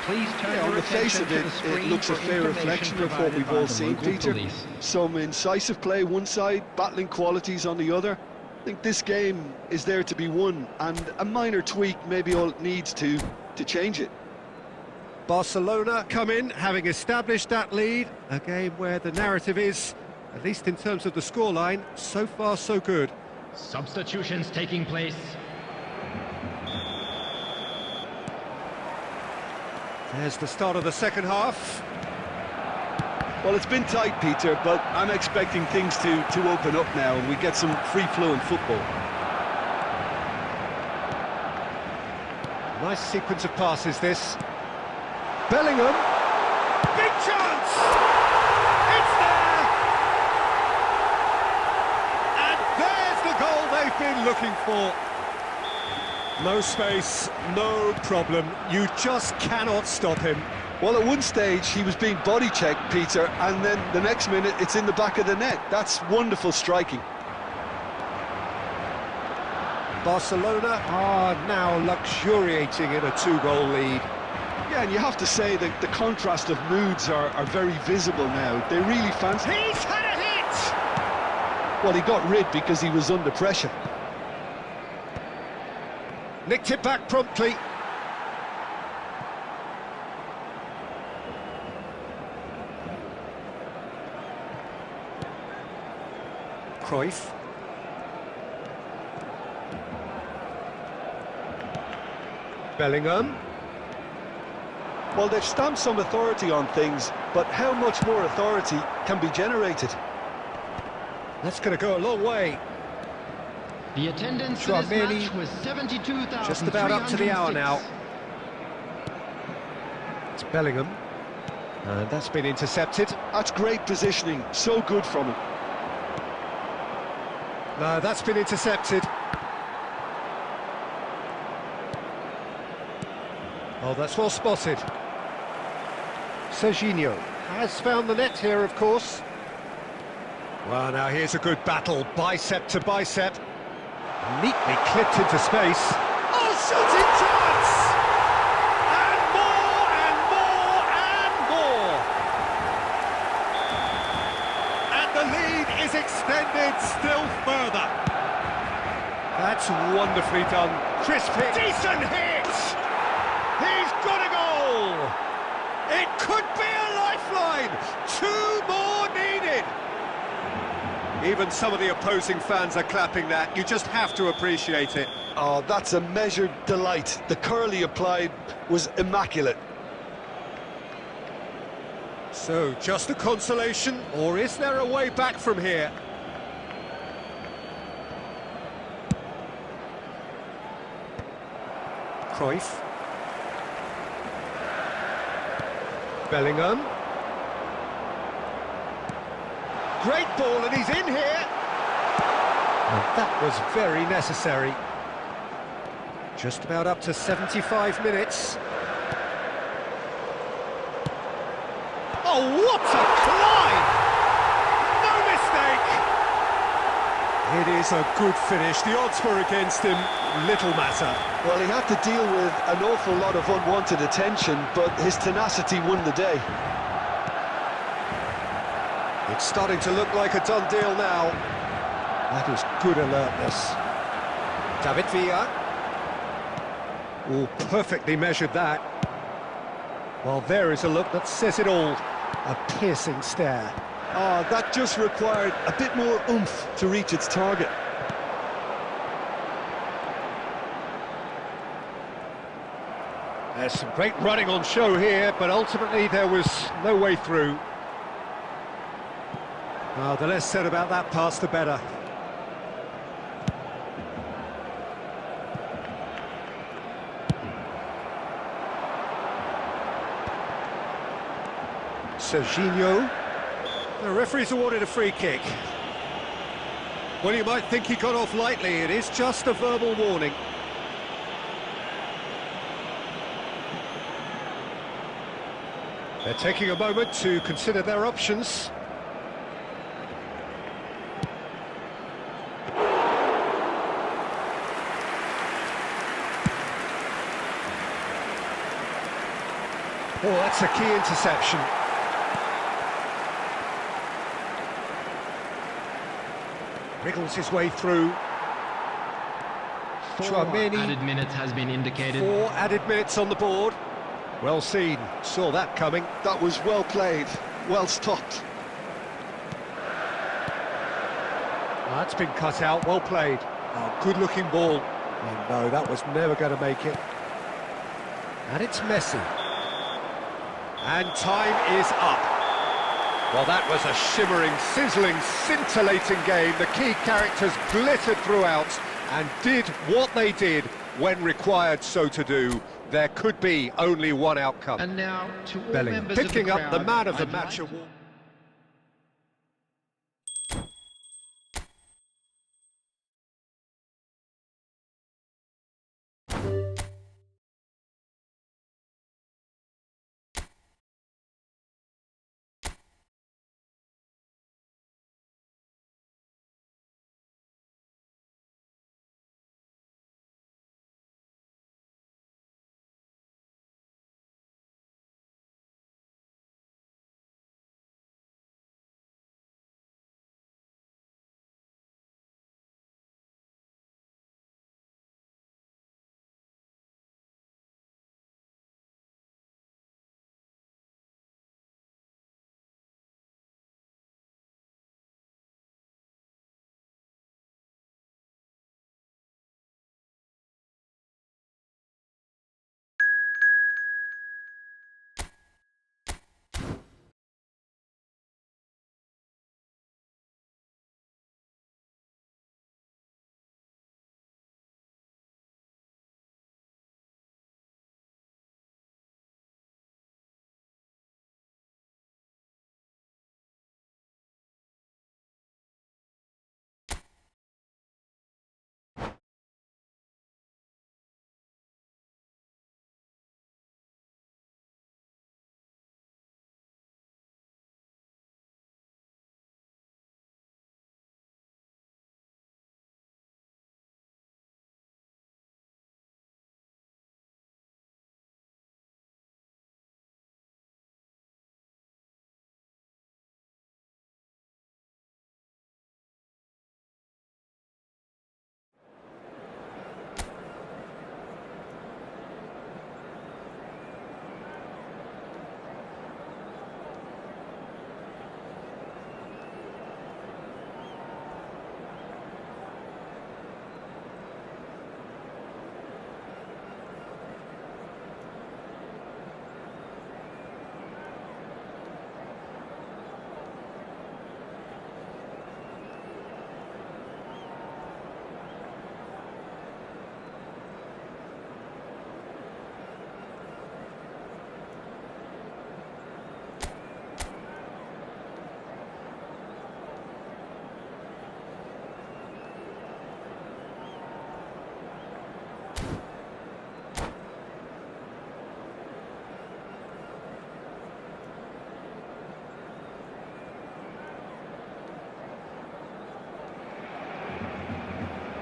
Please turn On your the face attention of to it, the screen it looks a for fair information reflection of what provided we've by all the seen, local Peter. police. Some incisive play one side, battling qualities on the other. I think this game is there to be won, and a minor tweak maybe all it needs to change it. Barcelona come in, having established that lead. A game where the narrative is, at least in terms of the scoreline, so far so good. Substitutions taking place. There's the start of the second half. Well, it's been tight, Peter, but I'm expecting things to open up now and we get some free-flowing football. Nice sequence of passes, this. Bellingham. Big chance! It's there! And there's the goal they've been looking for. No space, no problem. You just cannot stop him. Well, at one stage, he was being body-checked, Peter, and then the next minute, it's in the back of the net. That's wonderful striking. Barcelona are now luxuriating in a two-goal lead. Yeah, and you have to say that the contrast of moods are very visible now. They really fancy... He's had a hit! Well, he got rid because he was under pressure. Nicked it back promptly. Cruyff. Bellingham. Well, they've stamped some authority on things, but how much more authority can be generated? That's going to go a long way. The attendance for this Chouameni, match was 72,306. just about up to the hour now. It's Bellingham. And that's been intercepted. That's great positioning, so good from him. No, that's been intercepted. Oh, that's well spotted. Serginho has found the net here, of course. Well, now here's a good battle, bicep to bicep. Neatly clipped into space. Oh, shooting chance! And more, and more, and more! And the lead is extended still further. That's wonderfully done. Crisp hit. Decent hit! He's got a goal! It could be a lifeline! Two more needed! Even some of the opposing fans are clapping that. You just have to appreciate it. Oh, that's a measured delight. The curl he applied was immaculate. So, just a consolation, or is there a way back from here? Cruyff. Bellingham. Great ball, and he's in here. And that was very necessary. Just about up to 75 minutes. Oh, what a climb! No mistake! It is a good finish. The odds were against him. Little matter. Well, he had to deal with an awful lot of unwanted attention, but his tenacity won the day. It's starting to look like a done deal now. That is good alertness. David Villa. Oh, perfectly measured that. Well, there is a look that says it all. A piercing stare. Ah, that just required a bit more oomph to reach its target. There's some great running on show here, but ultimately there was no way through. Well, the less said about that pass, the better. Serginho. The referee's awarded a free kick. Well, you might think he got off lightly. It is just a verbal warning. They're taking a moment to consider their options. Oh, that's a key interception. Wriggles his way through. 4 added minutes has been indicated. 4 added minutes on the board. Well seen, saw that coming. That was well played, well stopped. Oh, that's been cut out, well played. Oh, good-looking ball. Oh, no, that was never going to make it. And it's Messi. And time is up. Well, that was a shimmering, sizzling, scintillating game. The key characters glittered throughout and did what they did when required so to do. There could be only one outcome. And now, to all Bellingham members picking of the up the crowd, man of the I'd match like to- award.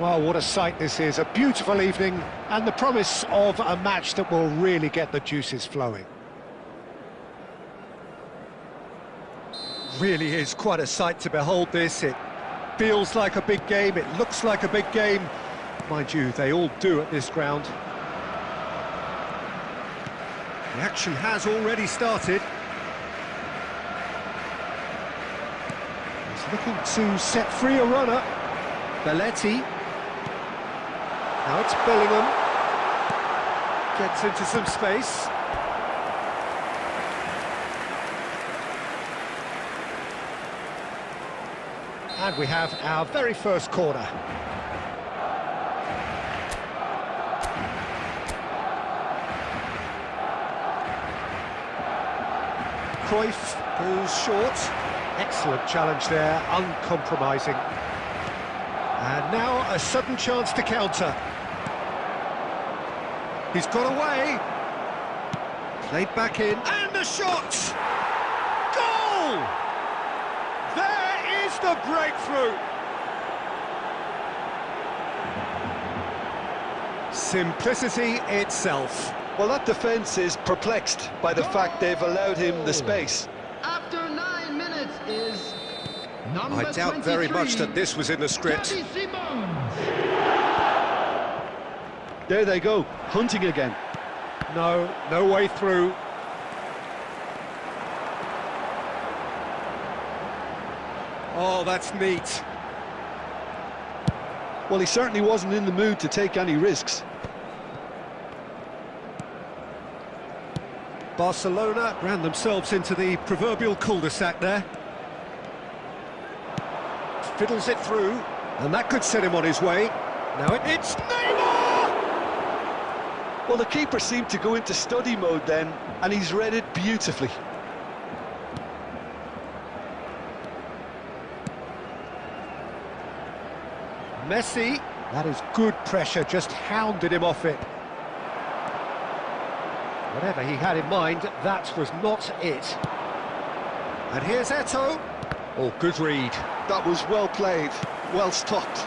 Well, what a sight this is, a beautiful evening and the promise of a match that will really get the juices flowing. Really is quite a sight to behold this. It feels like a big game, it looks like a big game. Mind you, they all do at this ground. The action has already started. He's looking to set free a runner. Belletti. Now it's Bellingham. Gets into some space. And we have our very first corner. Cruyff goes short. Excellent challenge there, uncompromising. And now a sudden chance to counter. He's got away. Played back in. And the shot! Goal! There is the breakthrough! Simplicity itself. Well, that defence is perplexed by the fact they've allowed him the space. After 9 minutes is number I doubt very 23, much that this was in the script. Xavi Simons. There they go, hunting again. No way through. Oh, that's neat. Well, he certainly wasn't in the mood to take any risks. Barcelona ran themselves into the proverbial cul-de-sac there. Fiddles it through, and that could set him on his way. Now it's Neymar! Well, the keeper seemed to go into study mode then, and he's read it beautifully. Messi, that is good pressure, just hounded him off it. Whatever he had in mind, that was not it. And here's Eto'o. Oh, good read. That was well played, well stopped.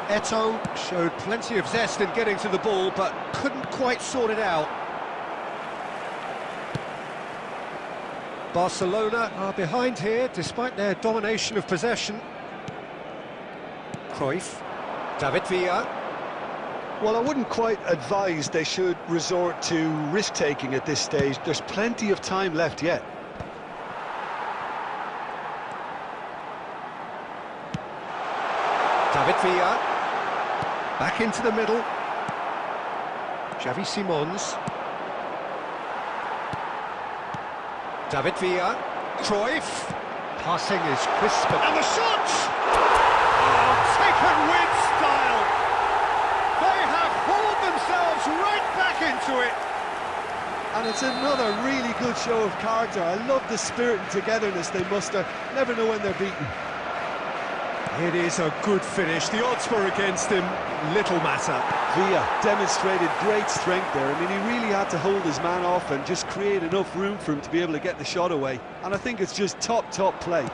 Eto'o showed plenty of zest in getting to the ball, but couldn't quite sort it out. Barcelona are behind here, despite their domination of possession. Cruyff, David Villa. Well, I wouldn't quite advise they should resort to risk-taking at this stage. There's plenty of time left yet. David Villa. Back into the middle. Xavi Simons. David Villa. Cruyff. Passing is crisp. And the shot! Oh, taken with style. They have hauled themselves right back into it. And it's another really good show of character. I love the spirit and togetherness they muster. Never know when they're beaten. It is a good finish. The odds were against him. Little matter. Villa demonstrated great strength there. I mean, he really had to hold his man off and just create enough room for him to be able to get the shot away. And I think it's just top play.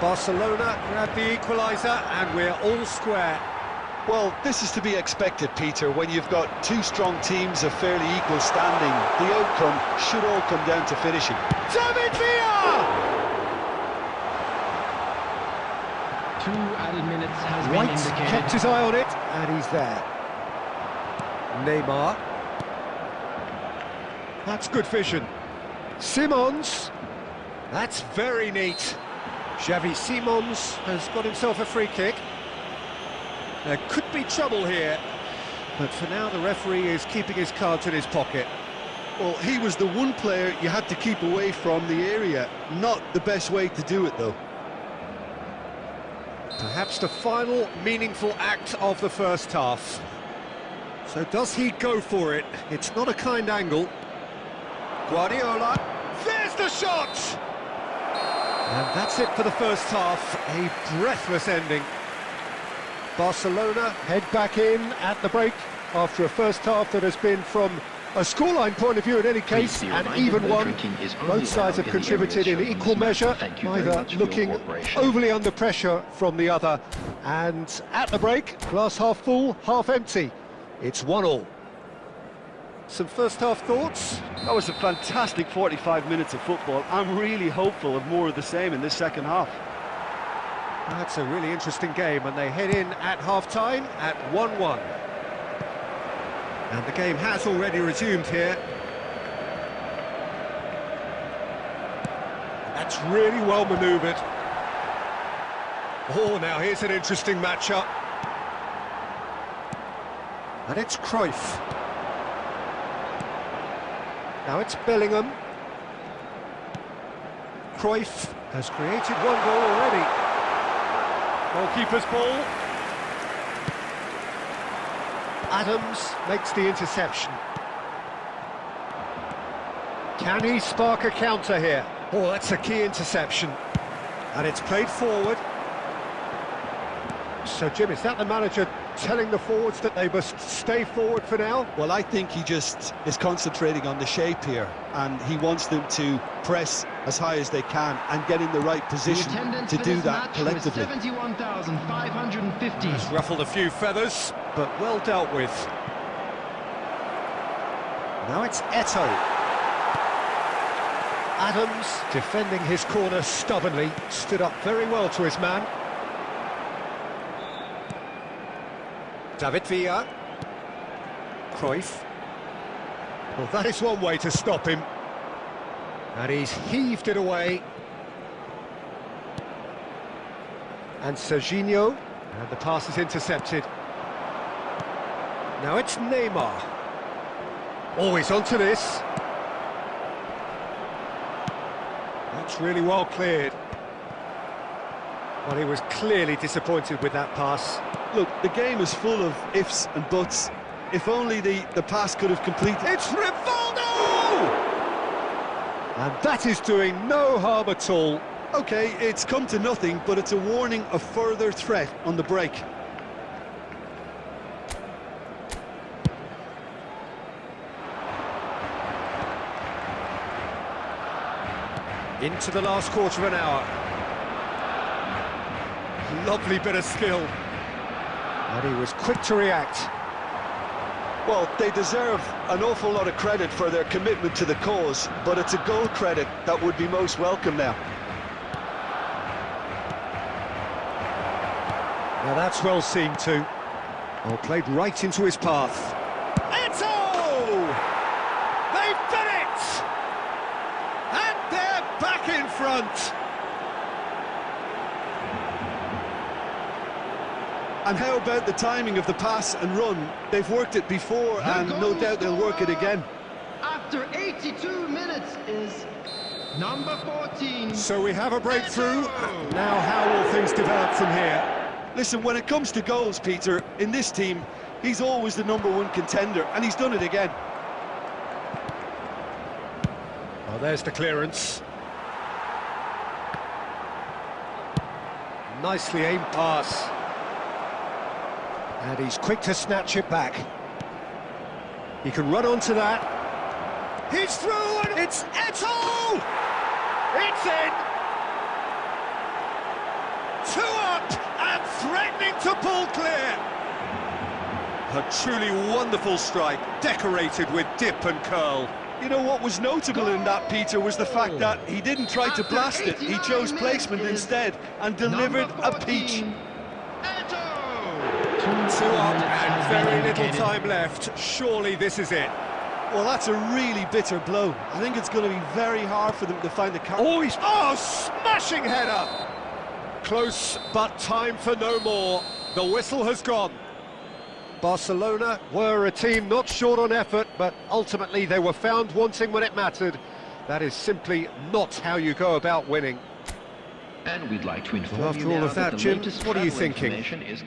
Barcelona grab the equaliser and we're all square. Well, this is to be expected, Peter. When you've got two strong teams of fairly equal standing, the outcome should all come down to finishing. David Villa! 2 added minutes has been White indicated. kept his eye on it, and he's there. Neymar. That's good vision. Simons. That's very neat. Xavi Simons has got himself a free kick. There could be trouble here, but for now the referee is keeping his cards in his pocket. Well, he was the one player you had to keep away from the area. Not the best way to do it, though. Perhaps the final meaningful act of the first half. So does he go for it? It's not a kind angle. Guardiola, there's the shot! And that's it for the first half, a breathless ending. Barcelona head back in at the break after a first half that has been from A scoreline point of view in any case, an even one. Both sides have contributed in equal measure, neither looking overly under pressure from the other. And at the break, glass half full, half empty. It's 1-1. Some first half thoughts? That was a fantastic 45 minutes of football. I'm really hopeful of more of the same in this second half. That's a really interesting game, and they head in at half-time at 1-1. And the game has already resumed here. That's really well manoeuvred. Oh, now here's an interesting matchup. And it's Cruyff. Now it's Bellingham. Cruyff has created one goal already. Goalkeeper's ball. Adams makes the interception. Can he spark a counter here? Oh, that's a key interception. And it's played forward. So, Jim, is that the manager telling the forwards that they must stay forward for now? Well, I think he just is concentrating on the shape here, and he wants them to press as high as they can and get in the right position to do that collectively. 71,550. He's ruffled a few feathers, but well dealt with. Now it's Eto'o. Adams, defending his corner stubbornly, stood up very well to his man. David Villa. Cruyff. Well, that is one way to stop him. And he's heaved it away. And Serginho. And the pass is intercepted. Now it's Neymar. Oh, he's onto this. That's really well cleared. Well, he was clearly disappointed with that pass. Look, the game is full of ifs and buts. If only the pass could have completed. It's Rivaldo! And that is doing no harm at all. Okay, it's come to nothing, but it's a warning of further threat on the break. Into the last quarter of an hour. Lovely bit of skill. And he was quick to react. Well, they deserve an awful lot of credit for their commitment to the cause, but it's a goal credit that would be most welcome now. Now that's well seen too. Well, played right into his path. Eto'o! They've done it! And they're back in front! And how about the timing of the pass and run? They've worked it before, and no doubt they'll work it again. After 82 minutes is number 14. So we have a breakthrough. Now how will things develop from here? Listen, when it comes to goals, Peter, in this team, he's always the #1 contender, and he's done it again. Well, there's the clearance. Nicely aimed pass. And he's quick to snatch it back. He can run onto that. He's through, and it's Eto'o! It's in! 2 up and threatening to pull clear. A truly wonderful strike, decorated with dip and curl. You know what was notable in that, Peter, was the fact that he didn't try to blast it. He chose placement instead and delivered a peach. 2 up and very little time left. Surely this is it. Well, that's a really bitter blow. I think it's going to be very hard for them to find the counter. Oh, smashing header! Close, but time for no more. The whistle has gone. Barcelona were a team not short on effort, but ultimately they were found wanting when it mattered. That is simply not how you go about winning. And we'd like to inform Well, after you all now of that, the Jim, latest what are you travel thinking? information is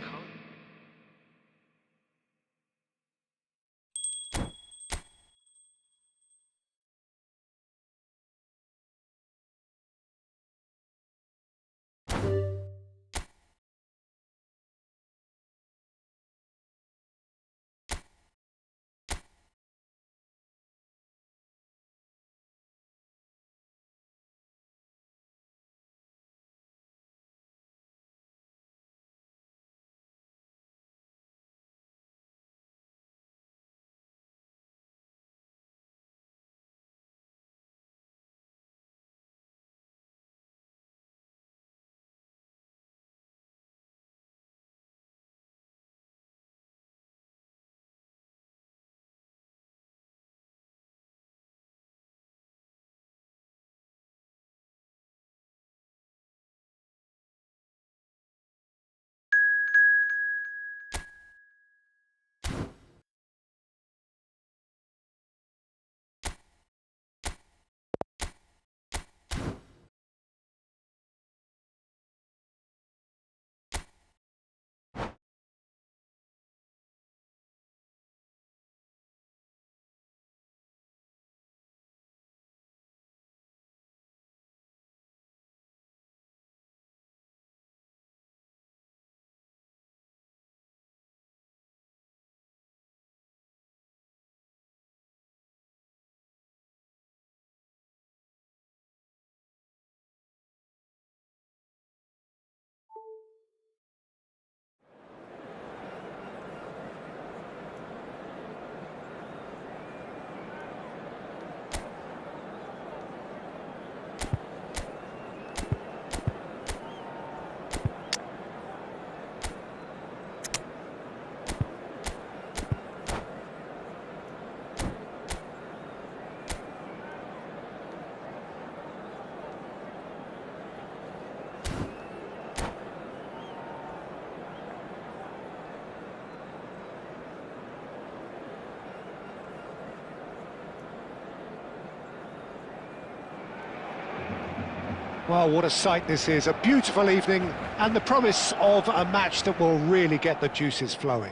Well, what a sight this is, a beautiful evening, and the promise of a match that will really get the juices flowing.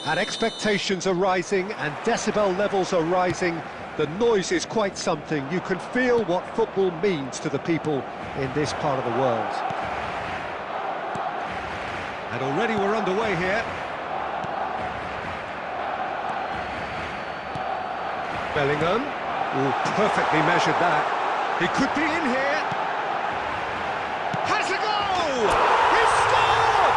And expectations are rising, and decibel levels are rising. The noise is quite something. You can feel what football means to the people in this part of the world. And already we're underway here. Bellingham. Oh, perfectly measured that. He could be in here. Has a goal! He's scored!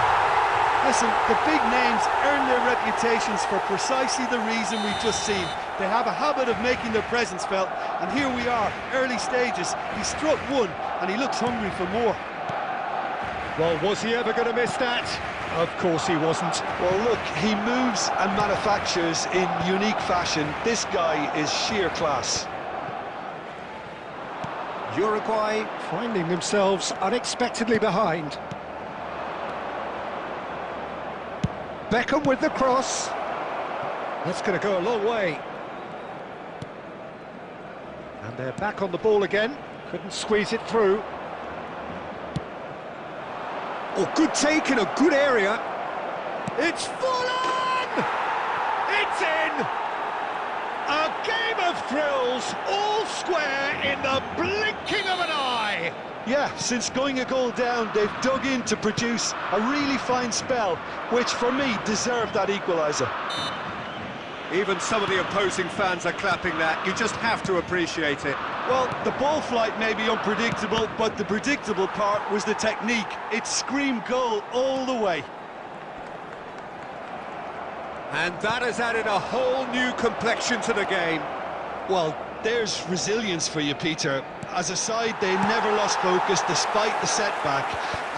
Listen, the big names earn their reputations for precisely the reason we've just seen. They have a habit of making their presence felt, and here we are, early stages. He struck one, and he looks hungry for more. Well, was he ever going to miss that? Of course he wasn't. Well, look, he moves and manufactures in unique fashion. This guy is sheer class. Uruguay finding themselves unexpectedly behind. Beckham with the cross. That's going to go a long way. And they're back on the ball again. Couldn't squeeze it through. Oh, good take in a good area. It's full on! It's in! A game of thrills, all square in the blinking of an eye! Yeah, since going a goal down, they've dug in to produce a really fine spell, which for me deserved that equaliser. Even some of the opposing fans are clapping that. You just have to appreciate it. Well, the ball flight may be unpredictable, but the predictable part was the technique. It screamed goal all the way. And that has added a whole new complexion to the game. Well, there's resilience for you, Peter. As a side, they never lost focus despite the setback,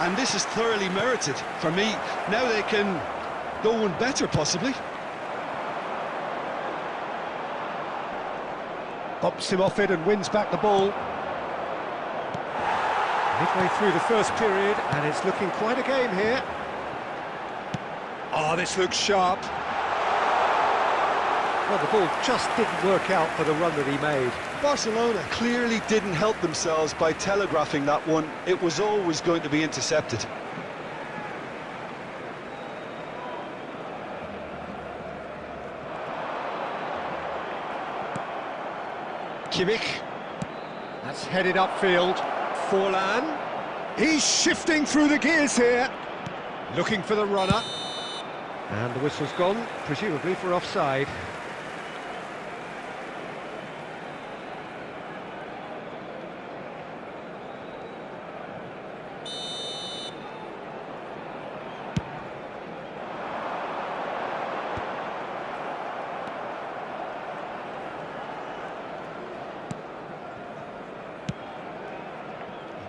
and this is thoroughly merited. For me, now they can go one better, possibly. Pops him off it and wins back the ball. Midway through the first period, and it's looking quite a game here. Oh, this looks sharp. Well, the ball just didn't work out for the run that he made. Barcelona clearly didn't help themselves by telegraphing that one. It was always going to be intercepted. Kimmich. That's headed upfield. Forlan. He's shifting through the gears here. Looking for the runner. And the whistle's gone, presumably for offside.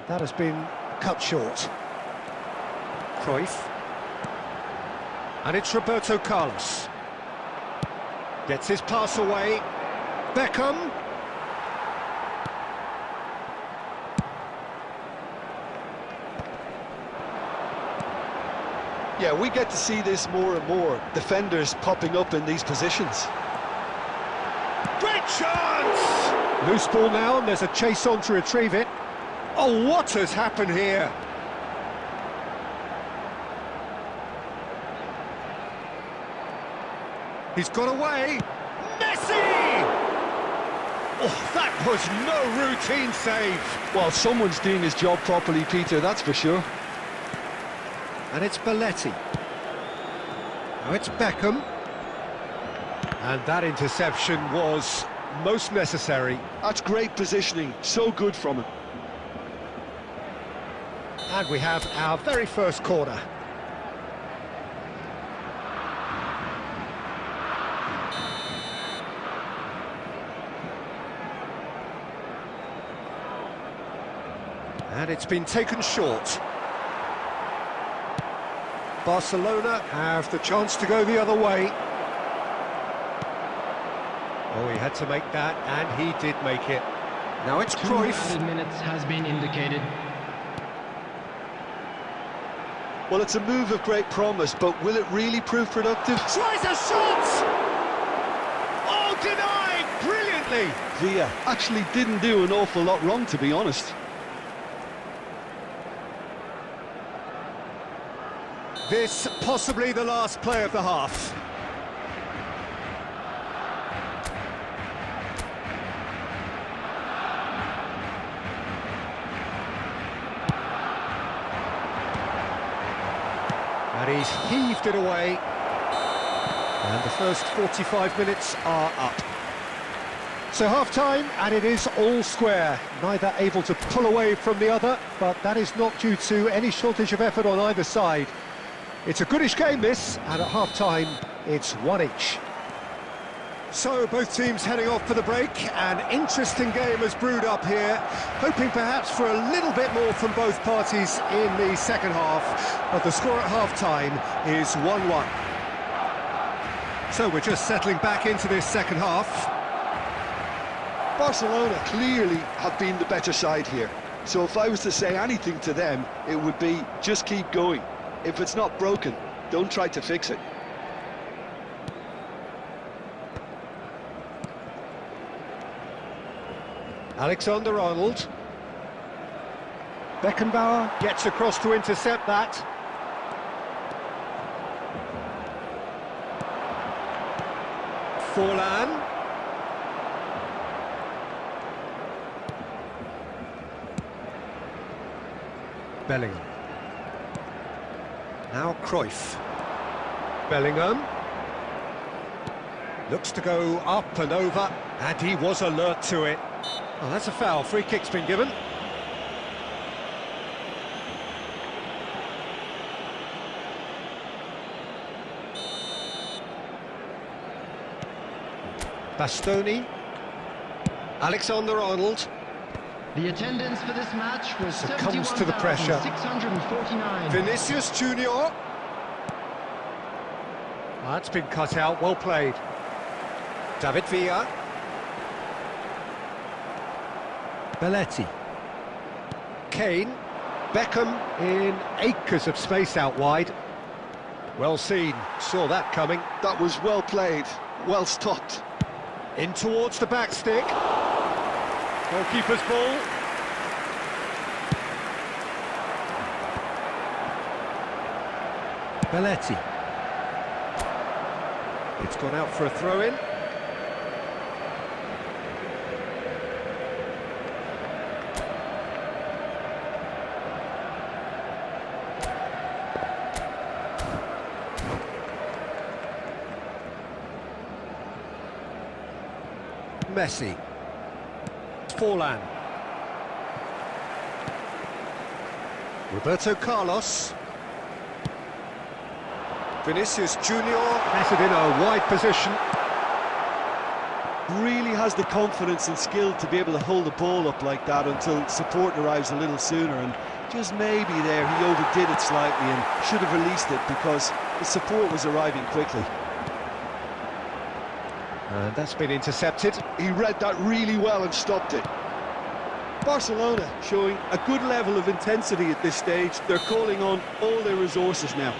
That has been cut short. Cruyff. And it's Roberto Carlos. Gets his pass away. Beckham. Yeah, we get to see this more and more. Defenders popping up in these positions. Great chance! Loose ball now, and there's a chase on to retrieve it. Oh, what has happened here? He's got away. Messi! Oh, that was no routine save. Well, someone's doing his job properly, Peter, that's for sure. And it's Belletti. Now it's Beckham. And that interception was most necessary. That's great positioning, so good from him. And we have our very first corner. And it's been taken short. Barcelona have the chance to go the other way. Oh, he had to make that, and he did make it. Now it's 2 Cruyff. added minutes has been indicated. Well, it's a move of great promise, but will it really prove productive? Tries a shot! Oh, denied brilliantly! penalty. Villa actually didn't do an awful lot wrong, to be honest. This possibly the last play of the half. And he's heaved it away. And the first 45 minutes are up. So half-time, and it is all square. Neither able to pull away from the other, but that is not due to any shortage of effort on either side. It's a goodish game, this, and at half-time, it's one each. So both teams heading off for the break. An interesting game has brewed up here, hoping perhaps for a little bit more from both parties in the second half, but the score at half-time is 1-1. So we're just settling back into this second half. Barcelona clearly have been the better side here. So if I was to say anything to them, it would be just keep going. If it's not broken, don't try to fix it. Alexander-Arnold. Beckenbauer gets across to intercept that. Forlan. Bellingham. Now Cruyff. Bellingham. Looks to go up and over, and he was alert to it. Oh, that's a foul. Free kick's been given. Bastoni. Alexander-Arnold. The attendance for this match was Succumbs to the pressure. 71,649. Vinicius Junior. That's been cut out. Well played. David Villa. Belletti. Kane. Beckham in acres of space out wide. Well seen. Saw that coming. That was well played, well stopped. In towards the back stick. Goalkeeper's ball. Belletti. It's gone out for a throw-in. Messi. Forlan. Roberto Carlos. Vinicius Junior. Netted in a wide position. Really has the confidence and skill to be able to hold the ball up like that until support arrives a little sooner, and just maybe there he overdid it slightly and should have released it because the support was arriving quickly. And that's been intercepted. He read that really well and stopped it. Barcelona showing a good level of intensity at this stage. They're calling on all their resources now.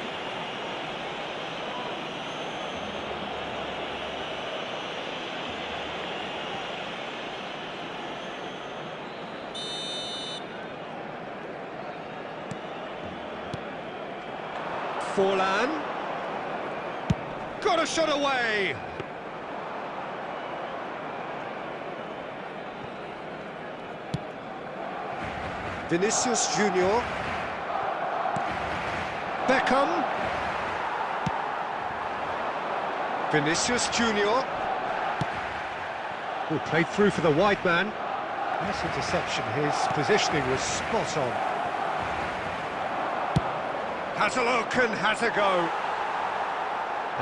Forlan. Got a shot away. Vinicius Junior. Beckham. Vinicius Junior. Oh, played through for the wide man. Nice interception. His positioning was spot on. Has a look and has a go.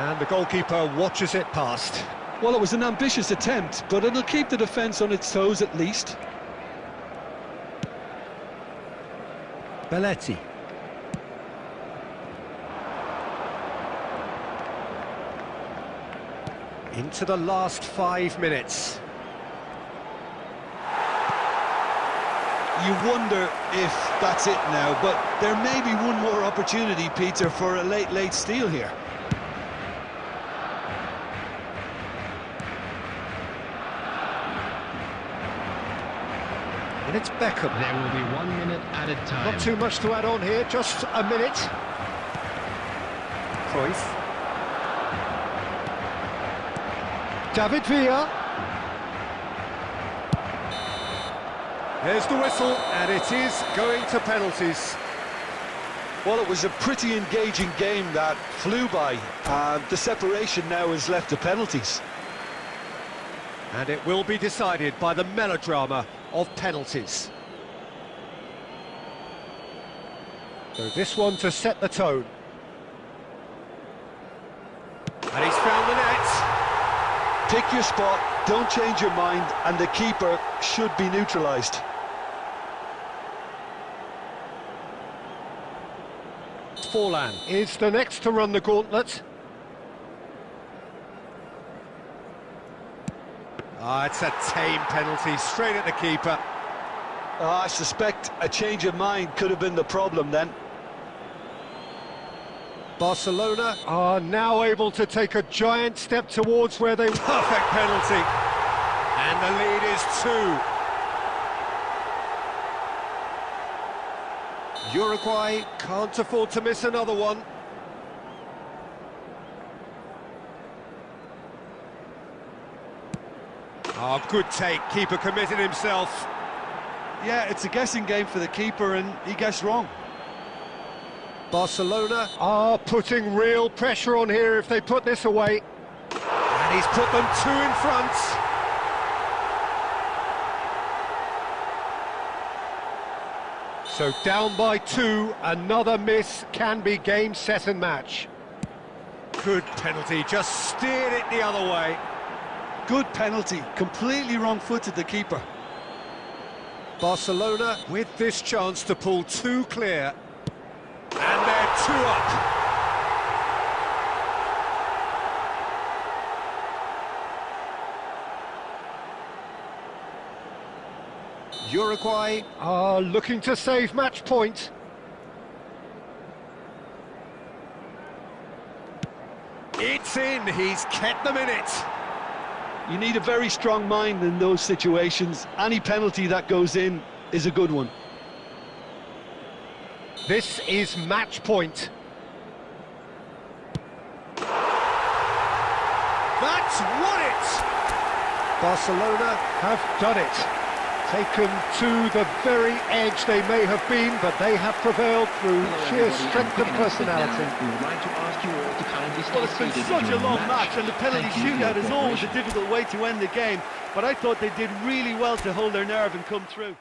And the goalkeeper watches it past. Well, it was an ambitious attempt, but it'll keep the defence on its toes at least. Belletti. Into the last 5 minutes. You wonder if that's it now, but there may be one more opportunity, Peter, for a late steal here. And it's Beckham. There will be 1 minute added time. Not too much to add on here, just a minute. Cruyff. David Villa. There's the whistle, and it is going to penalties. Well, it was a pretty engaging game that flew by. The separation now is left to penalties. And it will be decided by the melodrama of penalties. So this one to set the tone. And he's found the net. Pick your spot, don't change your mind, and the keeper should be neutralised. Forlan is the next to run the gauntlet. It's a tame penalty, straight at the keeper. I suspect a change of mind could have been the problem then. Barcelona are now able to take a giant step towards where they... Perfect penalty. And the lead is 2. Uruguay can't afford to miss another one. Good take, keeper committed himself. Yeah, it's a guessing game for the keeper and he guessed wrong. Barcelona are putting real pressure on here if they put this away. And he's put them 2 in front. So down by 2, another miss can be game, set and match. Good penalty, just steered it the other way. Good penalty, completely wrong-footed the keeper. Barcelona with this chance to pull 2 clear. And they're 2 up. Uruguay are looking to save match point. It's in, he's kept them in it. You need a very strong mind in those situations. Any penalty that goes in is a good one. This is match point. That's won it! Barcelona have done it. Taken to the very edge they may have been, but they have prevailed through sheer strength and personality. We would like to ask you all to kindly stay Well, it's been seated such a during the long match. match, and the penalty Thank you for your shootout is always a cooperation. difficult way to end the game, but I thought they did really well to hold their nerve and come through.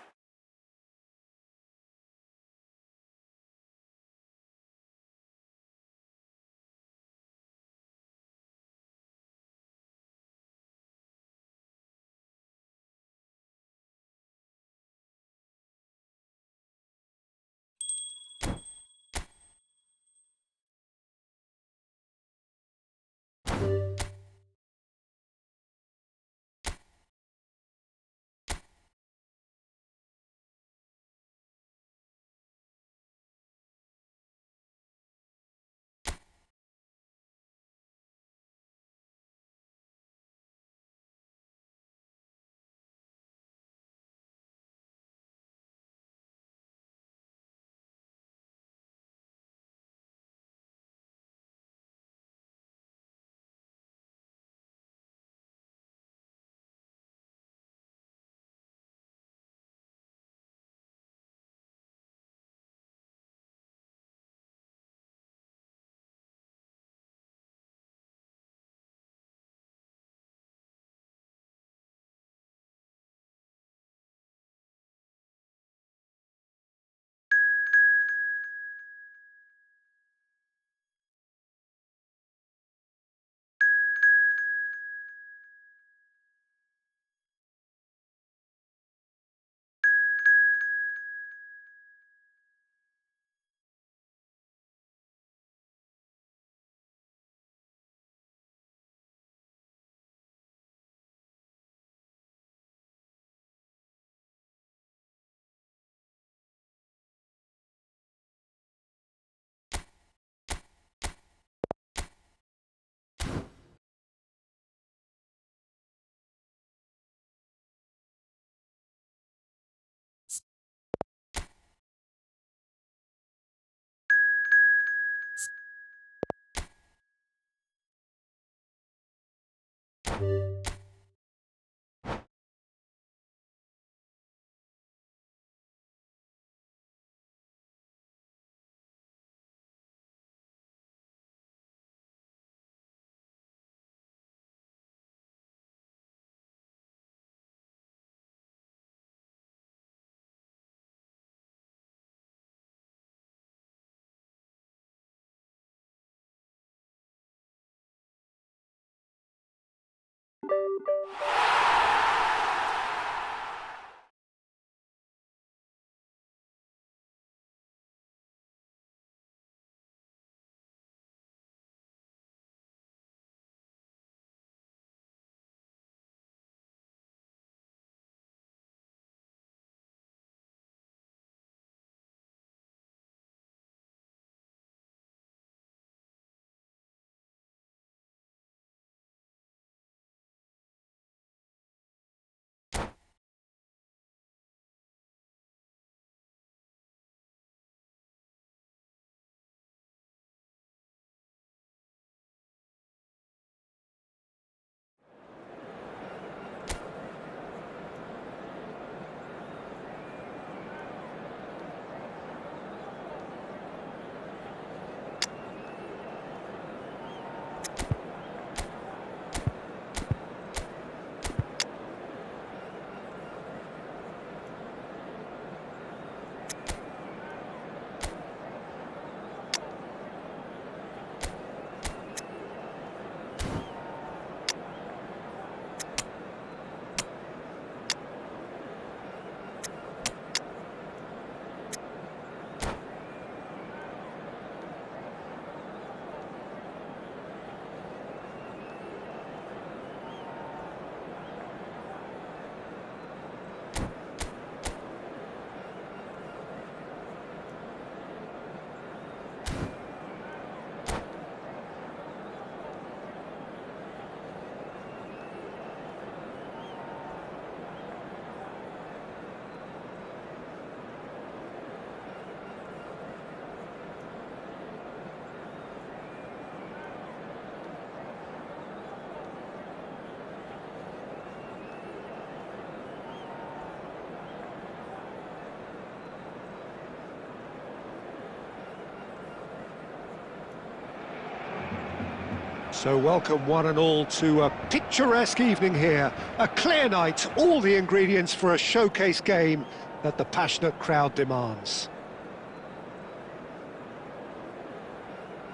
So welcome one and all to a picturesque evening here. A clear night, all the ingredients for a showcase game that the passionate crowd demands.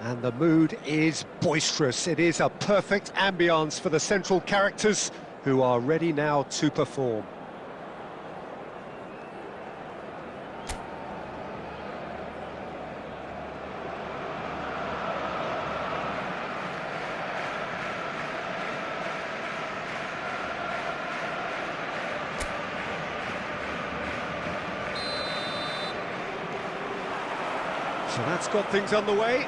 And the mood is boisterous. It is a perfect ambience for the central characters who are ready now to perform. So that's got things underway.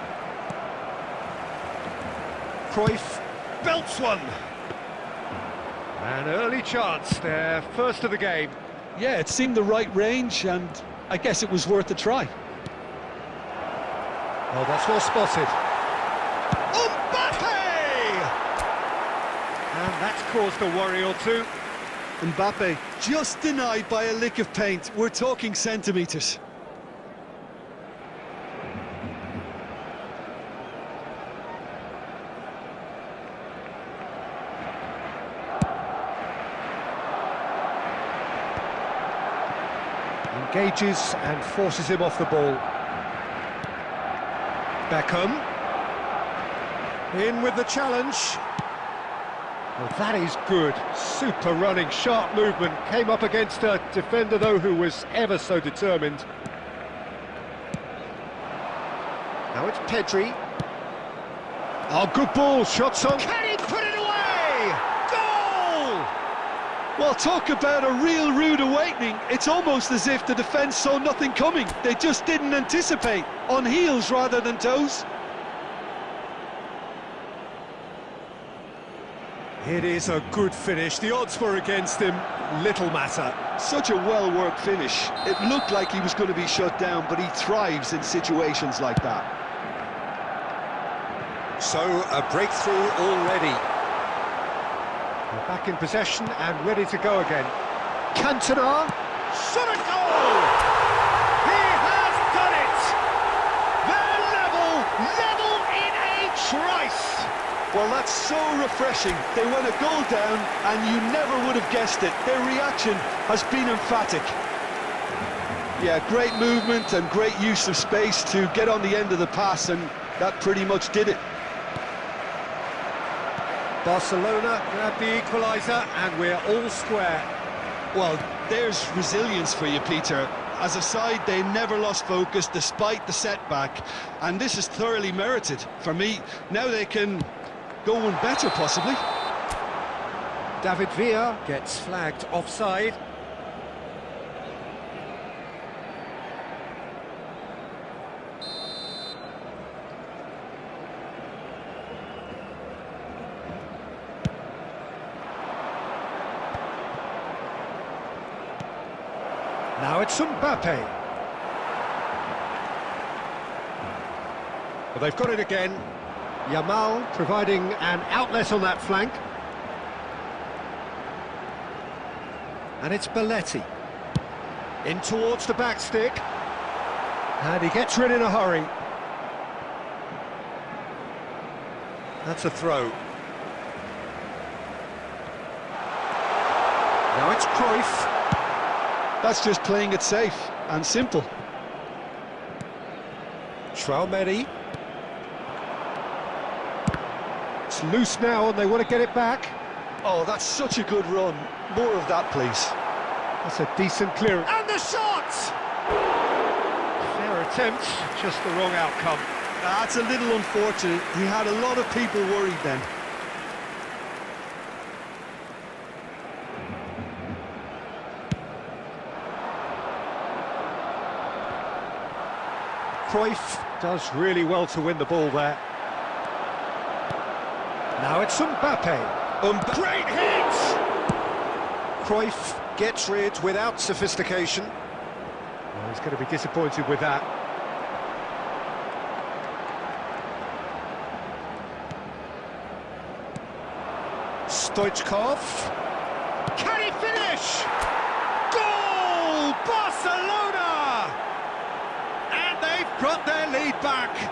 Cruyff belts one. An early chance there, first of the game. Yeah, it seemed the right range, and I guess it was worth a try. Oh, that's well spotted. Mbappe! And that's caused a worry or two. Mbappe just denied by a lick of paint. We're talking centimetres. Engages and forces him off the ball. Beckham. In with the challenge. Well, that is good. Super running, sharp movement. Came up against a defender, though, who was ever so determined. Now it's Pedri. Oh, good ball. Shots on. Can he put it away? Goal! Well, talk about a real rude awakening. It's almost as if the defence saw nothing coming. They just didn't anticipate. On heels rather than toes. It is a good finish. The odds were against him. Little matter. Such a well-worked finish. It looked like he was going to be shut down, but he thrives in situations like that. So, a breakthrough already. They're back in possession and ready to go again. Cantona, shot a goal! He has done it! They're level in a trice! Well, that's so refreshing. They went a goal down and you never would have guessed it. Their reaction has been emphatic. Yeah, great movement and great use of space to get on the end of the pass, and that pretty much did it. Barcelona grab the equaliser and we're all square. Well, there's resilience for you, Peter. As a side, they never lost focus despite the setback, and this is thoroughly merited. For me, now they can go one better, possibly. David Villa gets flagged offside. Now it's Mbappe. Well, they've got it again. Yamal providing an outlet on that flank. And it's Belletti. In towards the back stick. And he gets rid in a hurry. That's a throw. Now it's Cruyff. That's just playing it safe and simple. Traumeri. It's loose now and they want to get it back. Oh, that's such a good run. More of that, please. That's a decent clearance. And the shot! Fair attempt, just the wrong outcome. That's a little unfortunate. He had a lot of people worried then. Cruyff does really well to win the ball there. Now it's Mbappe. Great hit! Cruyff gets rid without sophistication. Well, he's going to be disappointed with that. Stoichkov. Can he finish? Goal! Barcelona! And they've got their lead back.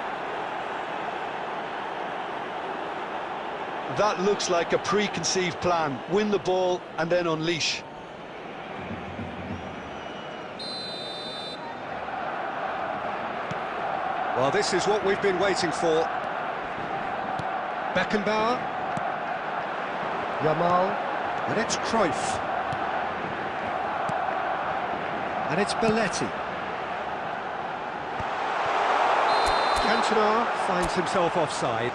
That looks like a preconceived plan. Win the ball and then unleash. Well, this is what we've been waiting for. Beckenbauer. Yamal. And it's Cruyff. And it's Belletti. Cantona finds himself offside.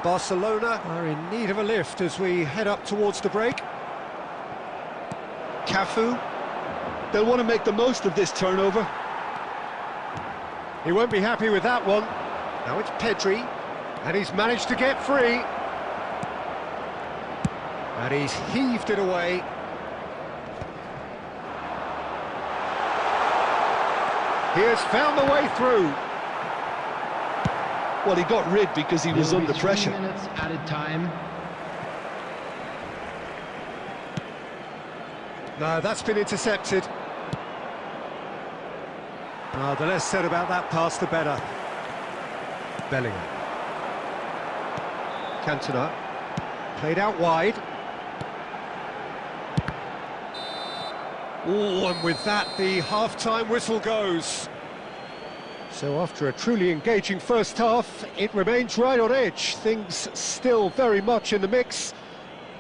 Barcelona are in need of a lift as we head up towards the break. Cafu. They'll want to make the most of this turnover. He won't be happy with that one. Now it's Pedri, and he's managed to get free. And he's heaved it away. He has found the way through. Well, he got rid because he was under pressure. 3 minutes added time. No, that's been intercepted. Oh, the less said about that pass, the better. Bellingham. Cantona. Played out wide. Oh, and with that, the half-time whistle goes. So after a truly engaging first half, it remains right on edge. Things still very much in the mix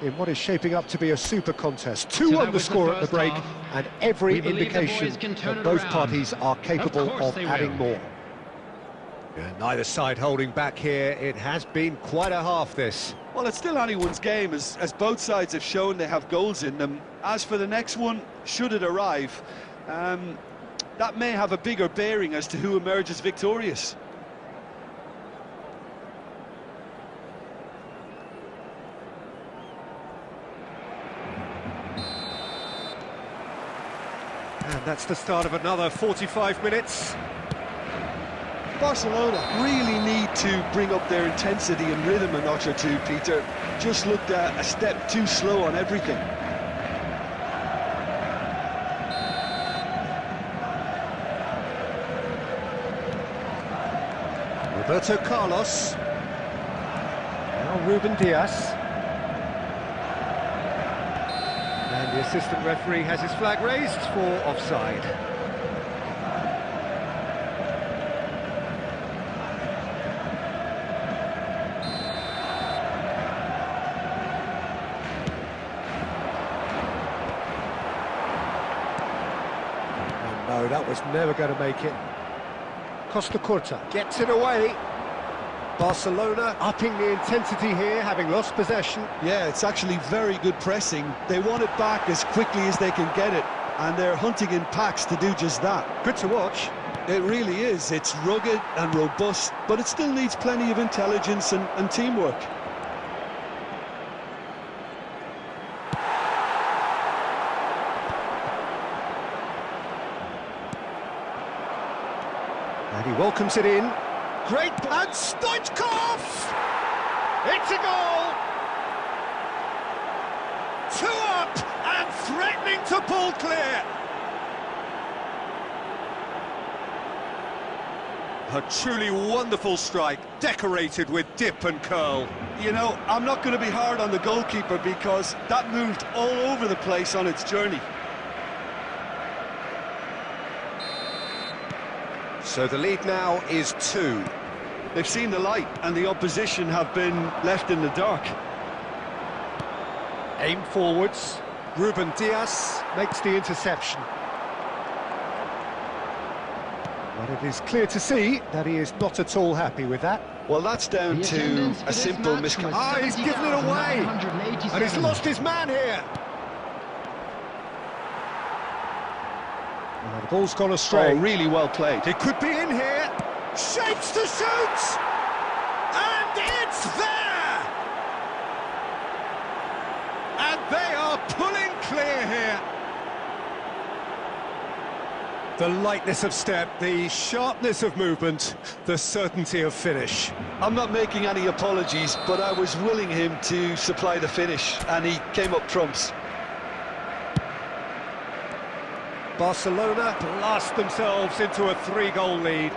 in what is shaping up to be a super contest. 2-1 the score at the break, and every indication that both parties are capable of adding more. Yeah, neither side holding back here. It has been quite a half, this. Well, it's still anyone's game, as both sides have shown they have goals in them. As for the next one, should it arrive, that may have a bigger bearing as to who emerges victorious. And that's the start of another 45 minutes. Barcelona really need to bring up their intensity and rhythm a notch or two, Peter. Just looked a step too slow on everything. Roberto Carlos. Now Ruben Diaz. And the assistant referee has his flag raised for offside. Oh no, that was never going to make it. Costa Curta gets it away. Barcelona upping the intensity here, having lost possession. Yeah, it's actually very good pressing. They want it back as quickly as they can get it, and they're hunting in packs to do just that. Good to watch. It really is. It's rugged and robust, but it still needs plenty of intelligence and teamwork. And he welcomes it in. Great, and Stoichkov! It's a goal! 2 up and threatening to pull clear. A truly wonderful strike, decorated with dip and curl. You know, I'm not going to be hard on the goalkeeper because that moved all over the place on its journey. So the lead now is 2. They've seen the light and the opposition have been left in the dark. Aim forwards. Ruben Diaz makes the interception. But it is clear to see that he is not at all happy with that. Well, that's down to a simple miscommunication. Ah, he's given it away! And he's lost his man here! The ball's gone astray. Oh, really well played. It could be in here. Shapes to shoot! And it's there! And they are pulling clear here. The lightness of step, the sharpness of movement, the certainty of finish. I'm not making any apologies, but I was willing him to supply the finish, and he came up trumps. Barcelona blast themselves into a 3-goal lead.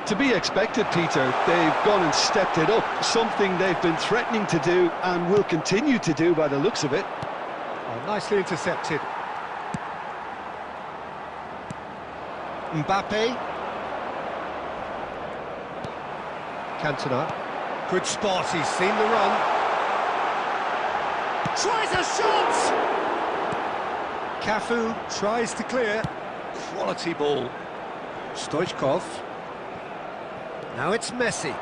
To be expected, Peter. They've gone and stepped it up, something they've been threatening to do and will continue to do by the looks of it. Oh, nicely intercepted. Mbappe. Cantona. Good spot, he's seen the run. Tries a shot! Cafu tries to clear. Quality ball. Stoichkov. Now it's Messi.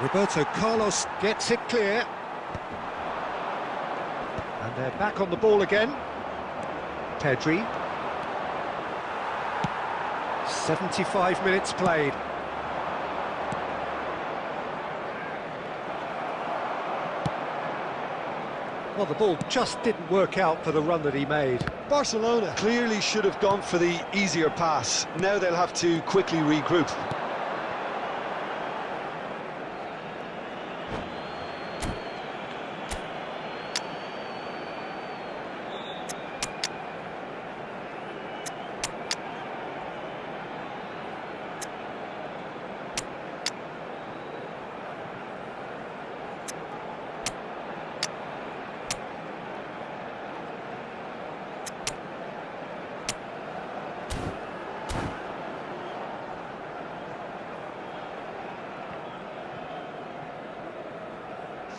Roberto Carlos gets it clear. And they're back on the ball again. Pedri. 75 minutes played. Well, the ball just didn't work out for the run that he made. Barcelona clearly should have gone for the easier pass. Now they'll have to quickly regroup.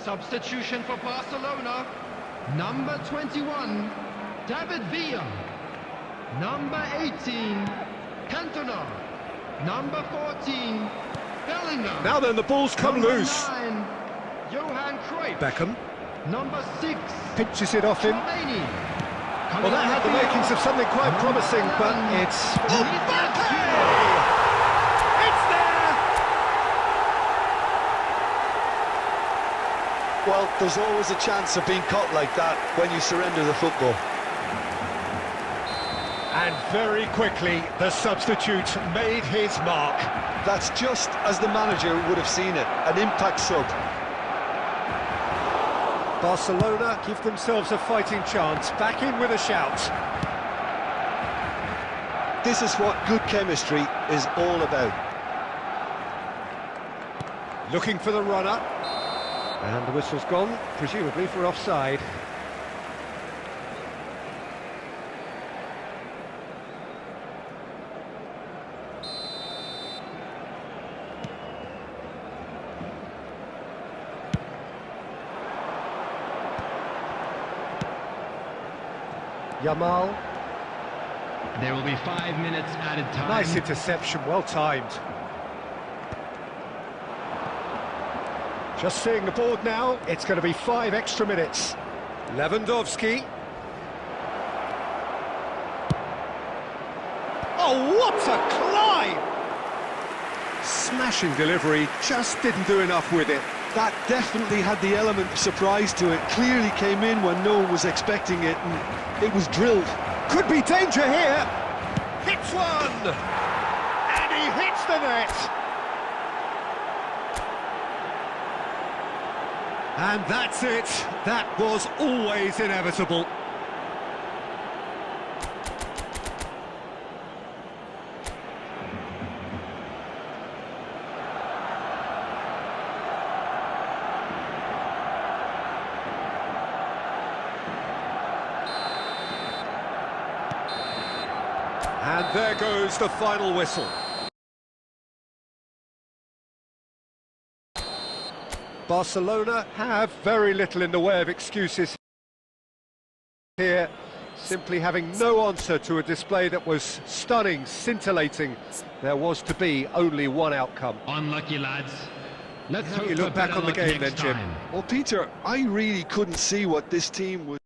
Substitution for Barcelona. Number 21, David Villa. Number 18, Cantona. Number 14, Bellingham. Now then, the ball's come Number loose. 9, Johan Cruyff. Beckham Number 6, pinches it off him. Chouameni. Well, that had the makings of something quite promising, but it's... It's there! Well, there's always a chance of being caught like that when you surrender the football. And very quickly, the substitute made his mark. That's just as the manager would have seen it, an impact sub. Barcelona give themselves a fighting chance, back in with a shout. This is what good chemistry is all about. Looking for the runner. And the whistle's gone, presumably for offside. Yamal. There will be 5 minutes added time. Nice interception, well timed. Just seeing the board now, it's going to be 5 extra minutes. Lewandowski. Oh, what a climb! Smashing delivery, just didn't do enough with it. That definitely had the element of surprise to it. Clearly came in when no one was expecting it, and it was drilled. Could be danger here. Hits one! And he hits the net! And that's it. That was always inevitable. And there goes the final whistle. Barcelona have very little in the way of excuses here, simply having no answer to a display that was stunning, scintillating. There was to be only one outcome. Unlucky, lads. Let's How hope do you look for back better on the luck game next then, Jim? time. Well, Peter, I really couldn't see what this team was